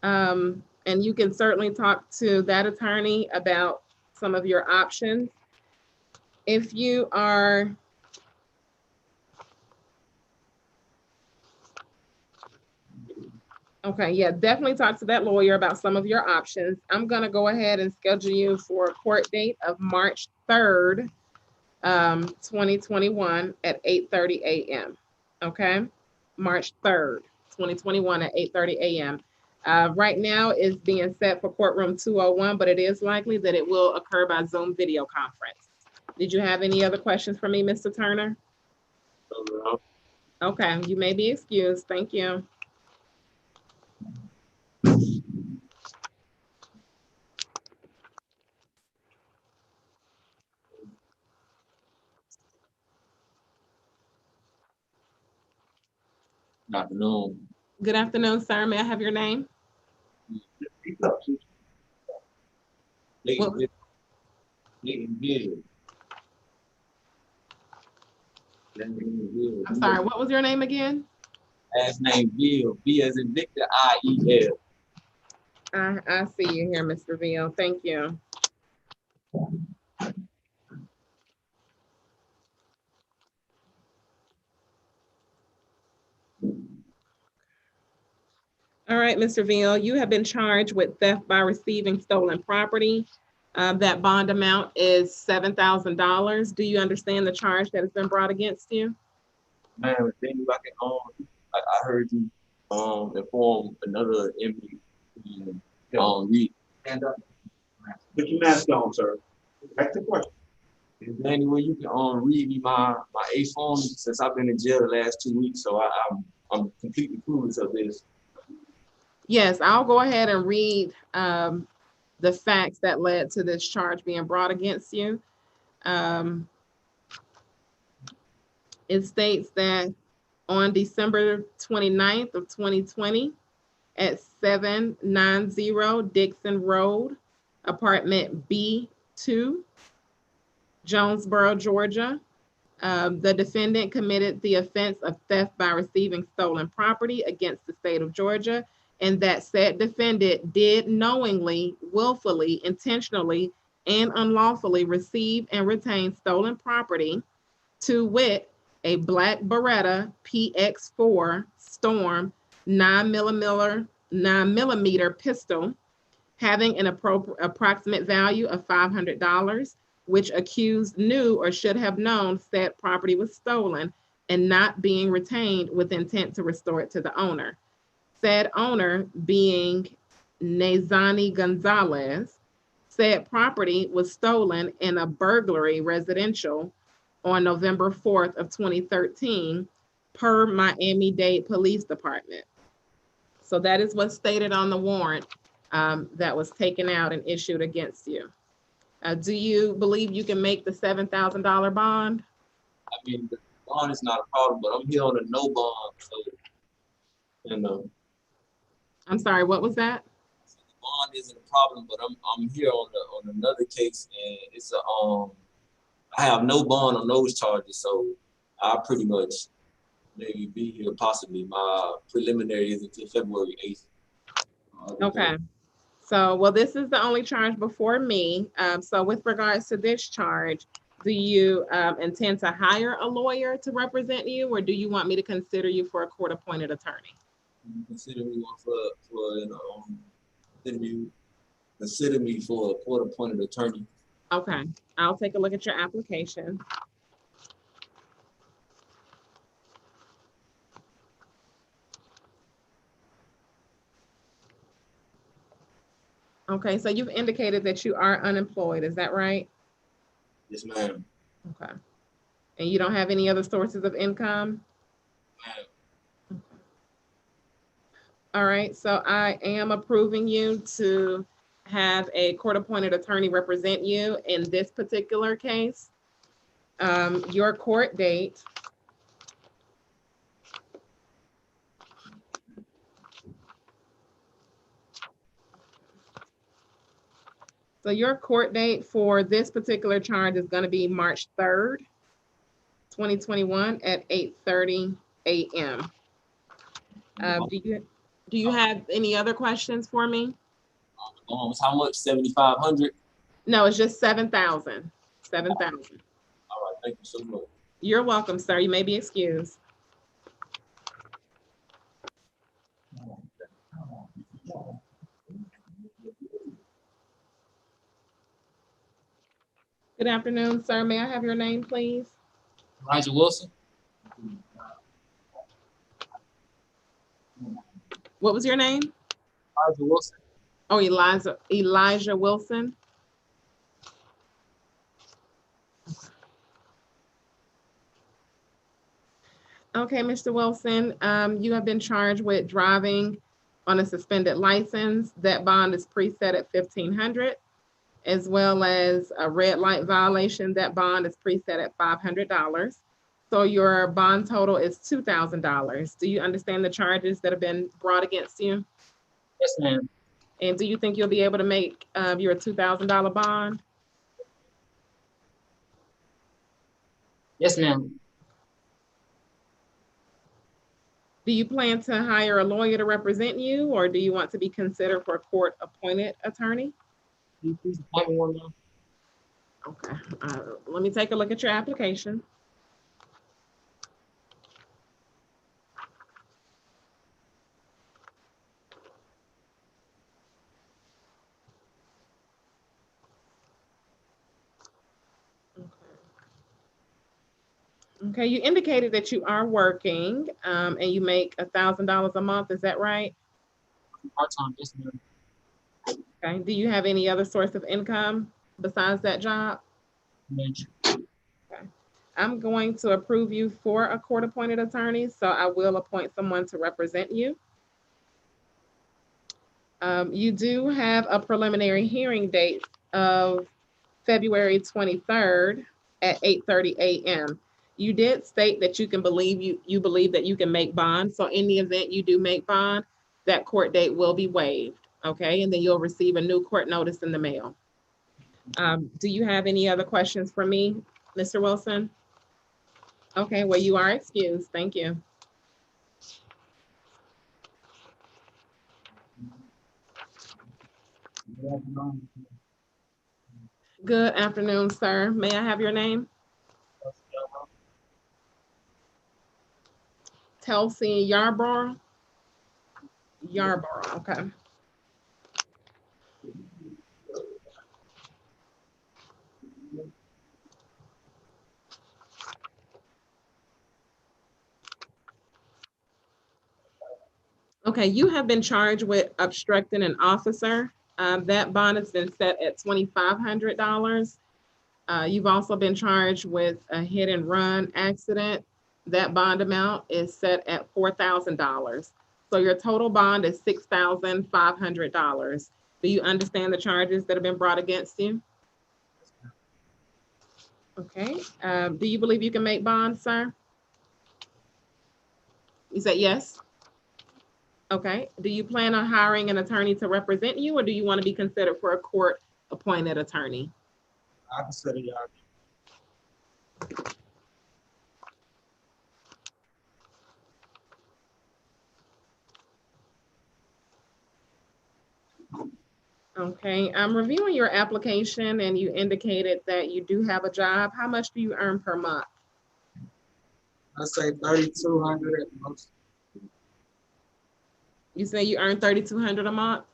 And you can certainly talk to that attorney about some of your options. If you are, okay, yeah, definitely talk to that lawyer about some of your options. I'm gonna go ahead and schedule you for a court date of March 3rd, 2021 at 8:30 a.m. Okay, March 3rd, 2021 at 8:30 a.m. Right now is being set for courtroom 201, but it is likely that it will occur by Zoom video conference. Did you have any other questions for me, Mr. Turner?
No.
Okay, you may be excused. Thank you.
Good afternoon.
Good afternoon, sir. May I have your name?
Clayton Bill.
I'm sorry, what was your name again?
Last name Bill. B as in Victor, I-E-L.
I see you here, Mr. Veal. Thank you. All right, Mr. Veal, you have been charged with theft by receiving stolen property. That bond amount is $7,000. Do you understand the charge that has been brought against you?
Man, then I can I heard you inform another inmate read.
And put your mask on, sir. Back to the question.
Is there any way you can read me my ACE form since I've been in jail the last 2 weeks, so I'm completely clueless of this.
Yes, I'll go ahead and read the facts that led to this charge being brought against you. It states that on December 29th of 2020 at 790 Dixon Road, apartment B2, Jonesboro, Georgia, the defendant committed the offense of theft by receiving stolen property against the state of Georgia, and that said defendant did knowingly, willfully, intentionally, and unlawfully receive and retain stolen property, to wit, a black Beretta PX4 Storm 9mm pistol having an approximate value of $500, which accused knew or should have known said property was stolen and not being retained with intent to restore it to the owner. Said owner being Nazani Gonzalez. Said property was stolen in a burglary residential on November 4th of 2013 per Miami-Dade Police Department. So that is what's stated on the warrant that was taken out and issued against you. Do you believe you can make the $7,000 bond?
I mean, the bond is not a problem, but I'm here on a no bond, so,
I'm sorry, what was that?
So the bond isn't a problem, but I'm here on another case, and it's I have no bond on those charges, so I pretty much maybe be here possibly. My preliminary is until February 8th.
Okay. So, well, this is the only charge before me. So with regards to this charge, do you intend to hire a lawyer to represent you, or do you want me to consider you for a court-appointed attorney?
Consider me consider me for a court-appointed attorney.
Okay, I'll take a look at your application. Okay, so you've indicated that you are unemployed, is that right?
Yes, ma'am.
Okay. And you don't have any other sources of income?
Ma'am.
Okay. All right, so I am approving you to have a court-appointed attorney represent you in this particular case. Your court date So your court date for this particular charge is going to be March 3rd, 2021 at 8:30 a.m. Do you have any other questions for me?
How much? 7,500?
No, it's just 7,000. 7,000.
All right, thank you so much.
You're welcome, sir. You may be excused. Good afternoon, sir. May I have your name, please?
Elijah Wilson.
What was your name?
Elijah Wilson.
Oh, Elijah Wilson. Okay, Mr. Wilson, you have been charged with driving on a suspended license. That bond is preset at $1,500, as well as a red light violation. That bond is preset at $500. So your bond total is $2,000. Do you understand the charges that have been brought against you?
Yes, ma'am.
And do you think you'll be able to make your $2,000 bond?
Yes, ma'am.
Do you plan to hire a lawyer to represent you, or do you want to be considered for a court-appointed attorney?
Can you please appoint me one now?
Okay, let me take a look at your application. Okay, you indicated that you are working and you make $1,000 a month. Is that right?
Part-time, yes, ma'am.
Okay. Do you have any other source of income besides that job? Okay. I'm going to approve you for a court-appointed attorney, so I will appoint someone to represent you. You do have a preliminary hearing date of February 23rd at 8:30 a.m. You did state that you believe that you can make bond. So in the event you do make bond, that court date will be waived. Okay, and then you'll receive a new court notice in the mail. Do you have any other questions for me, Mr. Wilson? Okay, well, you are excused. Thank you. Good afternoon, sir. May I have your name? Telsey Yarborough? Yarborough, okay. Okay, you have been charged with obstructing an officer. That bond has been set at $2,500. You've also been charged with a hit and run accident. That bond amount is set at $4,000. So your total bond is $6,500. Do you understand the charges that have been brought against you? Okay. Do you believe you can make bond, sir? You said yes? Okay. Do you plan on hiring an attorney to represent you, or do you want to be considered for a court-appointed attorney?
I consider y'all.
Okay, I'm reviewing your application and you indicated that you do have a job. How much do you earn per month?
I say 3,200 at most.
You say you earn 3,200 a month?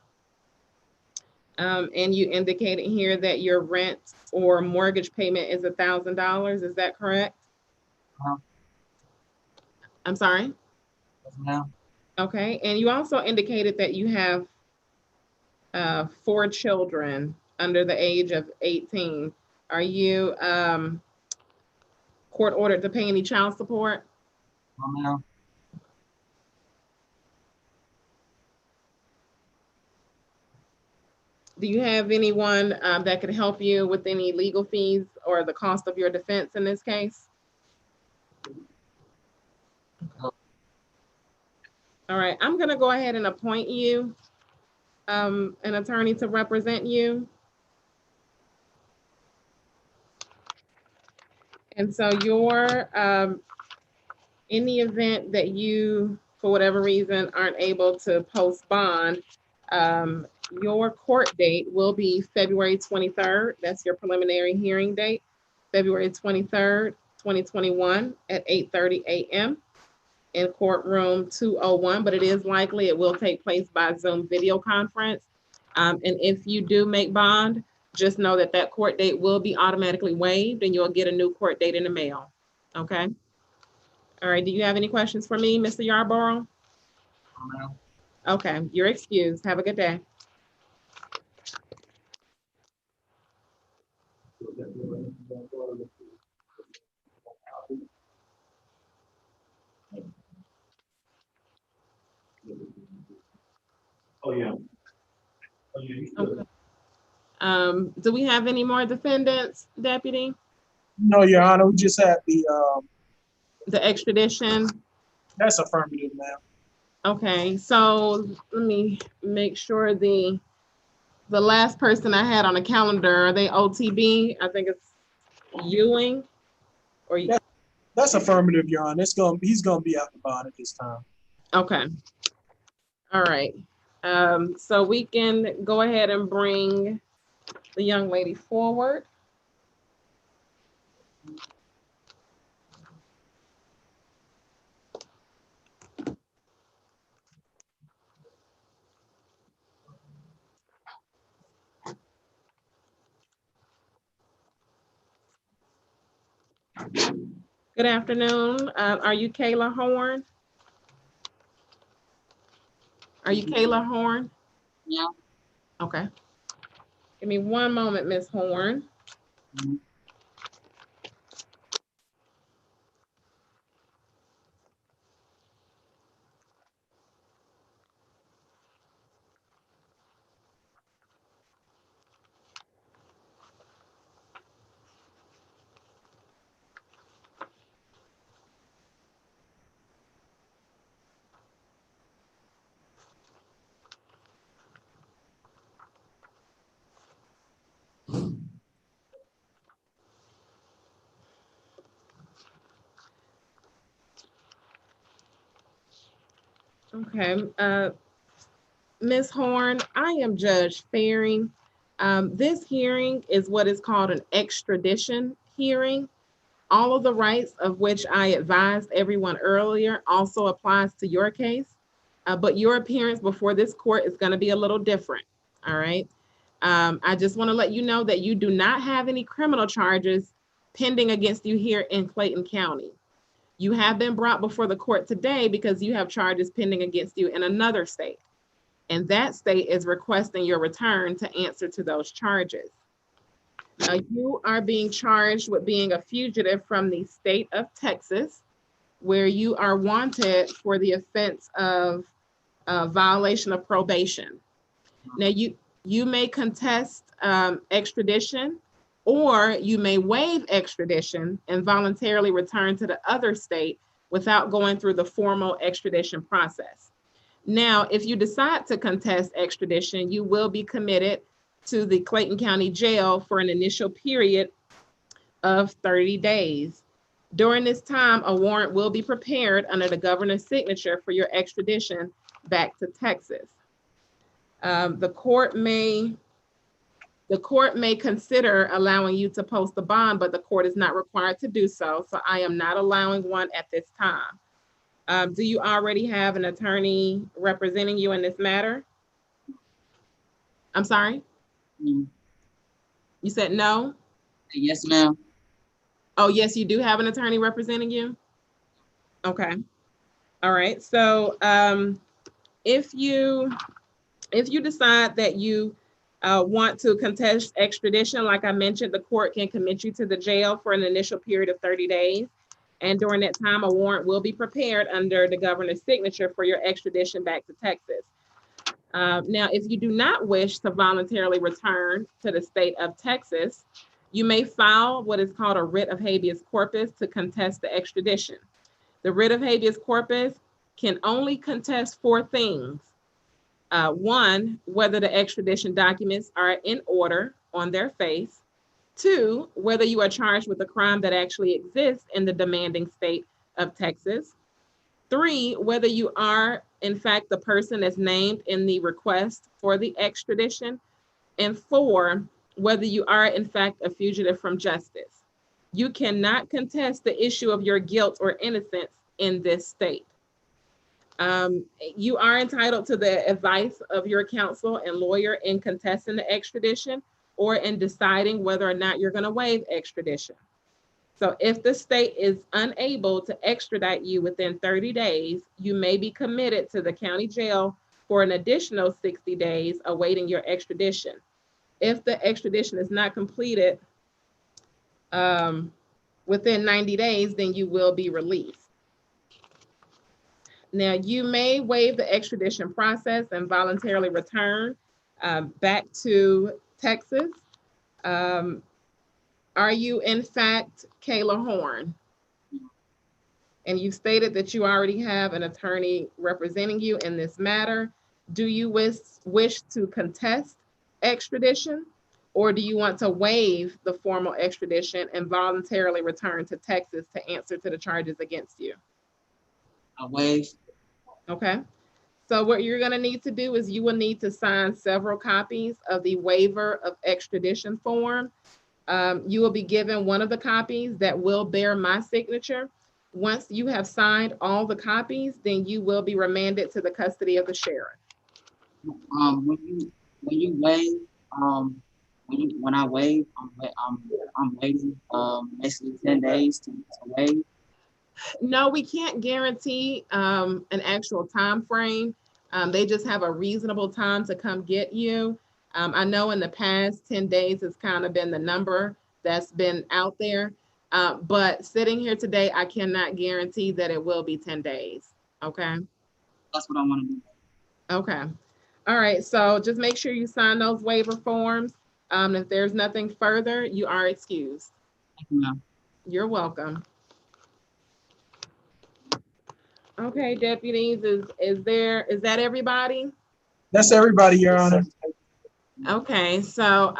And you indicated here that your rent or mortgage payment is $1,000. Is that correct? I'm sorry?
Yes, ma'am.
Okay, and you also indicated that you have 4 children under the age of 18. Are you court ordered to pay any child support?
No, ma'am.
Do you have anyone that could help you with any legal fees or the cost of your defense in this case? All right, I'm gonna go ahead and appoint you an attorney to represent you. And so your, in the event that you, for whatever reason, aren't able to post bond, your court date will be February 23rd. That's your preliminary hearing date, February 23rd, 2021 at 8:30 a.m. in courtroom 201, but it is likely it will take place by Zoom video conference. And if you do make bond, just know that that court date will be automatically waived and you'll get a new court date in the mail. Okay. All right. Do you have any questions for me, Mr. Yarborough?
No.
Okay. You're excused. Have a good day.
Oh, yeah.
Okay. Do we have any more defendants, Deputy?
No, Your Honor, we just had
the extradition.
That's affirmative, ma'am.
Okay, so let me make sure the last person I had on the calendar, are they OTB? I think it's Ewing or
That's affirmative, Your Honor. He's gonna be out the bond at this time.
okay. All right. So we can go ahead and bring the young lady forward. Good afternoon. Are you Kayla Horn? Are you Kayla Horn?
Yeah.
Okay. Give me one moment, Miss Horn. Okay, Ms. Horn, I am Judge Faring. This hearing is what is called an extradition hearing. All of the rights of which I advised everyone earlier also applies to your case, but your appearance before this court is gonna be a little different, all right? I just wanna let you know that you do not have any criminal charges pending against you here in Clayton County. You have been brought before the court today because you have charges pending against you in another state. And that state is requesting your return to answer to those charges. You are being charged with being a fugitive from the state of Texas, where you are wanted for the offense of violation of probation. Now, you may contest extradition, or you may waive extradition and voluntarily return to the other state without going through the formal extradition process. Now, if you decide to contest extradition, you will be committed to the Clayton County Jail for an initial period of 30 days. During this time, a warrant will be prepared under the governor's signature for your extradition back to Texas. The court may consider allowing you to post a bond, but the court is not required to do so. So I am not allowing one at this time. Do you already have an attorney representing you in this matter? I'm sorry?
No.
You said no?
Yes, ma'am.
Oh, yes, you do have an attorney representing you? Okay. All right. So if you decide that you want to contest extradition, like I mentioned, the court can commit you to the jail for an initial period of 30 days. And during that time, a warrant will be prepared under the governor's signature for your extradition back to Texas. Now, if you do not wish to voluntarily return to the state of Texas, you may file what is called a writ of habeas corpus to contest the extradition. The writ of habeas corpus can only contest 4 things. 1, whether the extradition documents are in order on their face. 2, whether you are charged with a crime that actually exists in the demanding state of Texas. 3, whether you are, in fact, the person that's named in the request for the extradition. And 4, whether you are, in fact, a fugitive from justice. You cannot contest the issue of your guilt or innocence in this state. You are entitled to the advice of your counsel and lawyer in contesting the extradition or in deciding whether or not you're going to waive extradition. So if the state is unable to extradite you within 30 days, you may be committed to the county jail for an additional 60 days awaiting your extradition. If the extradition is not completed within 90 days, then you will be released. Now, you may waive the extradition process and voluntarily return back to Texas. Are you, in fact, Kayla Horn? And you stated that you already have an attorney representing you in this matter. Do you wish to contest extradition, or do you want to waive the formal extradition and voluntarily return to Texas to answer to the charges against you?
I waive.
Okay. So what you're going to need to do is you will need to sign several copies of the waiver of extradition form. You will be given one of the copies that will bear my signature. Once you have signed all the copies, then you will be remanded to the custody of the sheriff.
When you waive, when I waive, I'm waiting basically 10 days to waive.
No, we can't guarantee an actual time frame. They just have a reasonable time to come get you. I know in the past 10 days has kind of been the number that's been out there. But sitting here today, I cannot guarantee that it will be 10 days. Okay.
That's what I want to do.
Okay. All right. So just make sure you sign those waiver forms. If there's nothing further, you are excused.
Thank you, ma'am.
You're welcome. Okay, deputies, is that everybody?
That's everybody, Your Honor.
Okay, so